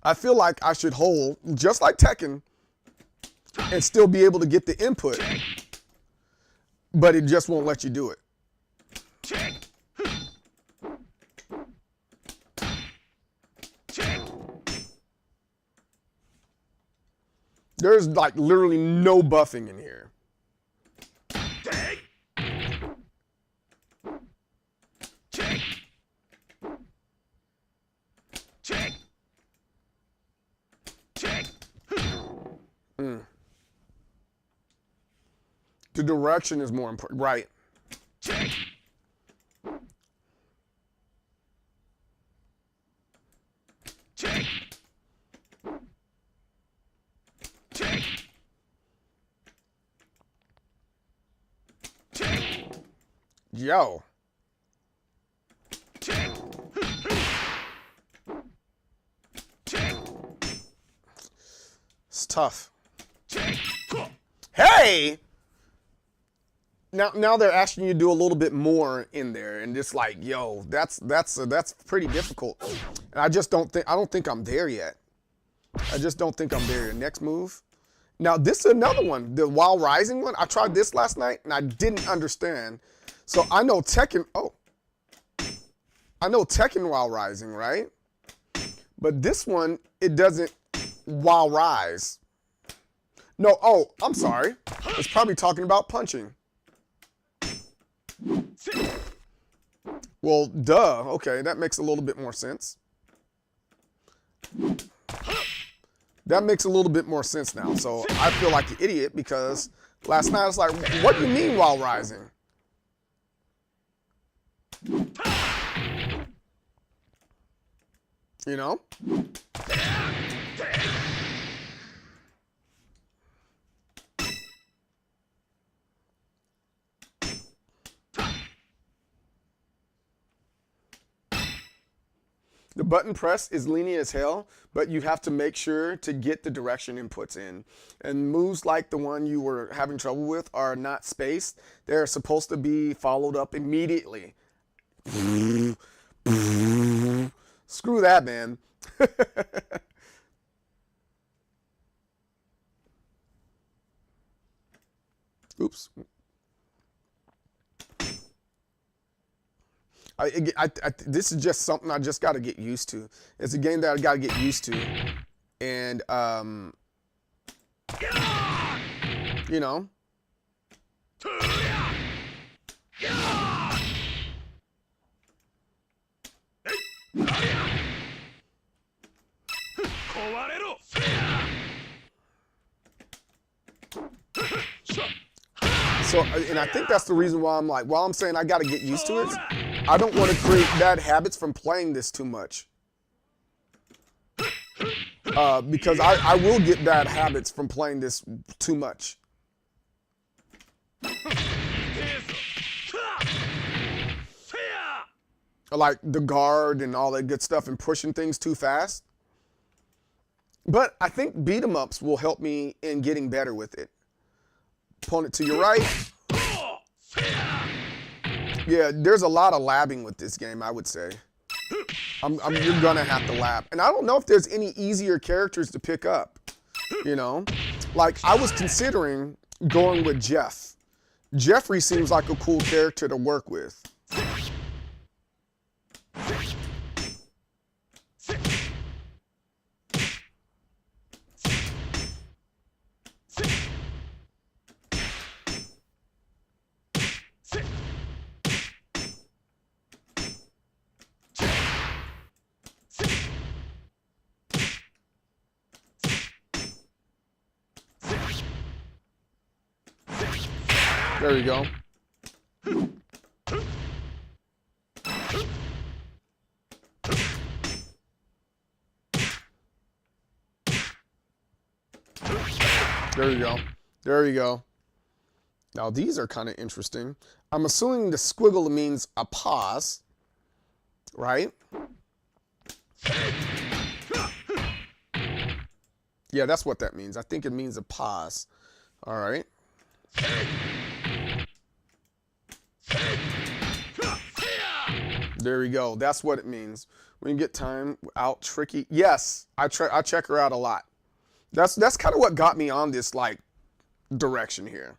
Speaker 1: I feel like I should hold, just like Tekken, and still be able to get the input, but it just won't let you do it. There's like literally no buffing in here. The direction is more important, right? Yo. It's tough. Hey! Now they're asking you to do a little bit more in there, and just like, yo, that's pretty difficult. And I don't think I'm there yet. I just don't think I'm there. Next move. Now this is another one, the While Rising one. I tried this last night and I didn't understand. So I know Tekken. Oh, I know Tekken While Rising, right? But this one, it doesn't While Rise. No. Oh, I'm sorry. It's probably talking about punching. Well, duh. Okay, that makes a little bit more sense. That makes a little bit more sense now. So I feel like an idiot because last night I was like, what do you mean While Rising? You know? The button press is lenient as hell, but you have to make sure to get the direction inputs in. And moves like the one you were having trouble with are not spaced. They're supposed to be followed up immediately. Screw that, man. Oops. This is just something I just got to get used to. It's a game that I got to get used to. And, you know. So, and I think that's the reason why I'm like, while I'm saying I got to get used to it, I don't want to create bad habits from playing this too much. Because I will get bad habits from playing this too much. Like the guard and all that good stuff and pushing things too fast. But I think beat 'em ups will help me in getting better with it. Opponent to your right. Yeah, there's a lot of labbing with this game, I would say. You're gonna have to lab. And I don't know if there's any easier characters to pick up, you know? Like, I was considering going with Jeff. Jeffrey seems like a cool character to work with. There you go. There you go. There you go. Now these are kind of interesting. I'm assuming the squiggle means a pause, right? Yeah, that's what that means. I think it means a pause. All right. There we go. That's what it means. When you get time out tricky. Yes, I check her out a lot. That's kind of what got me on this like direction here.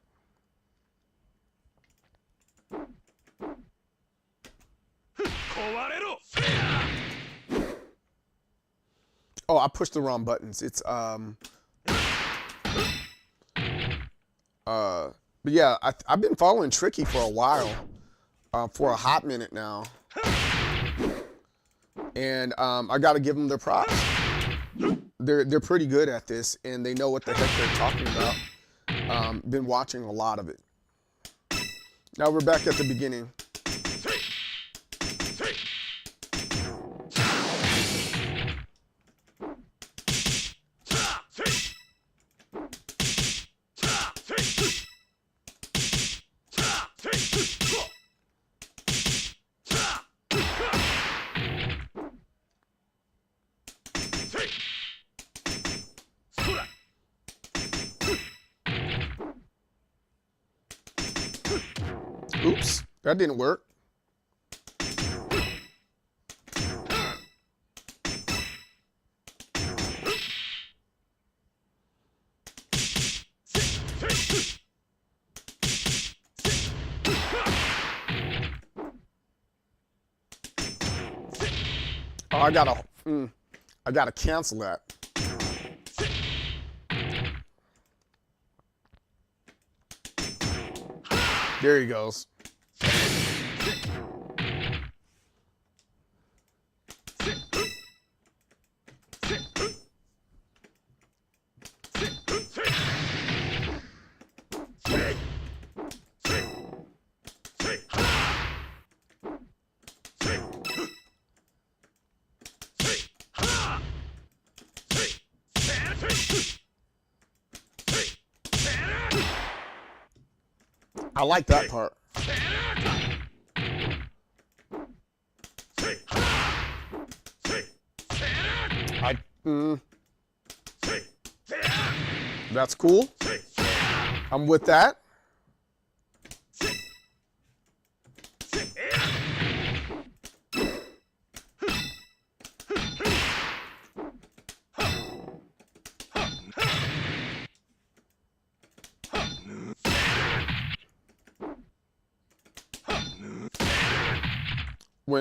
Speaker 1: Oh, I pushed the wrong buttons. It's but yeah, I've been following Tricky for a while, for a hot minute now, and I got to give them their props. They're pretty good at this, and they know what the heck they're talking about. Been watching a lot of it. Now we're back at the beginning. Oops, that didn't work. Oh, I gotta cancel that. There he goes. I like that part. That's cool. I'm with that.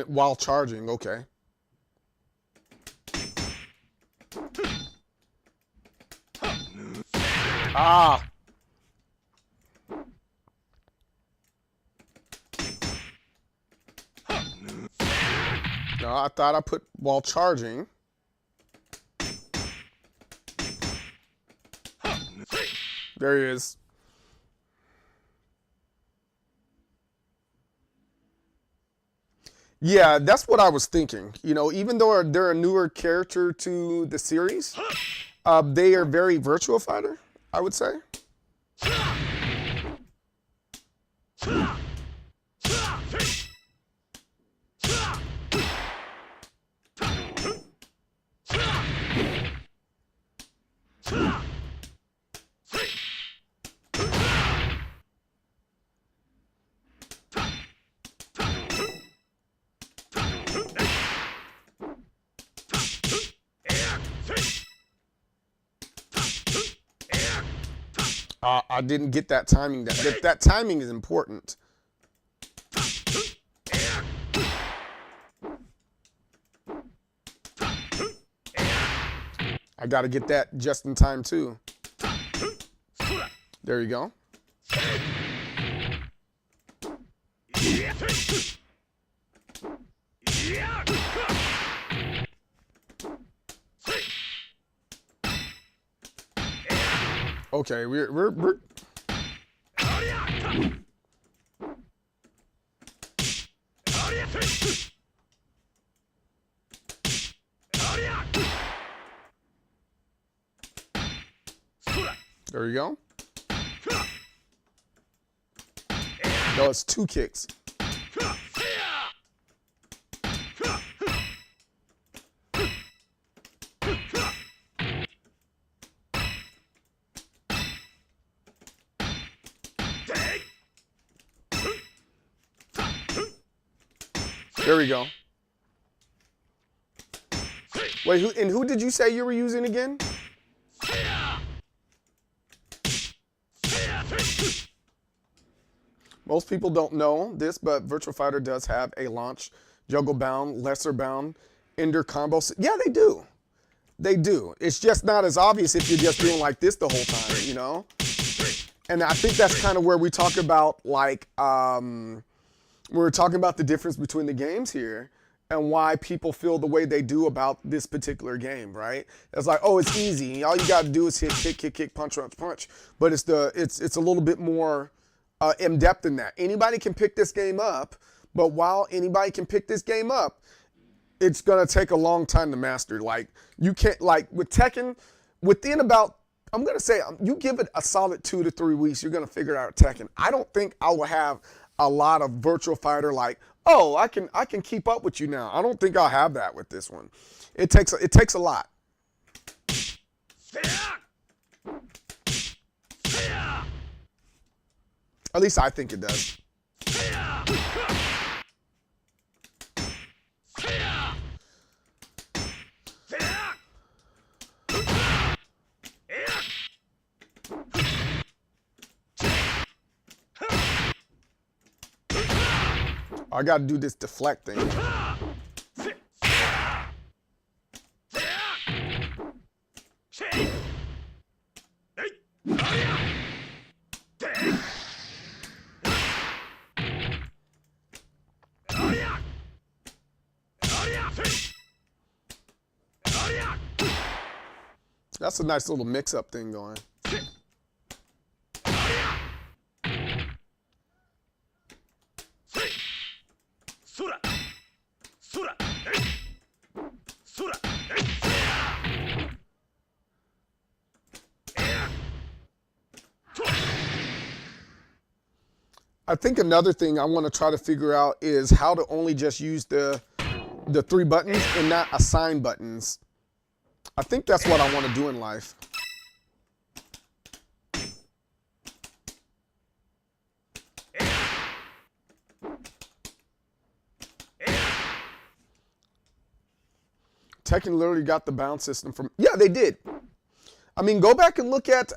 Speaker 1: While charging, okay. Ah. No, I thought I put while charging. There he is. Yeah, that's what I was thinking. You know, even though they're a newer character to the series, they are very Virtua Fighter, I would say. I didn't get that timing. That timing is important. I got to get that just in time too. There you go. Okay, we're There you go. No, it's 2 kicks. There we go. Wait, who did you say you were using again? Most people don't know this, but Virtua Fighter does have a launch, juggle bound, lesser bound, ender combo. Yeah, they do. They do. It's just not as obvious if you're just doing like this the whole time, you know? And I think that's kind of where we talk about, like, we're talking about the difference between the games here and why people feel the way they do about this particular game, right? It's like, oh, it's easy. All you got to do is hit kick, kick, kick, punch, punch, punch. But it's a little bit more in depth than that. Anybody can pick this game up, but while anybody can pick this game up, it's gonna take a long time to master. Like, you can't, like with Tekken, within about, I'm gonna say, you give it a solid 2 to 3 weeks, you're gonna figure it out Tekken. I don't think I will have a lot of Virtua Fighter like, oh, I can keep up with you now. I don't think I'll have that with this one. It takes a lot. At least I think it does. I gotta do this deflect thing. That's a nice little mix-up thing going. I think another thing I want to try to figure out is how to only just use the 3 buttons and not assign buttons. I think that's what I want to do in life. Tekken literally got the bounce system from, yeah, they did. I mean, go back and look at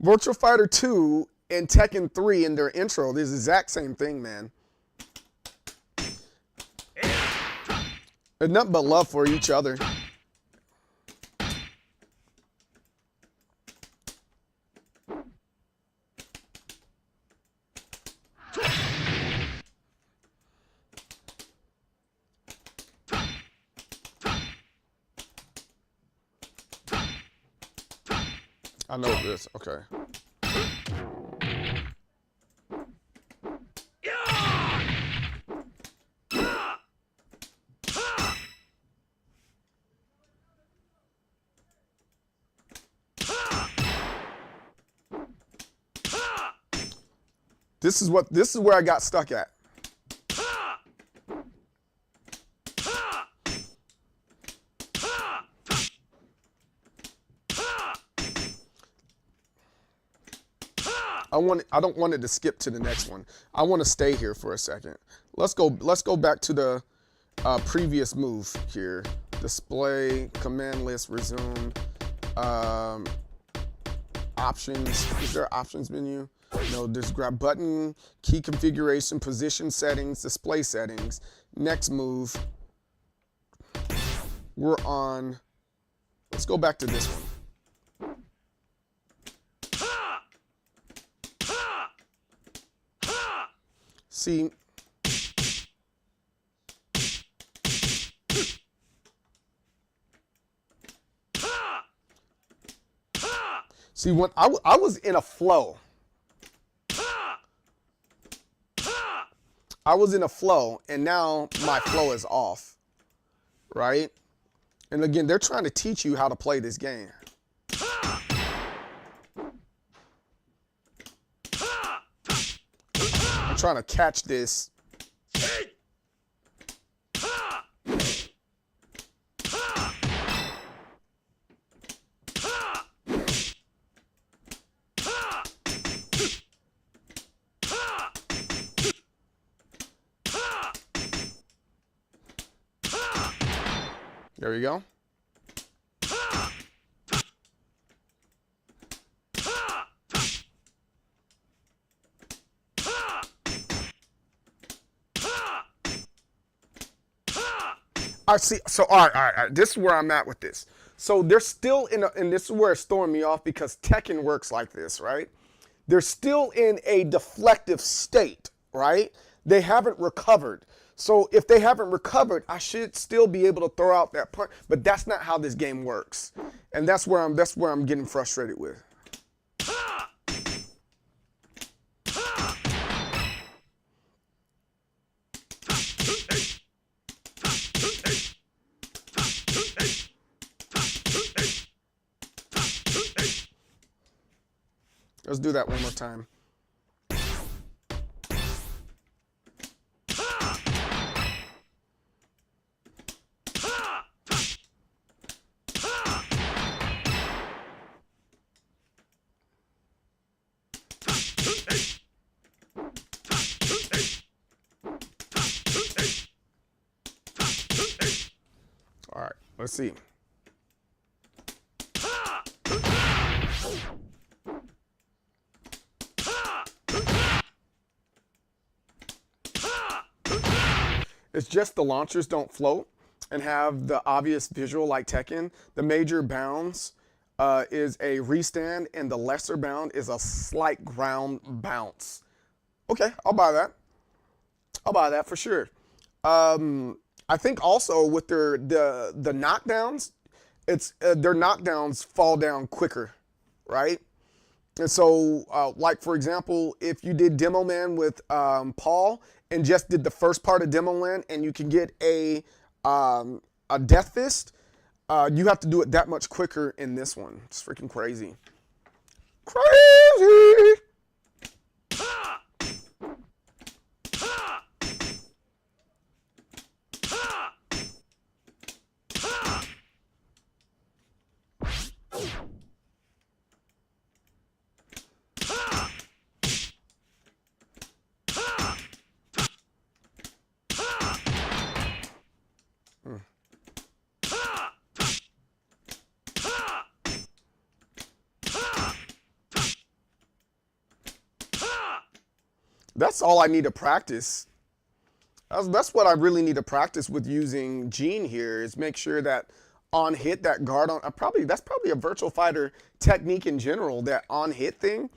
Speaker 1: Virtua Fighter 2 and Tekken 3 in their intro. They're the exact same thing, man. There's nothing but love for each other. I know this. Okay. This is where I got stuck at. I don't want it to skip to the next one. I want to stay here for a second. Let's go back to the previous move here. Display, command list, resume, options. Is there an options menu? No, there's grab button, key configuration, position settings, display settings. Next move. We're on, let's go back to this one. See, when I was in a flow. I was in a flow, and now my flow is off, right? And again, they're trying to teach you how to play this game. trying to catch this. There we go. I see. So, all right. This is where I'm at with this. So they're still in, and this is where it's throwing me off because Tekken works like this, right? They're still in a deflective state, right? They haven't recovered. So if they haven't recovered, I should still be able to throw out that punch. But that's not how this game works, and that's where I'm getting frustrated with. Let's do that one more time. All right, let's see. It's just the launchers don't float and have the obvious visual like Tekken. The major bounds is a restand, and the lesser bound is a slight ground bounce. Okay, I'll buy that. I'll buy that for sure. I think also with the knockdowns, it's their knockdowns fall down quicker, right? And so, like for example, if you did Demo Man with Paul and just did the first part of Demo Man, and you can get a Death Fist, you have to do it that much quicker in this one. It's freaking crazy. Crazy! That's all I need to practice. That's what I really need to practice with using Gene here, is make sure that on hit, that guard on, that's probably a Virtual Fighter technique in general, that on hit thing,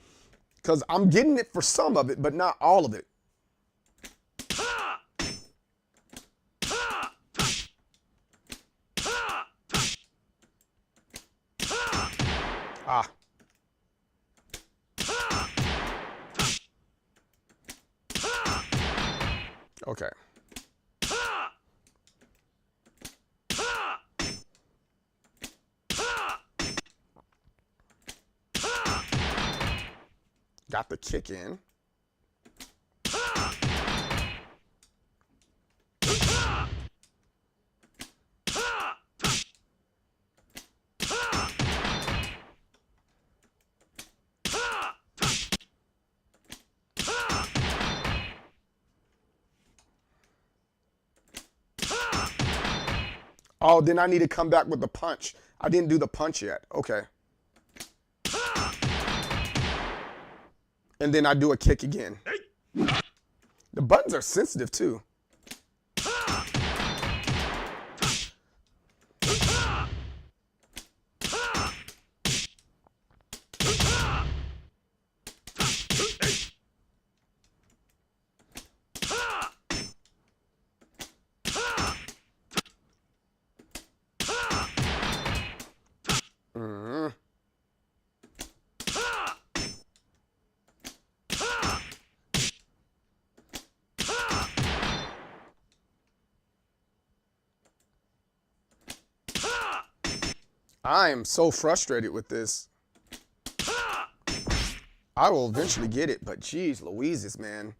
Speaker 1: because I'm getting it for some of it, but not all of it. Ah. Okay. Got the kick in. Oh, then I need to come back with the punch. I didn't do the punch yet. Okay. And then I do a kick again. The buttons are sensitive too. I am so frustrated with this. I will eventually get it, but geez Louises, man.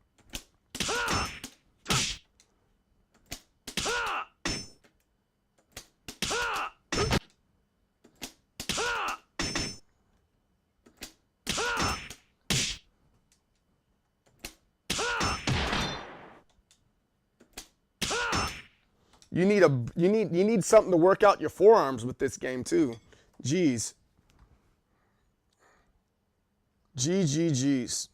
Speaker 1: You need something to work out your forearms with this game too. Jeez. G's.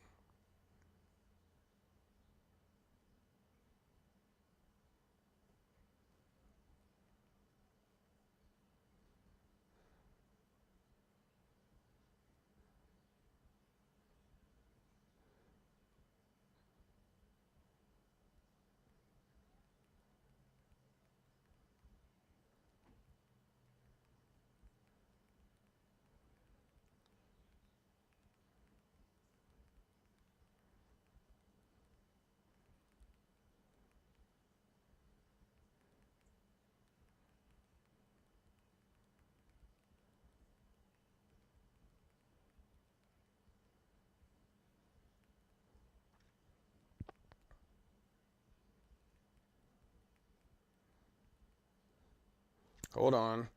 Speaker 1: Hold on.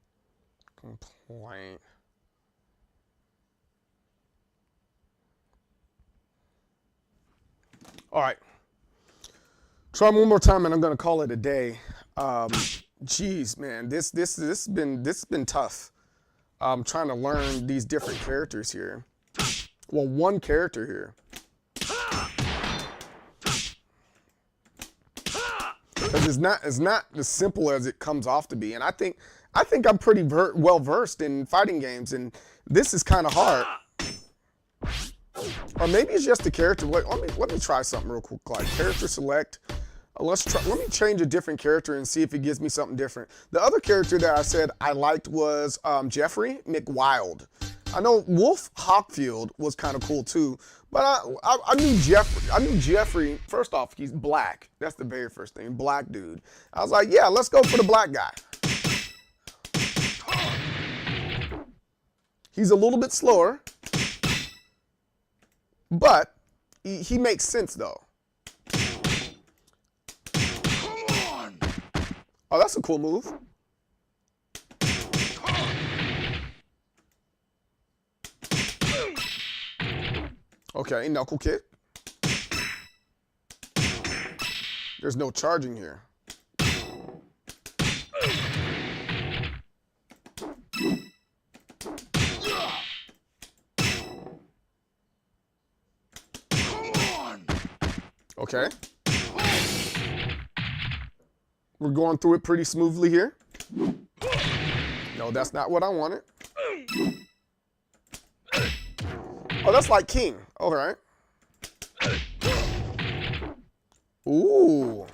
Speaker 1: Complaint. All right. Try one more time, and I'm gonna call it a day. Geez, man, this has been tough. I'm trying to learn these different characters here. Well, one character here. Because it's not as simple as it comes off to be, and I think I'm pretty well versed in fighting games, and this is kind of hard. Or maybe it's just the character. Let me try something real quick. Like character select. Let me change a different character and see if it gives me something different. The other character that I said I liked was Jeffrey McWild. I know Wolf Hawkfield was kind of cool too, but I knew Jeffrey. I knew Jeffrey. First off, he's black. That's the very first thing. Black dude. I was like, yeah, let's go for the black guy. He's a little bit slower, but he makes sense though. Oh, that's a cool move. Okay, knuckle kick. There's no charging here. Okay. We're going through it pretty smoothly here. No, that's not what I wanted. Oh, that's like King. All right. Ooh.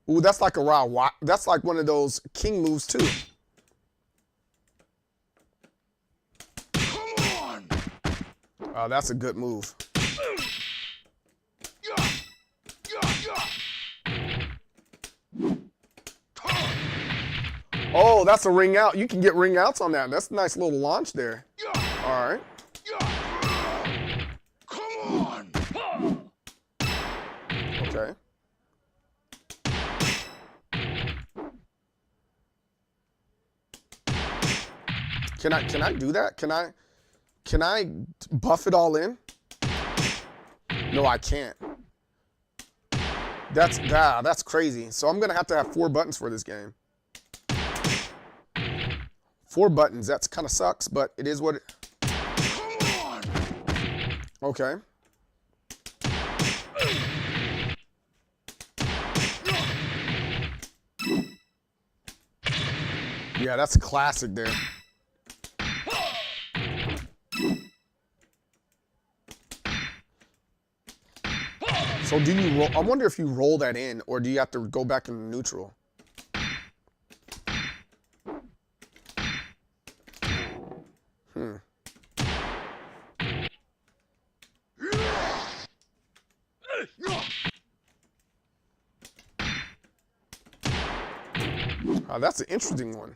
Speaker 1: Ooh, that's like a raw. That's like one of those King moves too. Oh, that's a good move. Oh, that's a ring out. You can get ring outs on that. That's a nice little launch there. All right. Okay. Can I do that? Can I buff it all in? No, I can't. That's crazy. So I'm gonna have to have 4 buttons for this game. 4 buttons. That's kind of sucks, but it is what it. Okay. Yeah, that's a classic there. So do you roll? I wonder if you roll that in, or do you have to go back into neutral? Oh, that's an interesting one.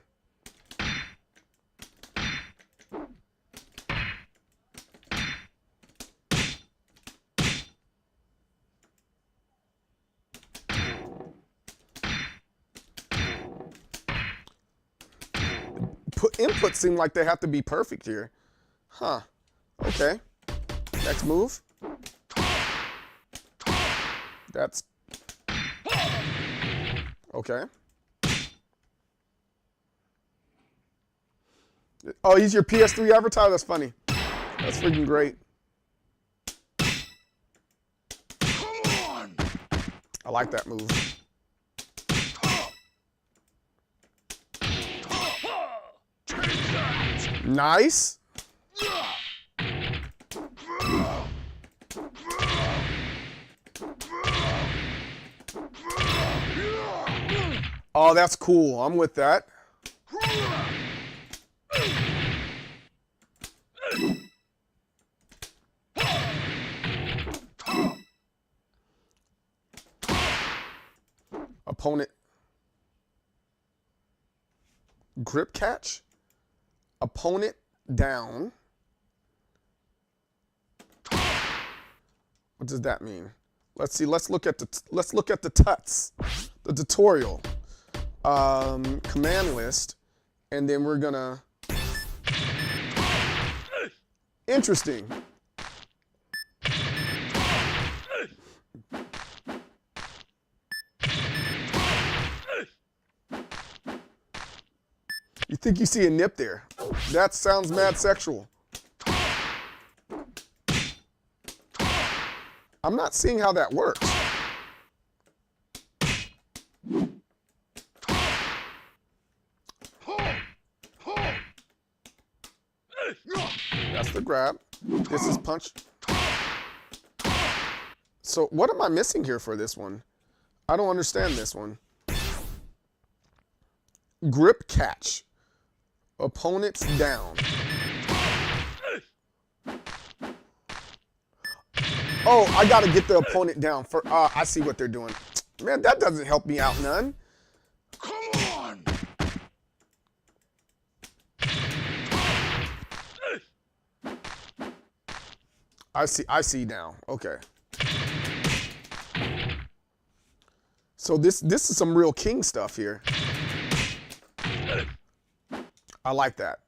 Speaker 1: Inputs seem like they have to be perfect here. Huh. Okay. Next move. That's okay. Oh, he's your PS3 avatar? That's funny. That's freaking great. I like that move. Nice. Oh, that's cool. I'm with that. Opponent. Grip catch. Opponent down. What does that mean? Let's see. Let's look at the tuts, the tutorial, command list, and then we're gonna. Interesting. You think you see a nip there? That sounds mad sexual. I'm not seeing how that works. That's the grab. This is punch. So what am I missing here for this one? I don't understand this one. Grip catch. Opponents down. Oh, I gotta get the opponent down. For I see what they're doing. Man, that doesn't help me out none.
Speaker 7: Come on!
Speaker 1: I see now. Okay. So this is some real king stuff here. I like that.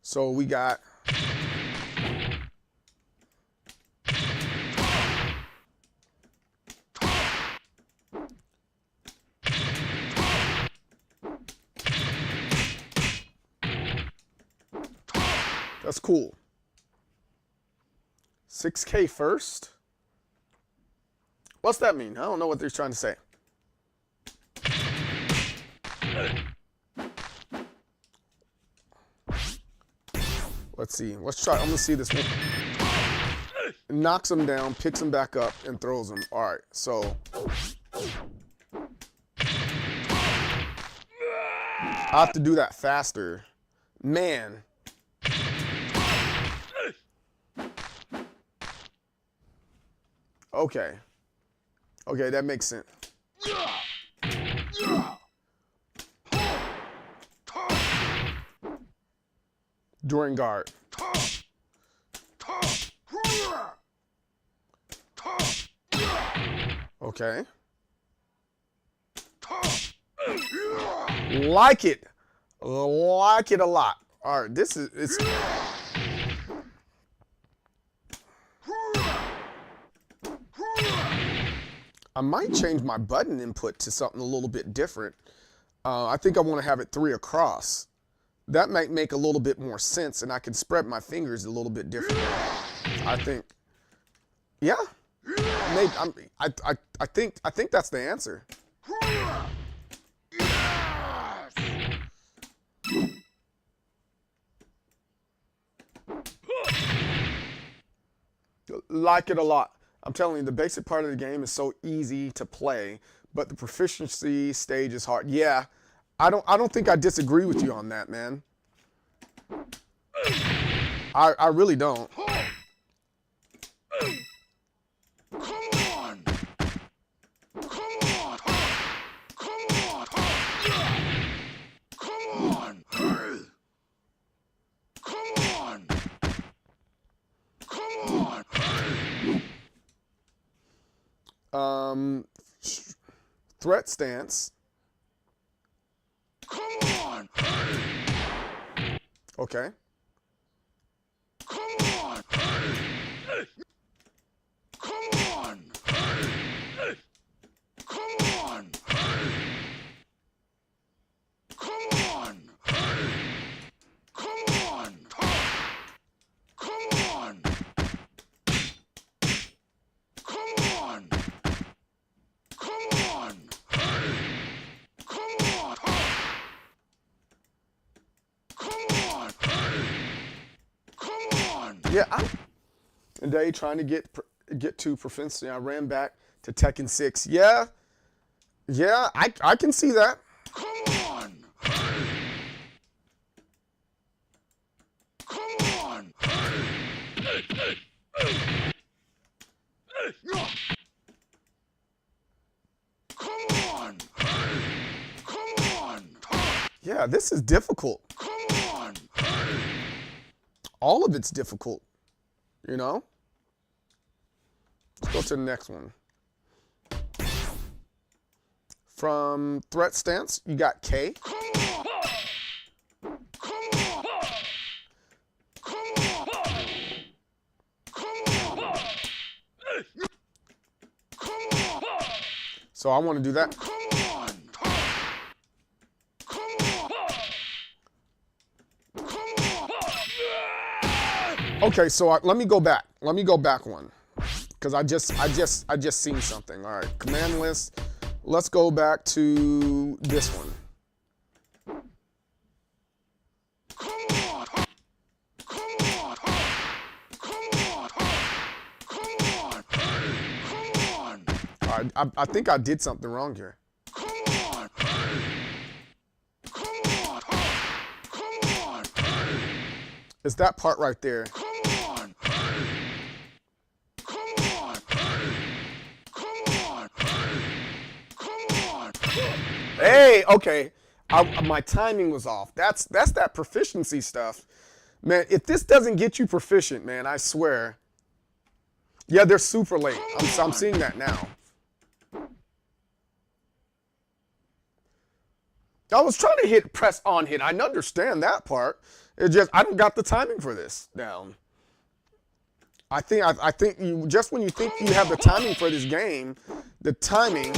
Speaker 1: So we got that's cool. 6K first. What's that mean? I don't know what they're trying to say. Let's see. Let's try. I'm gonna see this one. Knocks him down, picks him back up, and throws him. All right. So I have to do that faster, man. Okay. Okay, that makes sense. During guard. Okay. Like it. Like it a lot. All right, this is it's. I might change my button input to something a little bit different. I think I want to have it 3 across. That might make a little bit more sense, and I can spread my fingers a little bit differently. I think. Yeah. Maybe, I think that's the answer. Like it a lot. I'm telling you, the basic part of the game is so easy to play, but the proficiency stage is hard. Yeah, I don't think I disagree with you on that, man. I really don't. Threat stance.
Speaker 7: Come on!
Speaker 1: Okay.
Speaker 7: Come
Speaker 1: Yeah, and they trying to get to proficiency. I ran back to Tekken 6. Yeah, I can see that.
Speaker 7: Come on! Come on! Come on! Come on!
Speaker 1: Yeah, this is difficult.
Speaker 7: Come on!
Speaker 1: All of it's difficult, you know? Let's go to the next one. From Threat Stance, you got K.
Speaker 7: Come on! Come on! Come on! Come on! Come on!
Speaker 1: So I want to do that.
Speaker 7: Come on! Come on! Come on!
Speaker 1: Okay, so let me go back. Let me go back one, because I just seen something. All right, command list. Let's go back to this one.
Speaker 7: Come on! Come on! Come on! Come on! Come on!
Speaker 1: All right, I think I did something wrong here.
Speaker 7: Come on! Come on! Come on!
Speaker 1: It's that part right there.
Speaker 7: Come on! Come on! Come on! Come on!
Speaker 1: Hey, okay. My timing was off. That's that proficiency stuff. Man, if this doesn't get you proficient, man, I swear. Yeah, they're super late. I'm seeing that now. I was trying to press on hit. I understand that part. It just I don't got the timing for this down. I think you just when you think you have the timing for this game, the timing.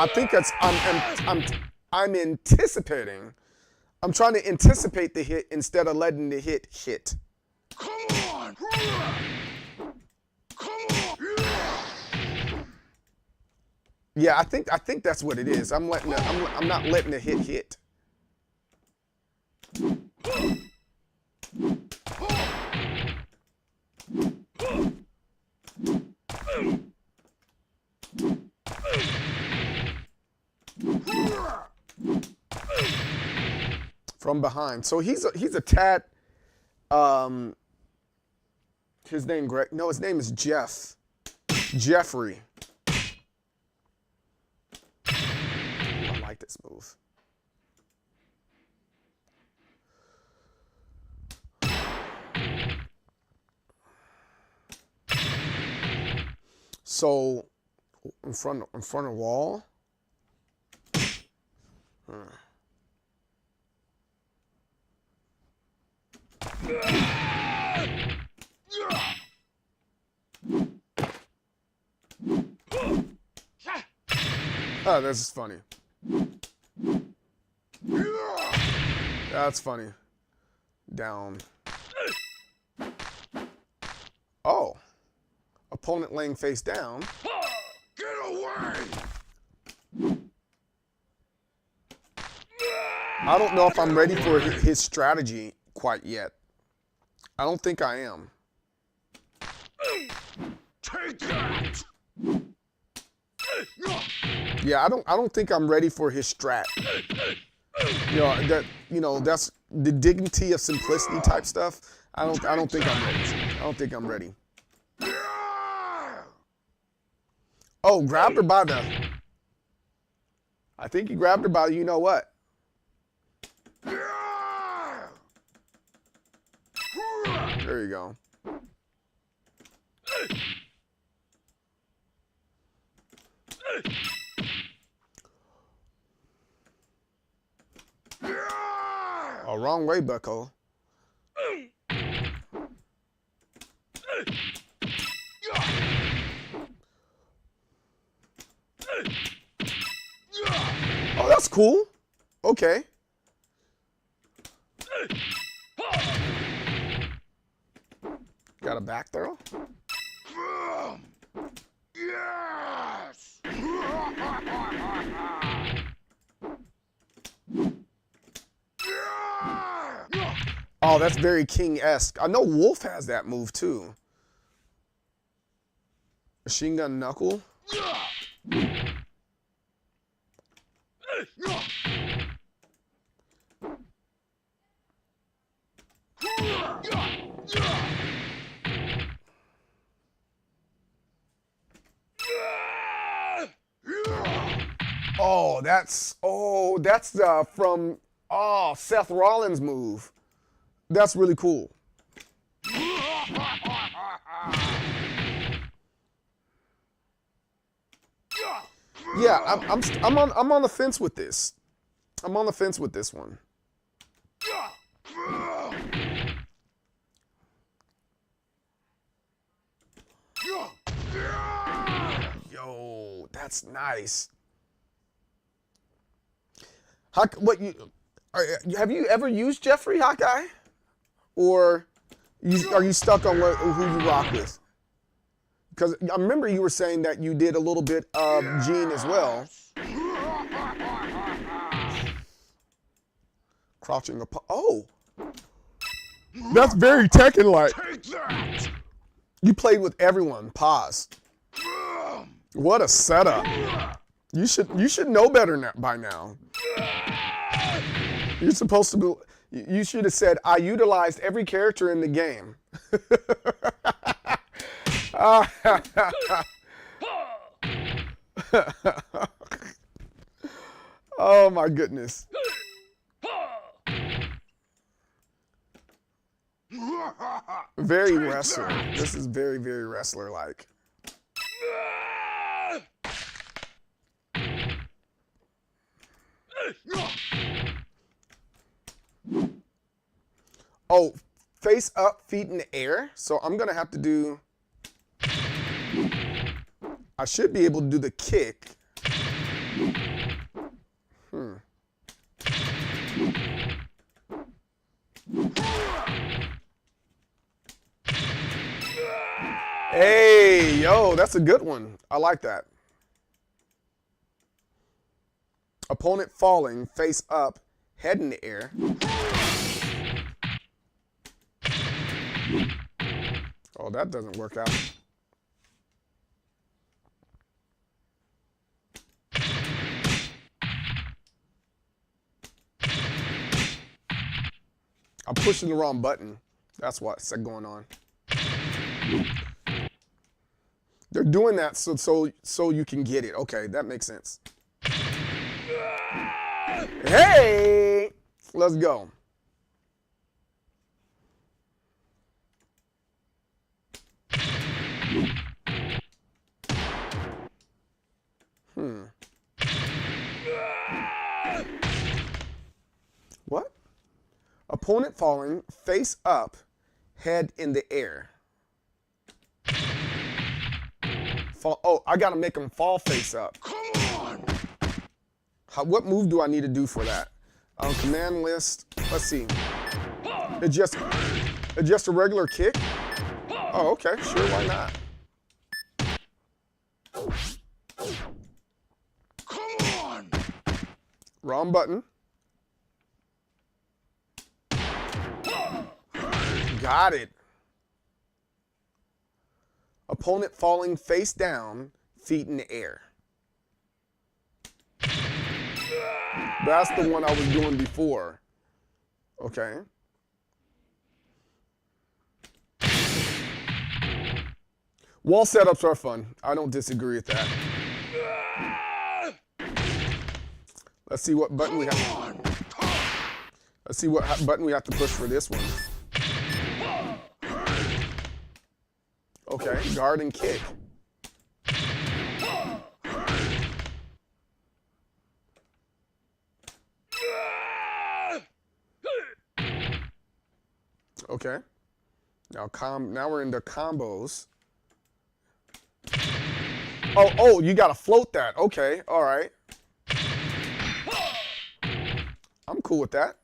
Speaker 1: I think it's I'm anticipating. I'm trying to anticipate the hit instead of letting the hit hit.
Speaker 7: Come on! Come on!
Speaker 1: Yeah, I think that's what it is. I'm not letting the hit hit. From behind. So he's a tad his name Greg. No, his name is Jeff. Jeffrey. I like this move. So in front of wall. Oh, this is funny. That's funny. Down. Oh. Opponent laying face down.
Speaker 7: Get away!
Speaker 1: I don't know if I'm ready for his strategy quite yet. I don't think I am.
Speaker 7: Take that!
Speaker 1: Yeah, I don't think I'm ready for his strat. That's the dignity of simplicity type stuff. I don't think I'm ready. I don't think I'm ready. Oh, grabbed her by the. I think he grabbed her by the, you know what? There you go. Oh, wrong way, bucko. Oh, that's cool. Okay. Got a back throw?
Speaker 7: Yes!
Speaker 1: Oh, that's very King-esque. I know Wolf has that move too. Machine gun knuckle. That's from Seth Rollins' move. That's really cool. Yeah, I'm on the fence with this. I'm on the fence with this one. Yo, that's nice. Have you ever used Jeffrey Hawkeye, or are you stuck on who you rock with? Because I remember you were saying that you did a little bit of Gene as well. Crouching upon. Oh, that's very Tekken-like. You played with everyone. Pause. What a setup. You should know better by now. You're supposed to be. You should have said, I utilized every character in the game. Oh my goodness. Very wrestler. This is very, very wrestler-like. Oh, face up, feet in the air. So I'm going to have to do... I should be able to do the kick. Hey, yo, that's a good one. I like that. Opponent falling, face up, head in the air. Oh, that doesn't work out. I'm pushing the wrong button. That's what's going on. They're doing that so you can get it. Okay, that makes sense. Hey, let's go. What? Opponent falling, face up, head in the air. Fall. Oh, I gotta make him fall face up. Come on. What move do I need to do for that? Command list. Let's see. Adjust a regular kick. Oh, okay. Sure, why not? Come on. Wrong button. Got it. Opponent falling face down, feet in the air. That's the one I was doing before. Okay. Wall setups are fun. I don't disagree with that. Let's see what button we have. Let's see what button we have to push for this one. Okay, guard and kick. Okay. Now we're into combos. Oh, you gotta float that. Okay, all right. I'm cool with that.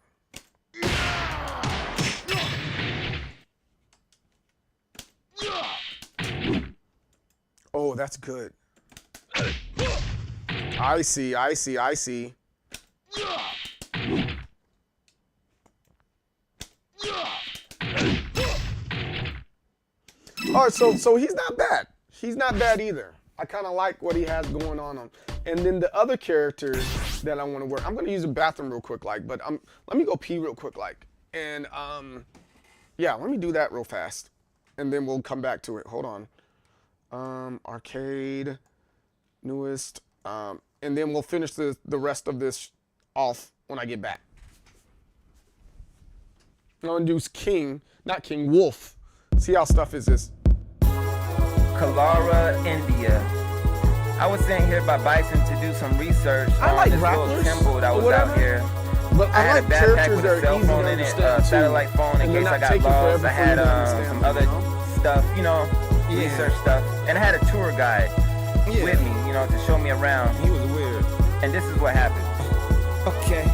Speaker 1: Oh, that's good. I see. All right, so he's not bad. He's not bad either. I kind of like what he has going on. And then the other characters that I want to work, I'm gonna use the bathroom real quick, like, but let me go pee real quick, like, and yeah, let me do that real fast, and then we'll come back to it. Hold on. Arcade, newest, and then we'll finish the rest of this off when I get back. I'm gonna do King, not King, Wolf. See how stuff is this.
Speaker 5: Kalara, India. I was sent here by Bison to do some research on
Speaker 1: like
Speaker 5: this little
Speaker 1: rappers
Speaker 5: temple that
Speaker 1: or
Speaker 5: was
Speaker 1: whatever,
Speaker 5: out here.
Speaker 1: But
Speaker 5: I
Speaker 1: I
Speaker 5: had
Speaker 1: like
Speaker 5: a backpack
Speaker 1: characters
Speaker 5: with a
Speaker 1: that
Speaker 5: cell
Speaker 1: are easy to
Speaker 5: phone in it,
Speaker 1: understand too.
Speaker 5: satellite phone in
Speaker 1: And they're
Speaker 5: case I
Speaker 1: not
Speaker 5: got
Speaker 1: taking
Speaker 5: lost.
Speaker 1: forever
Speaker 5: I
Speaker 1: for you
Speaker 5: had
Speaker 1: to understand
Speaker 5: some
Speaker 1: them,
Speaker 5: other
Speaker 1: you know?
Speaker 5: stuff, you know, research stuff. And I had a tour guide with me, you know, to show me around.
Speaker 6: He was weird.
Speaker 5: And this is what happened.
Speaker 6: Okay.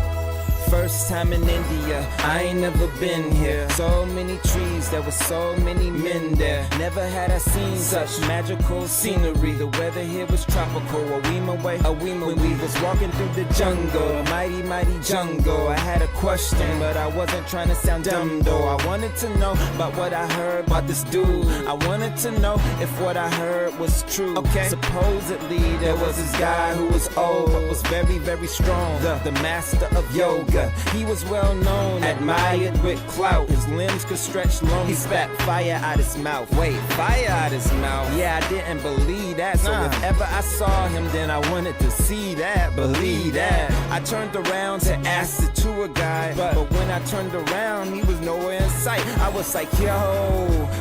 Speaker 6: First time in India, I ain't never been here. So many trees, there were so many men there. Never had I seen such magical scenery. The weather here was tropical. A weem away, when we was walking through the jungle, a mighty, mighty jungle. I had a question, but I wasn't trying to sound dumb though. I wanted to know about what I heard about this dude. I wanted to know if what I heard was true. Okay. Supposedly there was this guy who was old, but was very, very strong. The master of yoga. He was well known, admired with clout. His limbs could stretch long. He spat fire out his mouth. Wait, fire out his mouth? Yeah, I didn't believe that. So if ever I saw him, then I wanted to see that, believe that. I turned around to ask the tour guide, but when I turned around, he was nowhere in sight. I was like, yo,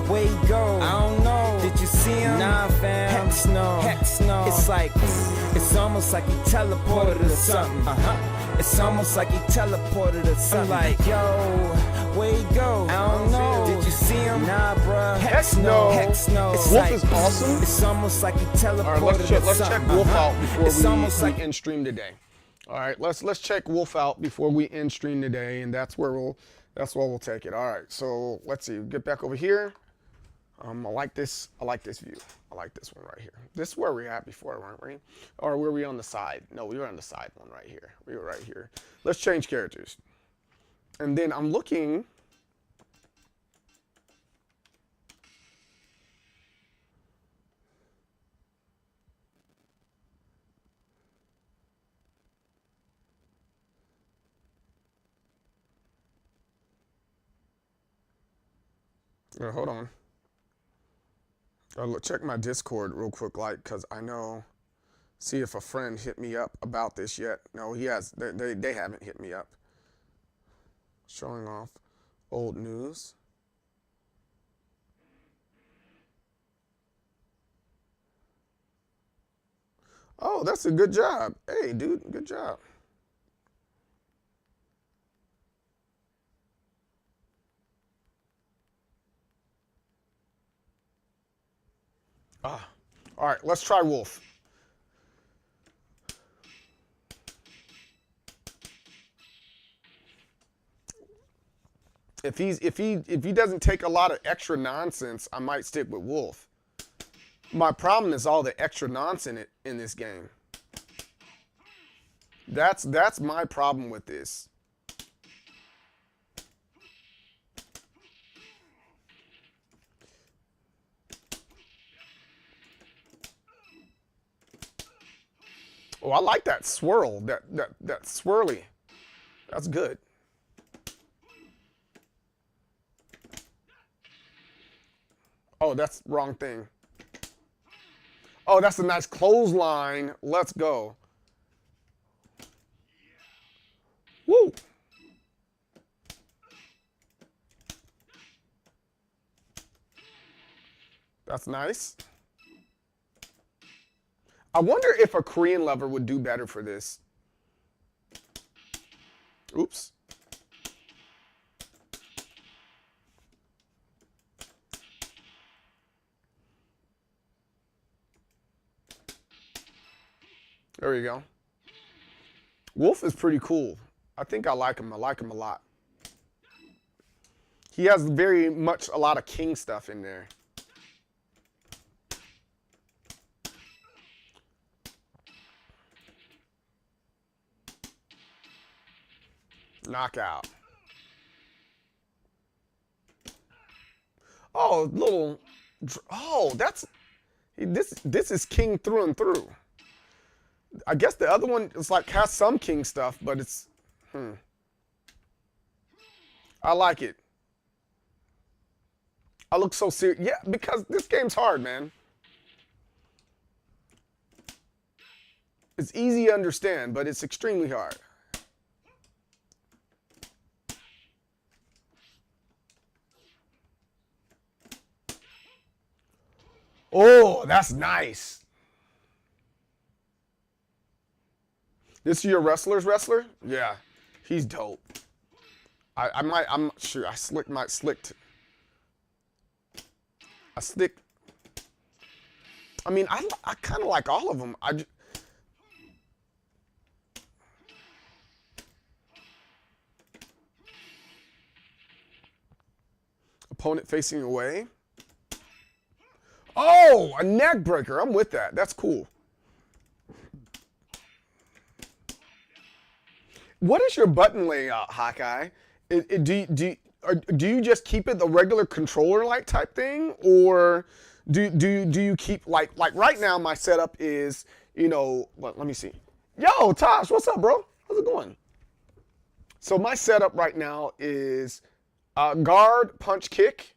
Speaker 6: where he go? I don't know. Did you see him? Nah, fam. Heck no. Heck no. It's like, it's almost like he teleported or something. It's almost like he teleported or something. I'm like, yo, where he go? I don't know. Did you see him? Nah, bruh.
Speaker 1: Heck no.
Speaker 6: Heck no.
Speaker 1: Wolf
Speaker 6: like,
Speaker 1: is awesome.
Speaker 6: It's almost like he teleported
Speaker 1: All right, let's check Wolf out before
Speaker 6: it's almost
Speaker 1: we
Speaker 6: like
Speaker 1: end stream today. All right, let's check Wolf out before we end stream today, and that's where we'll take it. All right, so let's see. Get back over here. I like this view. I like this one right here. This is where we were at before, weren't we? Or were we on the side? No, we were on the side one right here. We were right here. Let's change characters. And then I'm looking. Hold on. Check my Discord real quick, like, cause I know. See if a friend hit me up about this yet. No, he has. They haven't hit me up. Showing off old news. Oh, that's a good job. Hey, dude, good job. All right, let's try Wolf. If he doesn't take a lot of extra nonsense, I might stick with Wolf. My problem is all the extra nonsense in this game. That's my problem with this. Oh, I like that swirl, that swirly. That's good. Oh, that's wrong thing. Oh, that's a nice clothesline. Let's go. Woo. That's nice. I wonder if a Korean lover would do better for this. Oops. There you go. Wolf is pretty cool. I think I like him. I like him a lot. He has very much a lot of king stuff in there. Knockout. Oh, Oh, this is king through and through. I guess the other one is like has some king stuff, but it's I like it. I look so serious. Yeah, because this game's hard, man. It's easy to understand, but it's extremely hard. Oh, that's nice. This is your wrestler's wrestler? Yeah, he's dope. I'm sure I might slick. I mean, I kind of like all of them. Opponent facing away. Oh, a neck breaker. I'm with that. That's cool. What is your button layout, Hawkeye? Do you just keep it the regular controller-like type thing, or do you keep like right now? My setup is, let me see. Yo, Tosh, what's up, bro? How's it going? So my setup right now is guard, punch, kick,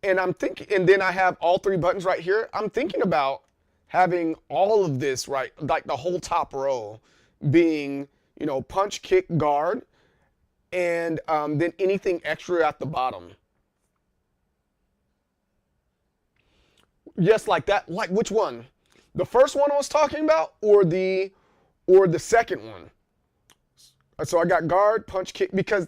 Speaker 1: and I'm thinking, and then I have all three buttons right here. I'm thinking about having all of this right, like the whole top row being, punch, kick, guard, and then anything extra at the bottom. Yes, like that. Like which one? The first one I was talking about, or the second one? So I got guard, punch, kick, because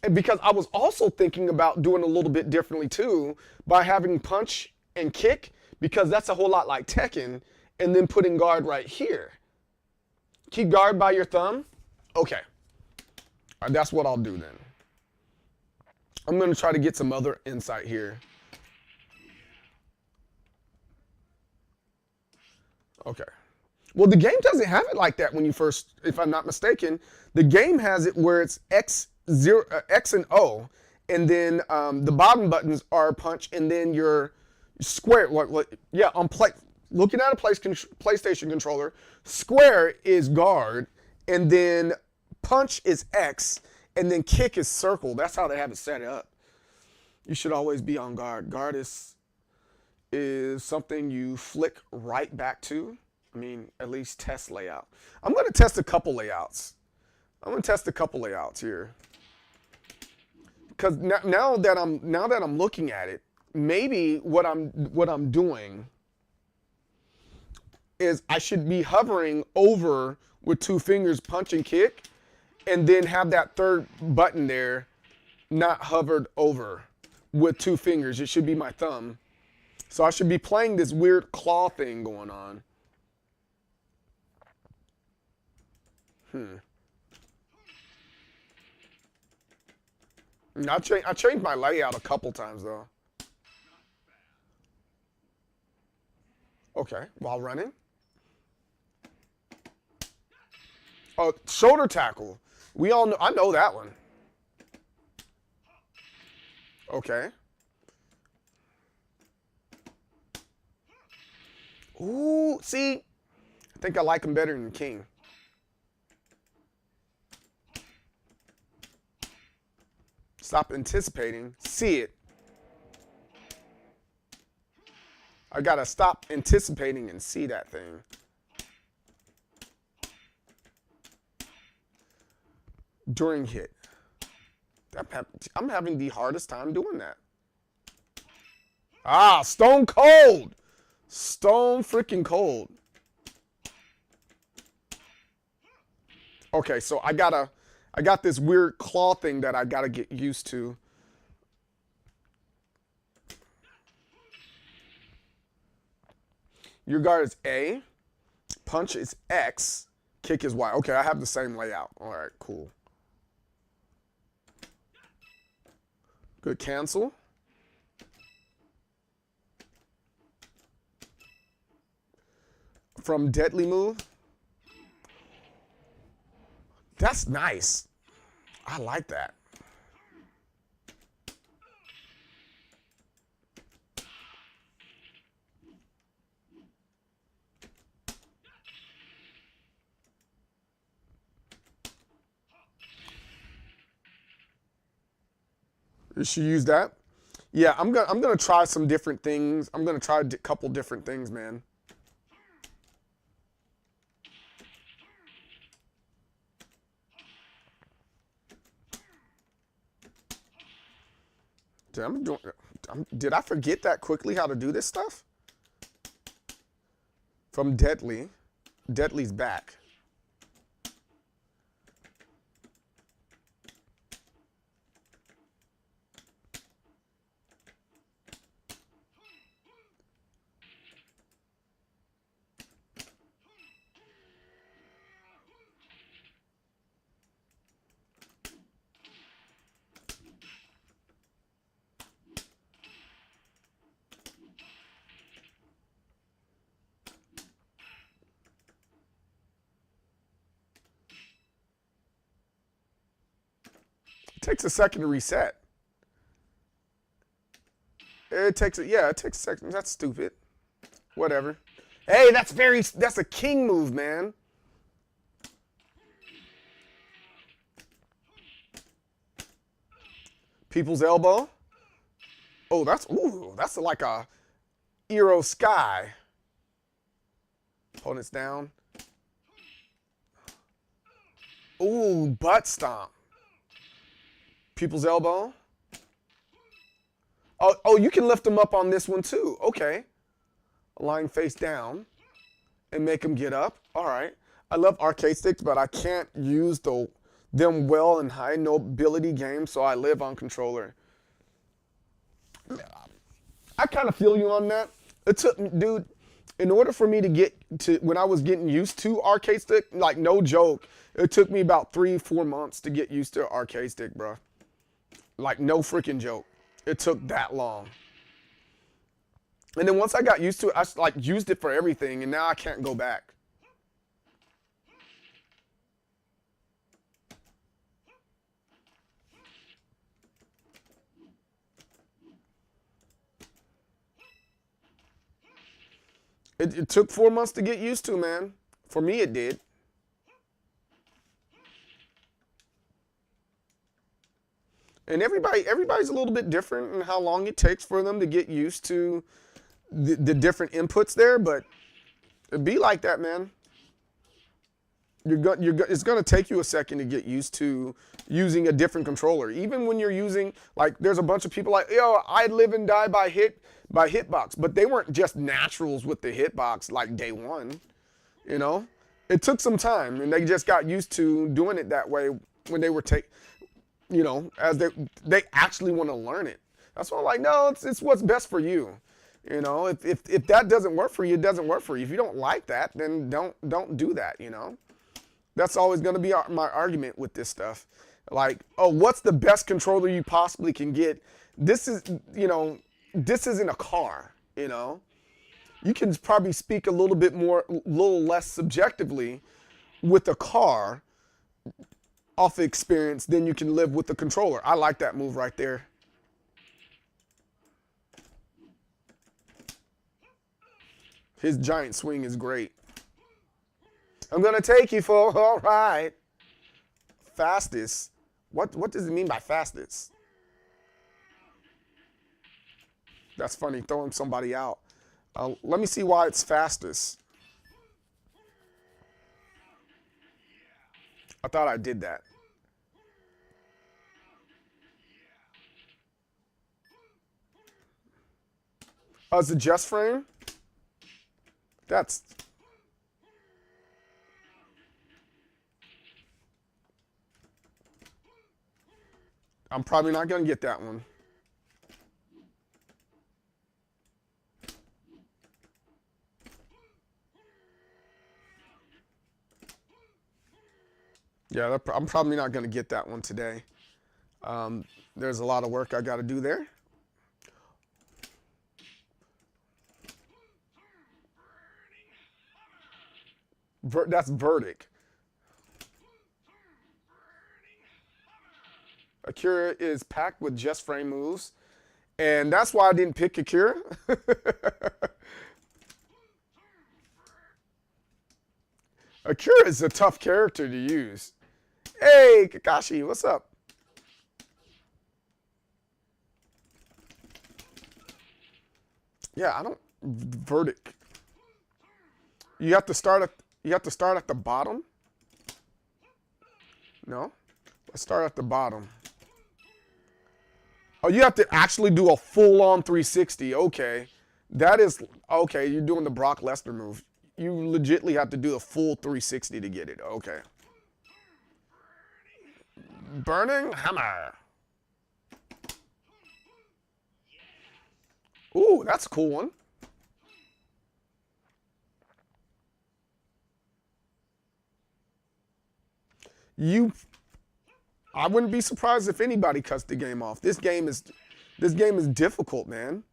Speaker 1: I was also thinking about doing a little bit differently too by having punch and kick, because that's a whole lot like Tekken, and then putting guard right here. Keep guard by your thumb. Okay. That's what I'll do then. I'm going to try to get some other insight here. Okay. Well, the game doesn't have it like that when you first, if I'm not mistaken. The game has it where it's X and O, and then the bottom buttons are punch, and then your square. Looking at a PlayStation controller, square is guard, and then punch is X, and then kick is circle. That's how they have it set up. You should always be on guard. Guard is something you flick right back to. I mean, at least test layout. I'm going to test a couple layouts. Here. Because now that I'm looking at it, maybe what I'm doing is I should be hovering over with two fingers, punch and kick, and then have that third button there not hovered over with two fingers. It should be my thumb. So I should be playing this weird claw thing going on. I changed my layout a couple times though. Okay, while running. Oh, shoulder tackle. We all know, I know that one. Okay. Ooh, see? I think I like him better than King. Stop anticipating. See it. I gotta stop anticipating and see that thing. During hit. I'm having the hardest time doing that. Ah, stone cold. Stone freaking cold. Okay, so I got this weird claw thing that I gotta get used to. Your guard is A, punch is X, kick is Y. Okay, I have the same layout. All right, cool. Good cancel. From deadly move. That's nice. I like that. You should use that. Yeah, I'm gonna try some different things. I'm gonna try a couple different things, man. Did I forget that quickly how to do this stuff? From Deadly. Deadly's back. It takes a second to reset. It takes a second. That's stupid. Whatever. Hey, that's a king move, man. People's elbow. Oh, that's like a Eero Sky. Opponent's down. Ooh, butt stomp. People's elbow. Oh, you can lift them up on this one too. Okay. Lying face down and make them get up. All right. I love arcade sticks, but I can't use them well in high nobility games, so I live on controller. I kind of feel you on that. It took me, dude, in order for me to get to, when I was getting used to arcade stick, like no joke, it took me about 3-4 months to get used to arcade stick, bro. Like no freaking joke. It took that long. And then once I got used to it, I like used it for everything, and now I can't go back. It took 4 months to get used to, man. For me, it did. And everybody's a little bit different in how long it takes for them to get used to the different inputs there, but it'd be like that, man. It's gonna take you a second to get used to using a different controller. Even when you're using, like, there's a bunch of people like, yo, I live and die by hitbox, but they weren't just naturals with the hitbox like day one, you know. It took some time, and they just got used to doing it that way when they were you know, as they actually want to learn it. That's why I'm like, no, it's what's best for you. You know, if that doesn't work for you, it doesn't work for you. If you don't like that, then don't do that, you know. That's always going to be my argument with this stuff. Like, oh, what's the best controller you possibly can get? This is, you know, this isn't a car, you know. You can probably speak a little less subjectively with a car off experience than you can live with the controller. I like that move right there. His giant swing is great. I'm gonna take you for a ride. Fastest. What does it mean by fastest? That's funny, throwing somebody out. Let me see why it's fastest. I thought I did that. Oh, it's a just frame? That's... I'm probably not going to get that one. Yeah, I'm probably not going to get that one today. There's a lot of work I got to do there. That's Verdict. Akira is packed with just frame moves, and that's why I didn't pick Akira. Akira is a tough character to use. Hey, Kakashi, what's up? Yeah, I don't verdict. You have to start at the bottom? No? Let's start at the bottom. Oh, you have to actually do a full-on 360. Okay. That is okay, you're doing the Brock Lesnar move. You legitimately have to do a full 360 to get it. Okay. Burning Hammer. Ooh, that's a cool one. I wouldn't be surprised if anybody cuts the game off. This game is difficult, man.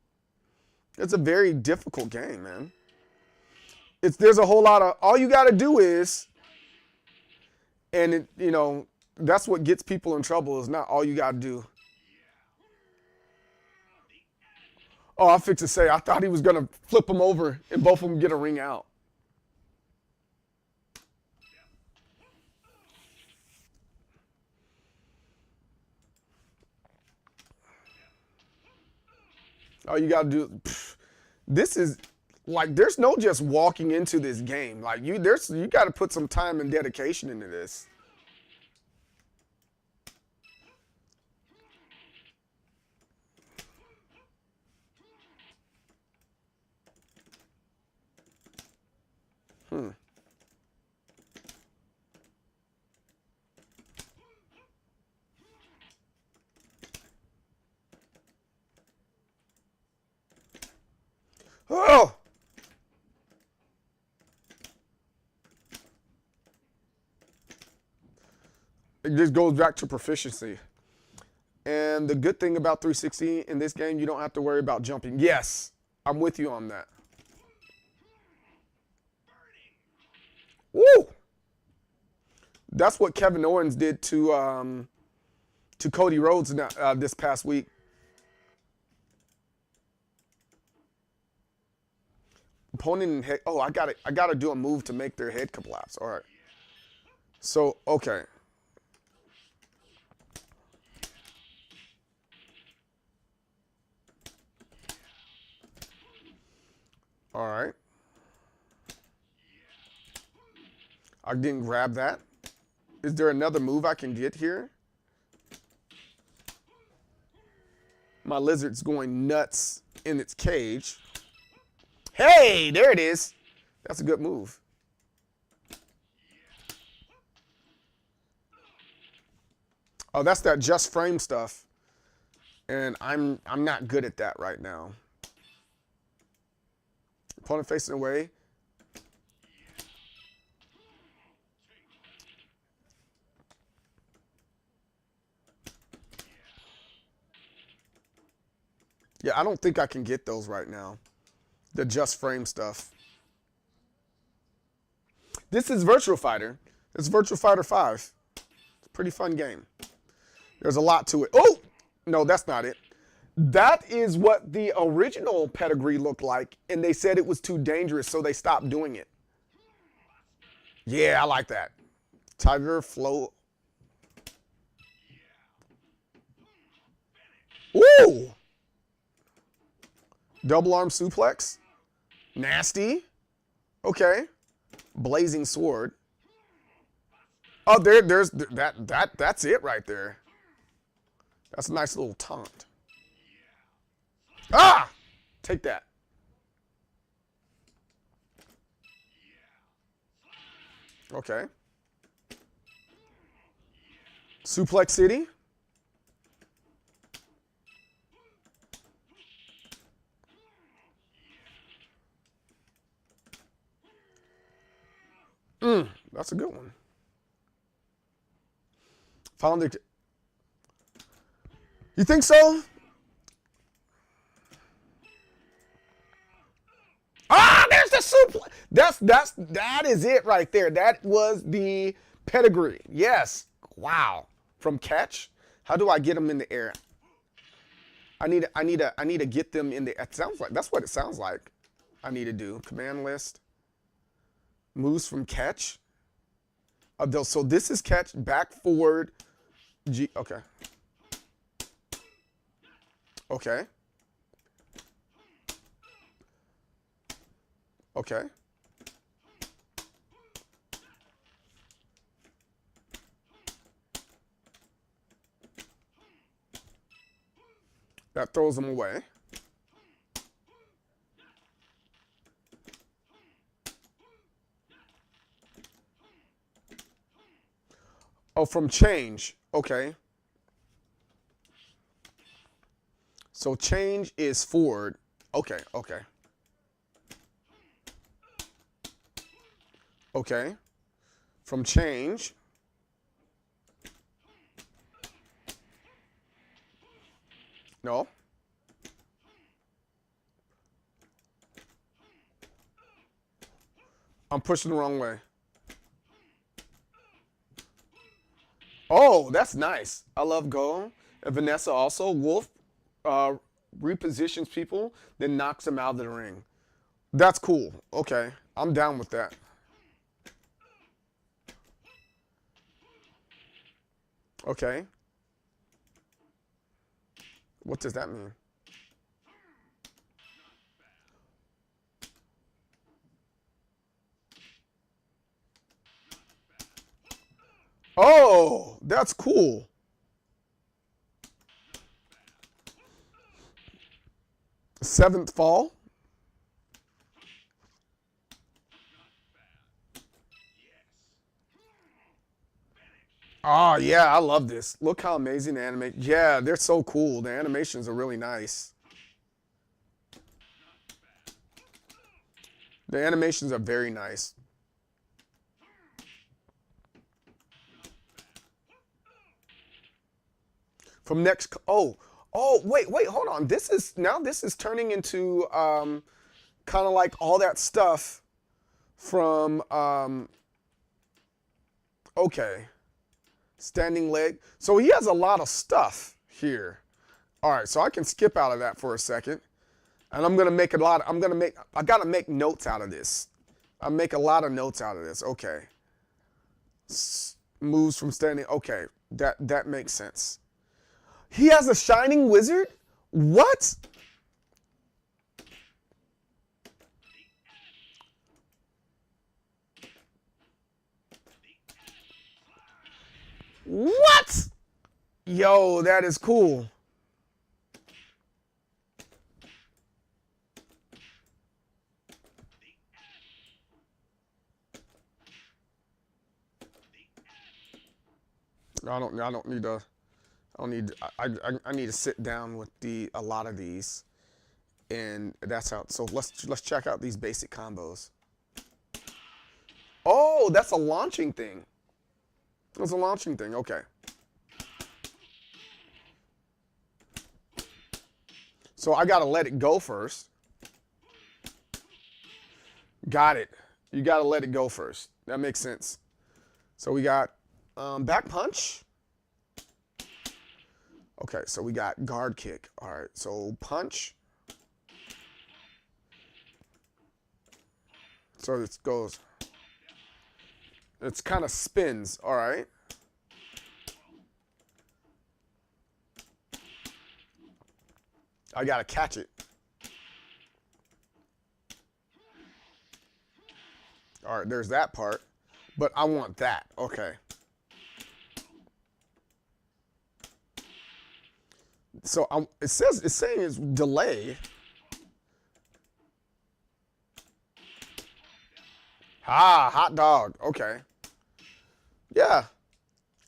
Speaker 1: It's a very difficult game, man. There's a whole lot of, all you got to do is, and it, you know, that's what gets people in trouble, is not all you got to do. Oh, I fixed to say, I thought he was going to flip him over and both of them get a ring out. All you got to do, this is, like, there's no just walking into this game. Like, you got to put some time and dedication into this. Oh! It just goes back to proficiency. And the good thing about 360 in this game, you don't have to worry about jumping. Yes, I'm with you on that. Woo! That's what Kevin Owens did to Cody Rhodes this past week. Opponent in head. Oh, I gotta do a move to make their head collapse. All right. So okay. All right. I didn't grab that. Is there another move I can get here? My lizard's going nuts in its cage. Hey, there it is. That's a good move. Oh, that's that just frame stuff. And I'm not good at that right now. Opponent facing away. Yeah, I don't think I can get those right now. The just frame stuff. This is Virtua Fighter. It's Virtua Fighter 5. It's a pretty fun game. There's a lot to it. Oh! No, that's not it. That is what the original pedigree looked like, and they said it was too dangerous, so they stopped doing it. Yeah, I like that. Tiger Flow. Ooh! Double arm suplex. Nasty. Okay. Blazing sword. Oh, there's that's it right there. That's a nice little taunt. Ah! Take that. Okay. Suplex City. That's a good one. Found it. You think so? Ah, there's the suplex. That is it right there. That was the pedigree. Yes. Wow. From catch. How do I get them in the air? I need to get them in the. It sounds like that's what it sounds like. I need to do command list. Moves from catch. So this is catch, back, forward, G. Okay. Okay. Okay. That throws them away. Oh, from change. Okay. So change is forward. Okay, okay. Okay. From change. No. I'm pushing the wrong way. Oh, that's nice. I love Go. And Vanessa also. Wolf repositions people, then knocks them out of the ring. That's cool. Okay. I'm down with that. Okay. What does that mean? Oh, that's cool. Seventh fall. Oh, yeah, I love this. Look how amazing the animate. Yeah, they're so cool. The animations are really nice. The animations are very nice. From next, oh, wait, hold on. This is turning into kind of like all that stuff from, okay, standing leg. So he has a lot of stuff here. All right, so I can skip out of that for a second. And I'm gonna make a lot, I gotta make notes out of this. I make a lot of notes out of this, okay. Moves from standing, okay, that makes sense. He has a shining wizard? What? What? Yo, that is cool. I need to sit down with a lot of these, and that's how. So let's check out these basic combos. Oh, that's a launching thing. That's a launching thing. Okay. So I gotta let it go first. Got it. You gotta let it go first. That makes sense. So we got back punch. Okay, so we got guard kick. All right, so punch. So it goes. It's kind of spins. All right. I gotta catch it. All right, there's that part, but I want that. Okay. So it's saying it's delay. Ah, hot dog. Okay. Yeah,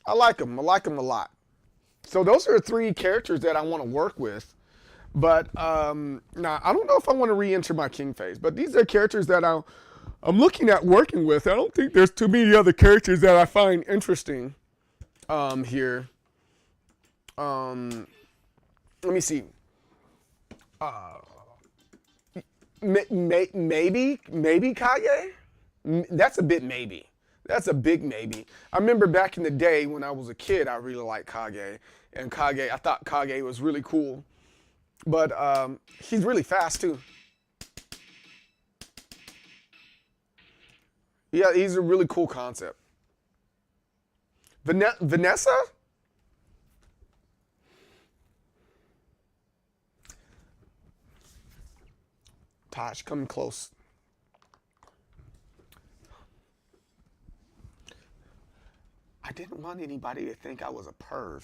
Speaker 1: I like them. I like them a lot. So those are 3 characters that I want to work with. But now I don't know if I want to re-enter my king phase. But these are characters that I'm looking at working with. I don't think there's too many other characters that I find interesting here. Let me see. Maybe Kage? That's a bit maybe. That's a big maybe. I remember back in the day when I was a kid, I really liked Kage. And Kage, I thought Kage was really cool. But he's really fast too. Yeah, he's a really cool concept. Vanessa? Tosh, come close. I didn't want anybody to think I was a perv.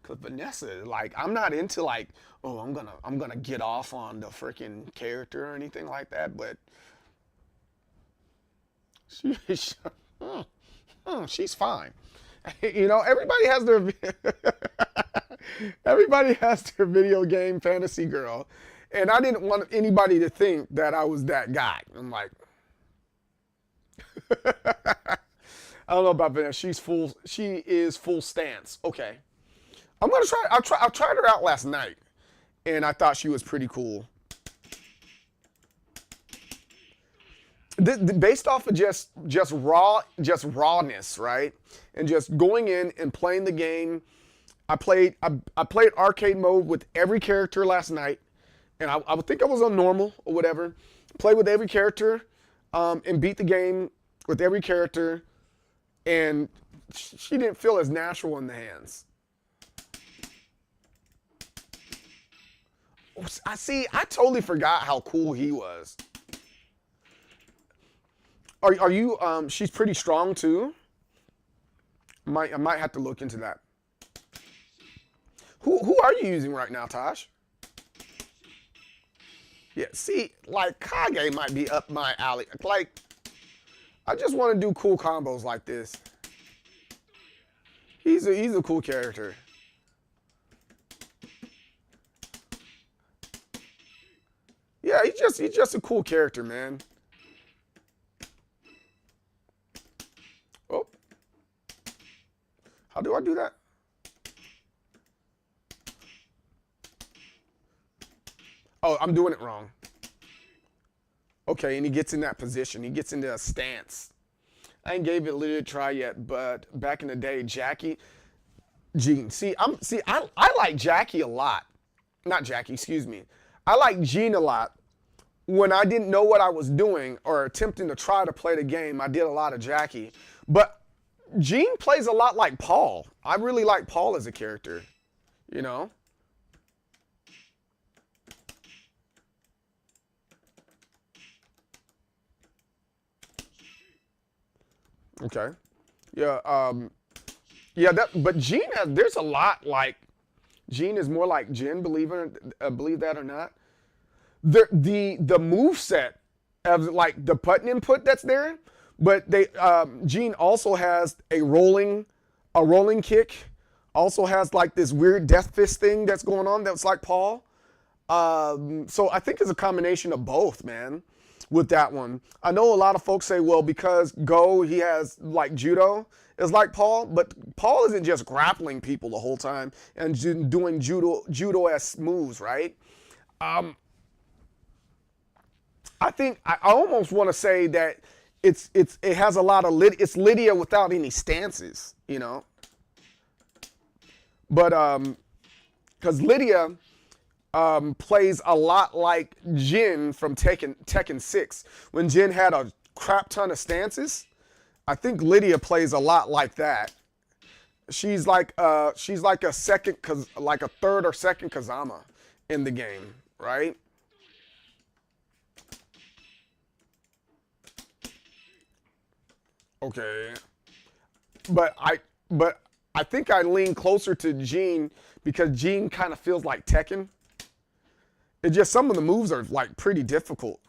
Speaker 1: Cause Vanessa, like, I'm not into like, oh, I'm gonna get off on the freaking character or anything like that, but she's fine. You know, everybody has their video game fantasy girl, and I didn't want anybody to think that I was that guy. I'm like, I don't know about Vanessa. She is full stance. Okay. I'm gonna try. I tried her out last night, and I thought she was pretty cool. Based off of just rawness, right, and just going in and playing the game. I played arcade mode with every character last night, and I would think I was on normal or whatever. Played with every character, and beat the game with every character, and she didn't feel as natural in the hands. I totally forgot how cool he was. Are you? She's pretty strong too. I might have to look into that. Who are you using right now, Tosh? Yeah, see, like Kage might be up my alley. Like, I just want to do cool combos like this. He's a cool character. Yeah, he's just a cool character, man. Oh. How do I do that? Oh, I'm doing it wrong. Okay, and he gets in that position. He gets into a stance. I ain't gave it a try yet, but back in the day, Jean. I like Jackie a lot. Not Jackie, excuse me. I like Jean a lot. When I didn't know what I was doing or attempting to try to play the game, I did a lot of Jackie. But Jean plays a lot like Paul. I really like Paul as a character, you know? Okay. Yeah, but Jean there's a lot like, Jean is more like Jin, believe that or not. The moveset of like the button input that's there, but Jean also has a rolling kick, also has like this weird death fist thing that's going on that's like Paul. So I think it's a combination of both, man, with that one. I know a lot of folks say, well, because he has like judo is like Paul, but Paul isn't just grappling people the whole time and doing judo-esque moves, right? I think I almost want to say that it has a lot of it's Lydia without any stances, you know. But because Lydia plays a lot like Jin from Tekken 6. When Jin had a crap ton of stances, I think Lydia plays a lot like that. She's like a third or second Kazama in the game, right? Okay. But I think I lean closer to Jean because Jean kind of feels like Tekken. It's just some of the moves are like pretty difficult.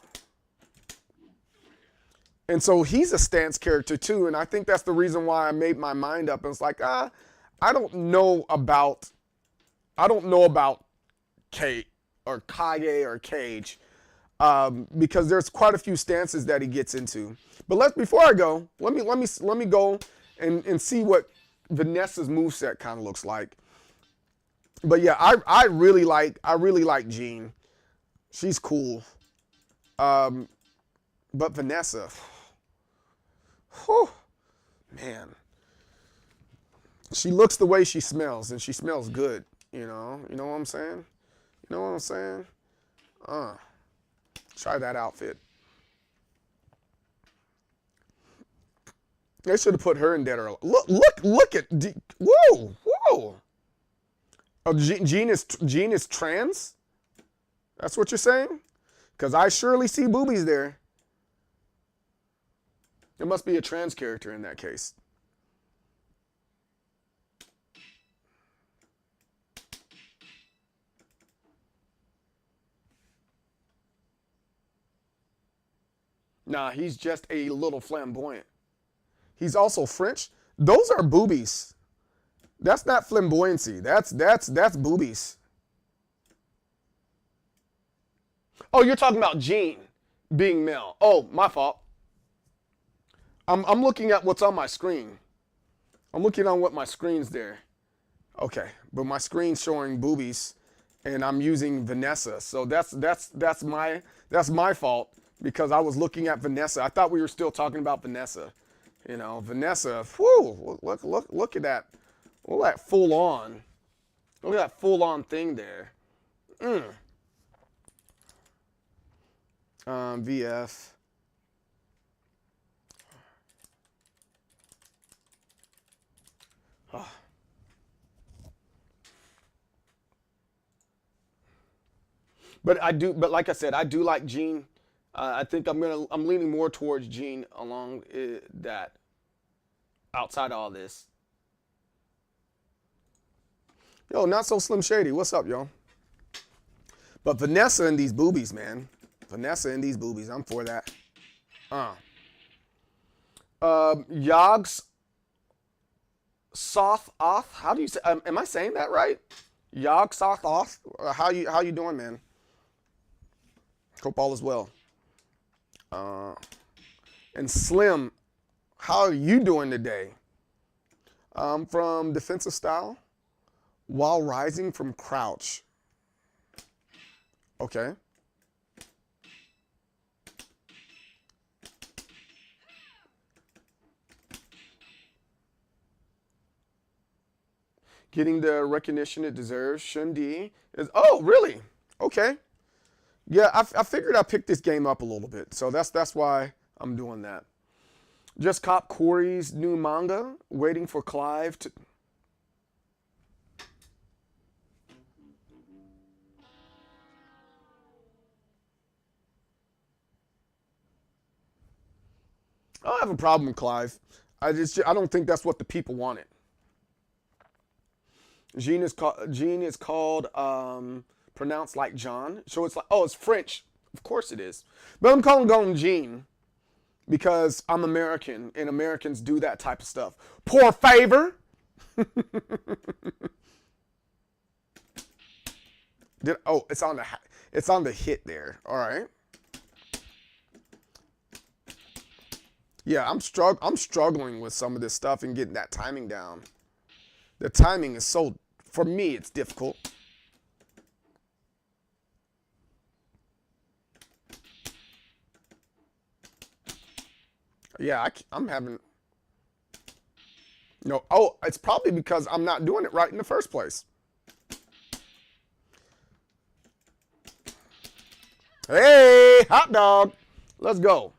Speaker 1: And so he's a stance character too, and I think that's the reason why I made my mind up. And it's like, I don't know about Kate or Kage or Cage, because there's quite a few stances that he gets into. But before I go, let me go and see what Vanessa's moveset kind of looks like. But yeah, I really like Jean. She's cool. But Vanessa, whew, man, she looks the way she smells, and she smells good. You know what I'm saying? You know what I'm saying? Try that outfit. They should have put her in Dead or Alive. Look at whoa. Oh, Jean is trans? That's what you're saying? Because I surely see boobies there. There must be a trans character in that case. Nah, he's just a little flamboyant. He's also French. Those are boobies. That's not flamboyancy. That's boobies. Oh, you're talking about Gene being male. Oh, my fault. I'm looking at what's on my screen. I'm looking on what my screen's there. Okay, but my screen's showing boobies, and I'm using Vanessa. So that's my fault because I was looking at Vanessa. I thought we were still talking about Vanessa. You know, Vanessa. Whew, look at that. Look at that full on. Look at that full on thing there. VF. Oh. But like I said, I do like Gene. I think I'm leaning more towards Gene along that. Outside all this. Yo, not so Slim Shady. What's up, y'all? But Vanessa and these boobies, man. Vanessa and these boobies. I'm for that. Yogs Soth Oth. How do you say? Am I saying that right? Yog Soth Oth. How you doing, man? Hope all is well. And Slim, how are you doing today? From defensive style, while rising from crouch. Okay. Getting the recognition it deserves. Shundi is, oh, really? Okay. Yeah, I figured I picked this game up a little bit, so that's why I'm doing that. Just cop Corey's new manga, waiting for Clive to... I don't have a problem with Clive. I don't think that's what the people wanted. Gene is called pronounced like John. So it's like, oh, it's French. Of course it is. But I'm calling him Gene because I'm American and Americans do that type of stuff. Poor favor. It's on the hit there. All right. Yeah, I'm struggling with some of this stuff and getting that timing down. The timing is so, for me, it's difficult. Yeah, I'm having, no, oh, it's probably because I'm not doing it right in the first place. Hey, hot dog. Let's go.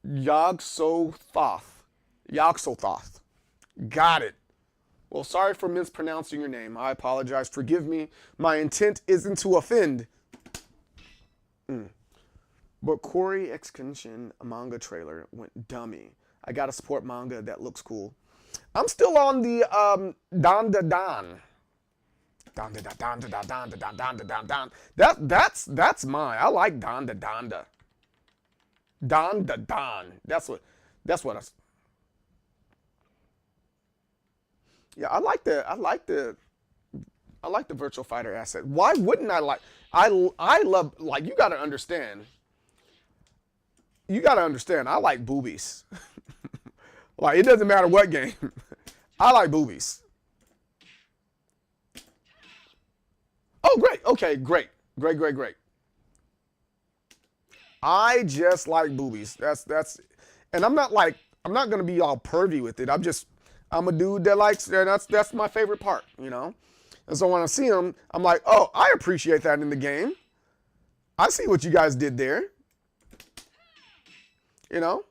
Speaker 1: Yog-Sothoth. Yog-Sothoth. Got it. Well, sorry for mispronouncing your name. I apologize. Forgive me. My intent isn't to offend. But Corey X Kenshin manga trailer went dummy. I gotta support manga that looks cool. I'm still on the Dan Da Dan. Dan Da Dan Da Dan Da Dan Da Dan Da Dan. That's mine. I like Dan Da Dan Da. Dan Da Dan. That's what I. Yeah, I like the Virtual Fighter asset. Why wouldn't I like? I love, like, you gotta understand. I like boobies. Like, it doesn't matter what game. I like boobies. Oh, great. Okay, great. I just like boobies. That's, and I'm not gonna be all pervy with it. I'm a dude that likes, that's my favorite part, you know? And so when I see them, I'm like, oh, I appreciate that in the game. I see what you guys did there. You know?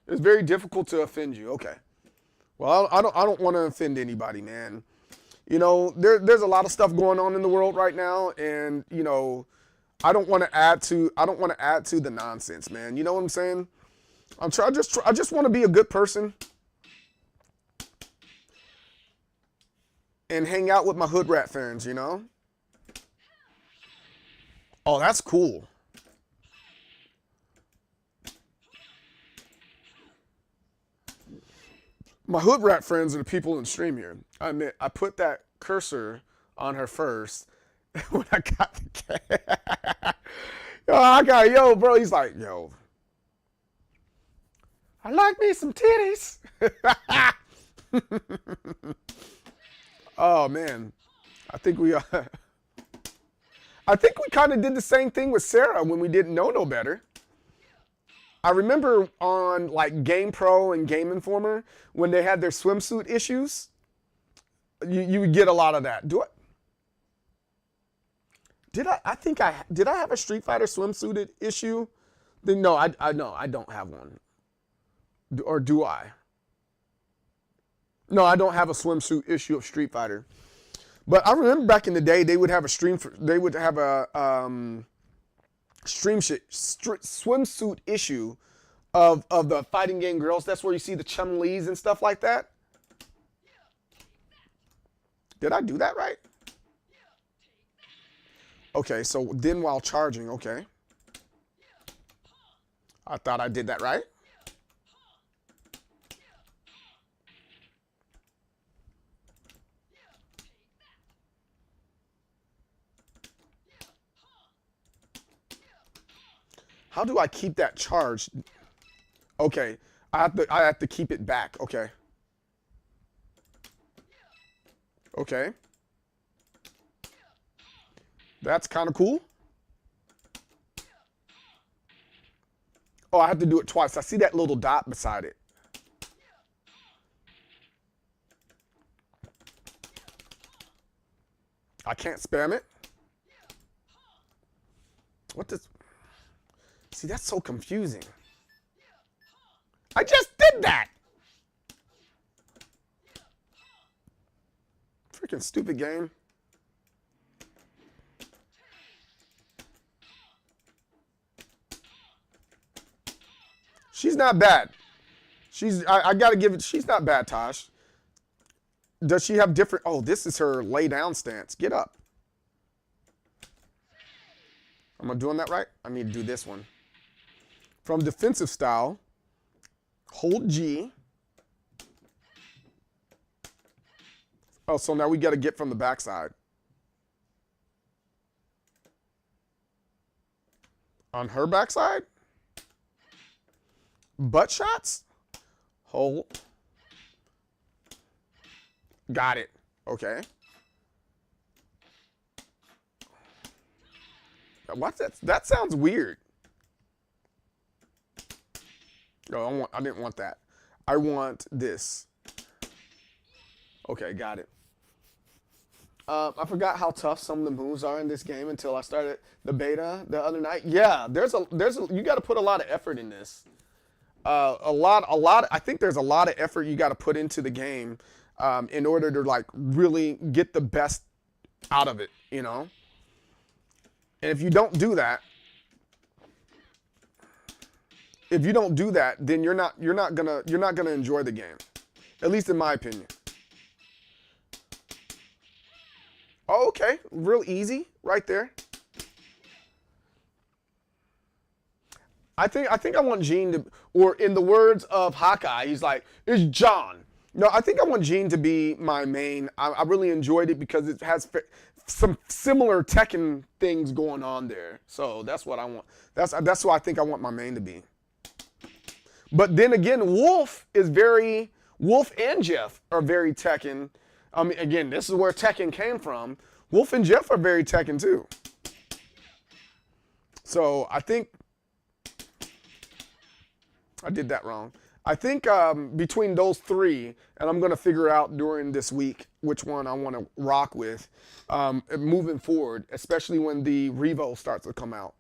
Speaker 1: It's very difficult to offend you. Okay. Well, I don't want to offend anybody, man. You know, there's a lot of stuff going on in the world right now, and you know, I don't want to add to the nonsense, man. You know what I'm saying? I just want to be a good person and hang out with my hood rat fans, you know? Oh, that's cool. My hood rat friends are the people in the stream here. I admit, I put that cursor on her first when I got the cat. Yo, bro. He's like, yo, I like me some titties. Oh man, I think we kind of did the same thing with Sarah when we didn't know no better. I remember on like Game Pro and Game Informer when they had their swimsuit issues, you would get a lot of that. Did I have a Street Fighter swimsuit issue? Then no, I don't have one. Or do I? No, I don't have a swimsuit issue of Street Fighter. But I remember back in the day they would have a swimsuit issue of the fighting game girls. That's where you see the Chun-Lis and stuff like that. Did I do that right? Okay, so then while charging, okay. I thought I did that right. How do I keep that charged? Okay, I have to keep it back. Okay. Okay. That's kind of cool. Oh, I have to do it twice. I see that little dot beside it. I can't spam it. What does... See, that's so confusing. I just did that. Freaking stupid game. She's not bad. I gotta give it, she's not bad, Tosh. Does she have different, oh, this is her lay down stance. Get up. Am I doing that right? I need to do this one. From defensive style, hold G. Oh, so now we got to get from the backside. On her backside? Butt shots? Hold. Got it. Okay. What's that? That sounds weird. No, I didn't want that. I want this. Okay, got it. I forgot how tough some of the moves are in this game until I started the beta the other night. Yeah, you got to put a lot of effort in this. I think there's a lot of effort you got to put into the game in order to like really get the best out of it, you know? And if you don't do that, then you're not gonna enjoy the game. At least in my opinion. Oh, okay, real easy right there. I think I want Gene to, or in the words of Hawkeye, he's like, it's John. No, I think I want Gene to be my main. I really enjoyed it because it has some similar Tekken things going on there. So that's what I want. That's why I think I want my main to be. But then again, Wolf and Jeff are very Tekken. I mean, again, this is where Tekken came from. Wolf and Jeff are very Tekken too. So I think I did that wrong. I think between those three, and I'm going to figure out during this week which one I want to rock with moving forward, especially when the Revo starts to come out.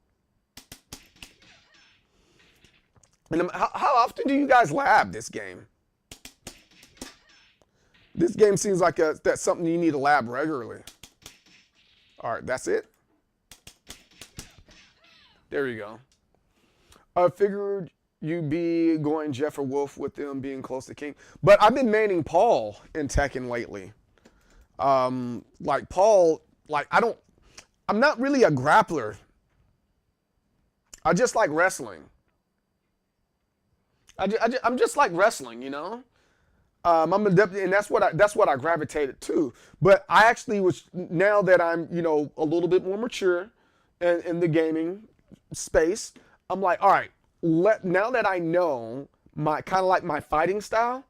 Speaker 1: And how often do you guys lab this game? This game seems like that's something you need to lab regularly. All right, that's it. There you go. I figured you'd be going Jeff or Wolf with them being close to King. But I've been maining Paul in Tekken lately. Like Paul, like I'm not really a grappler. I just like wrestling. I'm just like wrestling, you know. And that's what I gravitated to. But I actually was, now that I'm, you know, a little bit more mature in the gaming space, I'm like, all right, now that I know my kind of like my fighting style,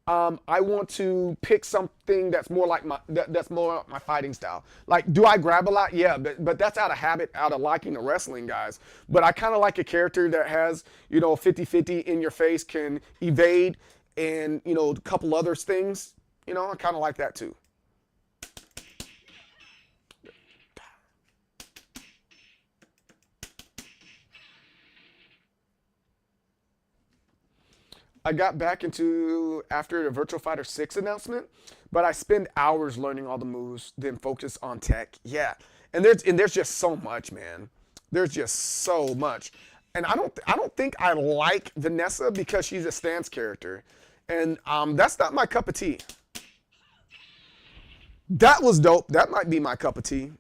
Speaker 1: I want to pick something that's more like my fighting style. Like, do I grab a lot? Yeah, but that's out of habit, out of liking the wrestling guys. But I kind of like a character that has, you know, 50-50 in your face, can evade, and, you know, a couple other things. You know, I kind of like that too. I got back into after the Virtua Fighter 6 announcement, but I spend hours learning all the moves, then focus on tech. Yeah, and there's just so much, man. There's just so much, and I don't think I like Vanessa because she's a stance character, and that's not my cup of tea. That was dope. That might be my cup of tea,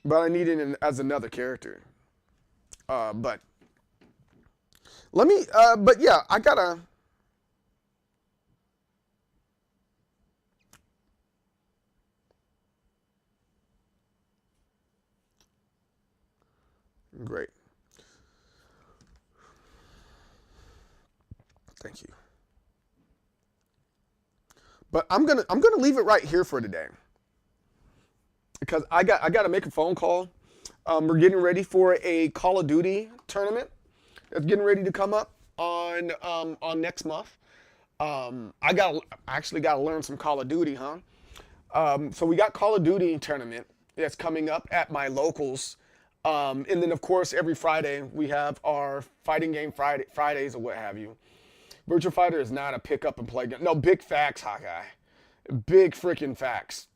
Speaker 1: but I need it as another character. But let me. But yeah, I gotta. Great. Thank you. But I'm gonna leave it right here for today, because I got to make a phone call. We're getting ready for a Call of Duty tournament that's getting ready to come up on next month. I actually got to learn some Call of Duty, huh? So we got Call of Duty tournament that's coming up at my locals. And then, of course, every Friday we have our fighting game Fridays or what have you. Virtua Fighter is not a pick up and play game. No, big facts, Hawkeye. Big freaking facts.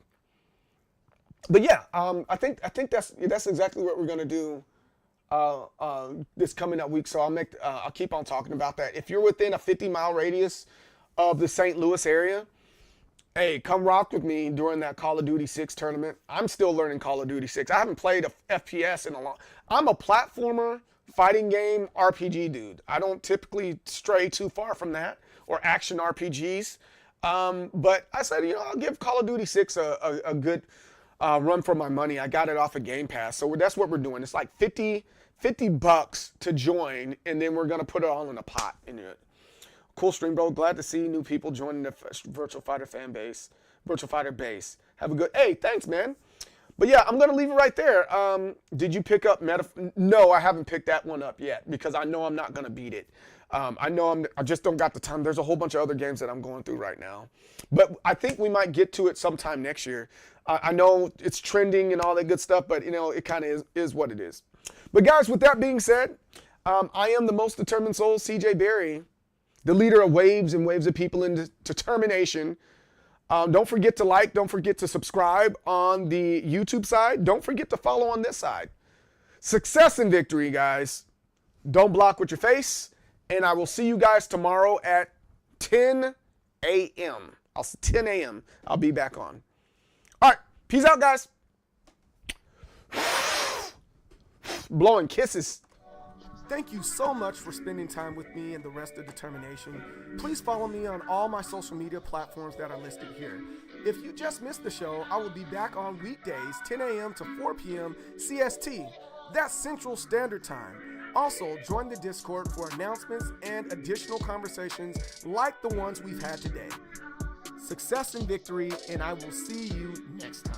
Speaker 1: But yeah, I think that's exactly what we're gonna do this coming up week. So I'll keep on talking about that. If you're within a 50-mile radius of the St. Louis area, hey, come rock with me during that Call of Duty 6 tournament. I'm still learning Call of Duty 6. I haven't played a FPS in a long. I'm a platformer, fighting game, RPG dude. I don't typically stray too far from that, or action RPGs. But I said, you know, I'll give Call of Duty 6 a good run for my money. I got it off of Game Pass, so that's what we're doing. It's like $50 to join, and then we're gonna put it all in a pot in it. Cool stream, bro. Glad to see new people joining the Virtua Fighter fan base, Virtua Fighter base. Have a good. Hey, thanks, man. But yeah, I'm gonna leave it right there. Did you pick up No, I haven't picked that one up yet because I know I'm not gonna beat it. I just don't got the time. There's a whole bunch of other games that I'm going through right now, but I think we might get to it sometime next year. I know it's trending and all that good stuff, but you know, it kind of is what it is. But guys, with that being said, I am the most determined soul, CJ Berry, the leader of waves and waves of people in determination. Don't forget to like, don't forget to subscribe on the YouTube side. Don't forget to follow on this side. Success and victory, guys. Don't block with your face. And I will see you guys tomorrow at 10 a.m. 10 a.m. I'll be back on. All right. Peace out, guys. Blowing kisses.
Speaker 2: Thank you so much for spending time with me and the rest of Determination. Please follow me on all my social media platforms that are listed here. If you just missed the show, I will be back on weekdays, 10 a.m. to 4 p.m. CST. That's Central Standard Time. Also, join the Discord for announcements and additional conversations like the ones we've had today. Success and victory, and I will see you next time.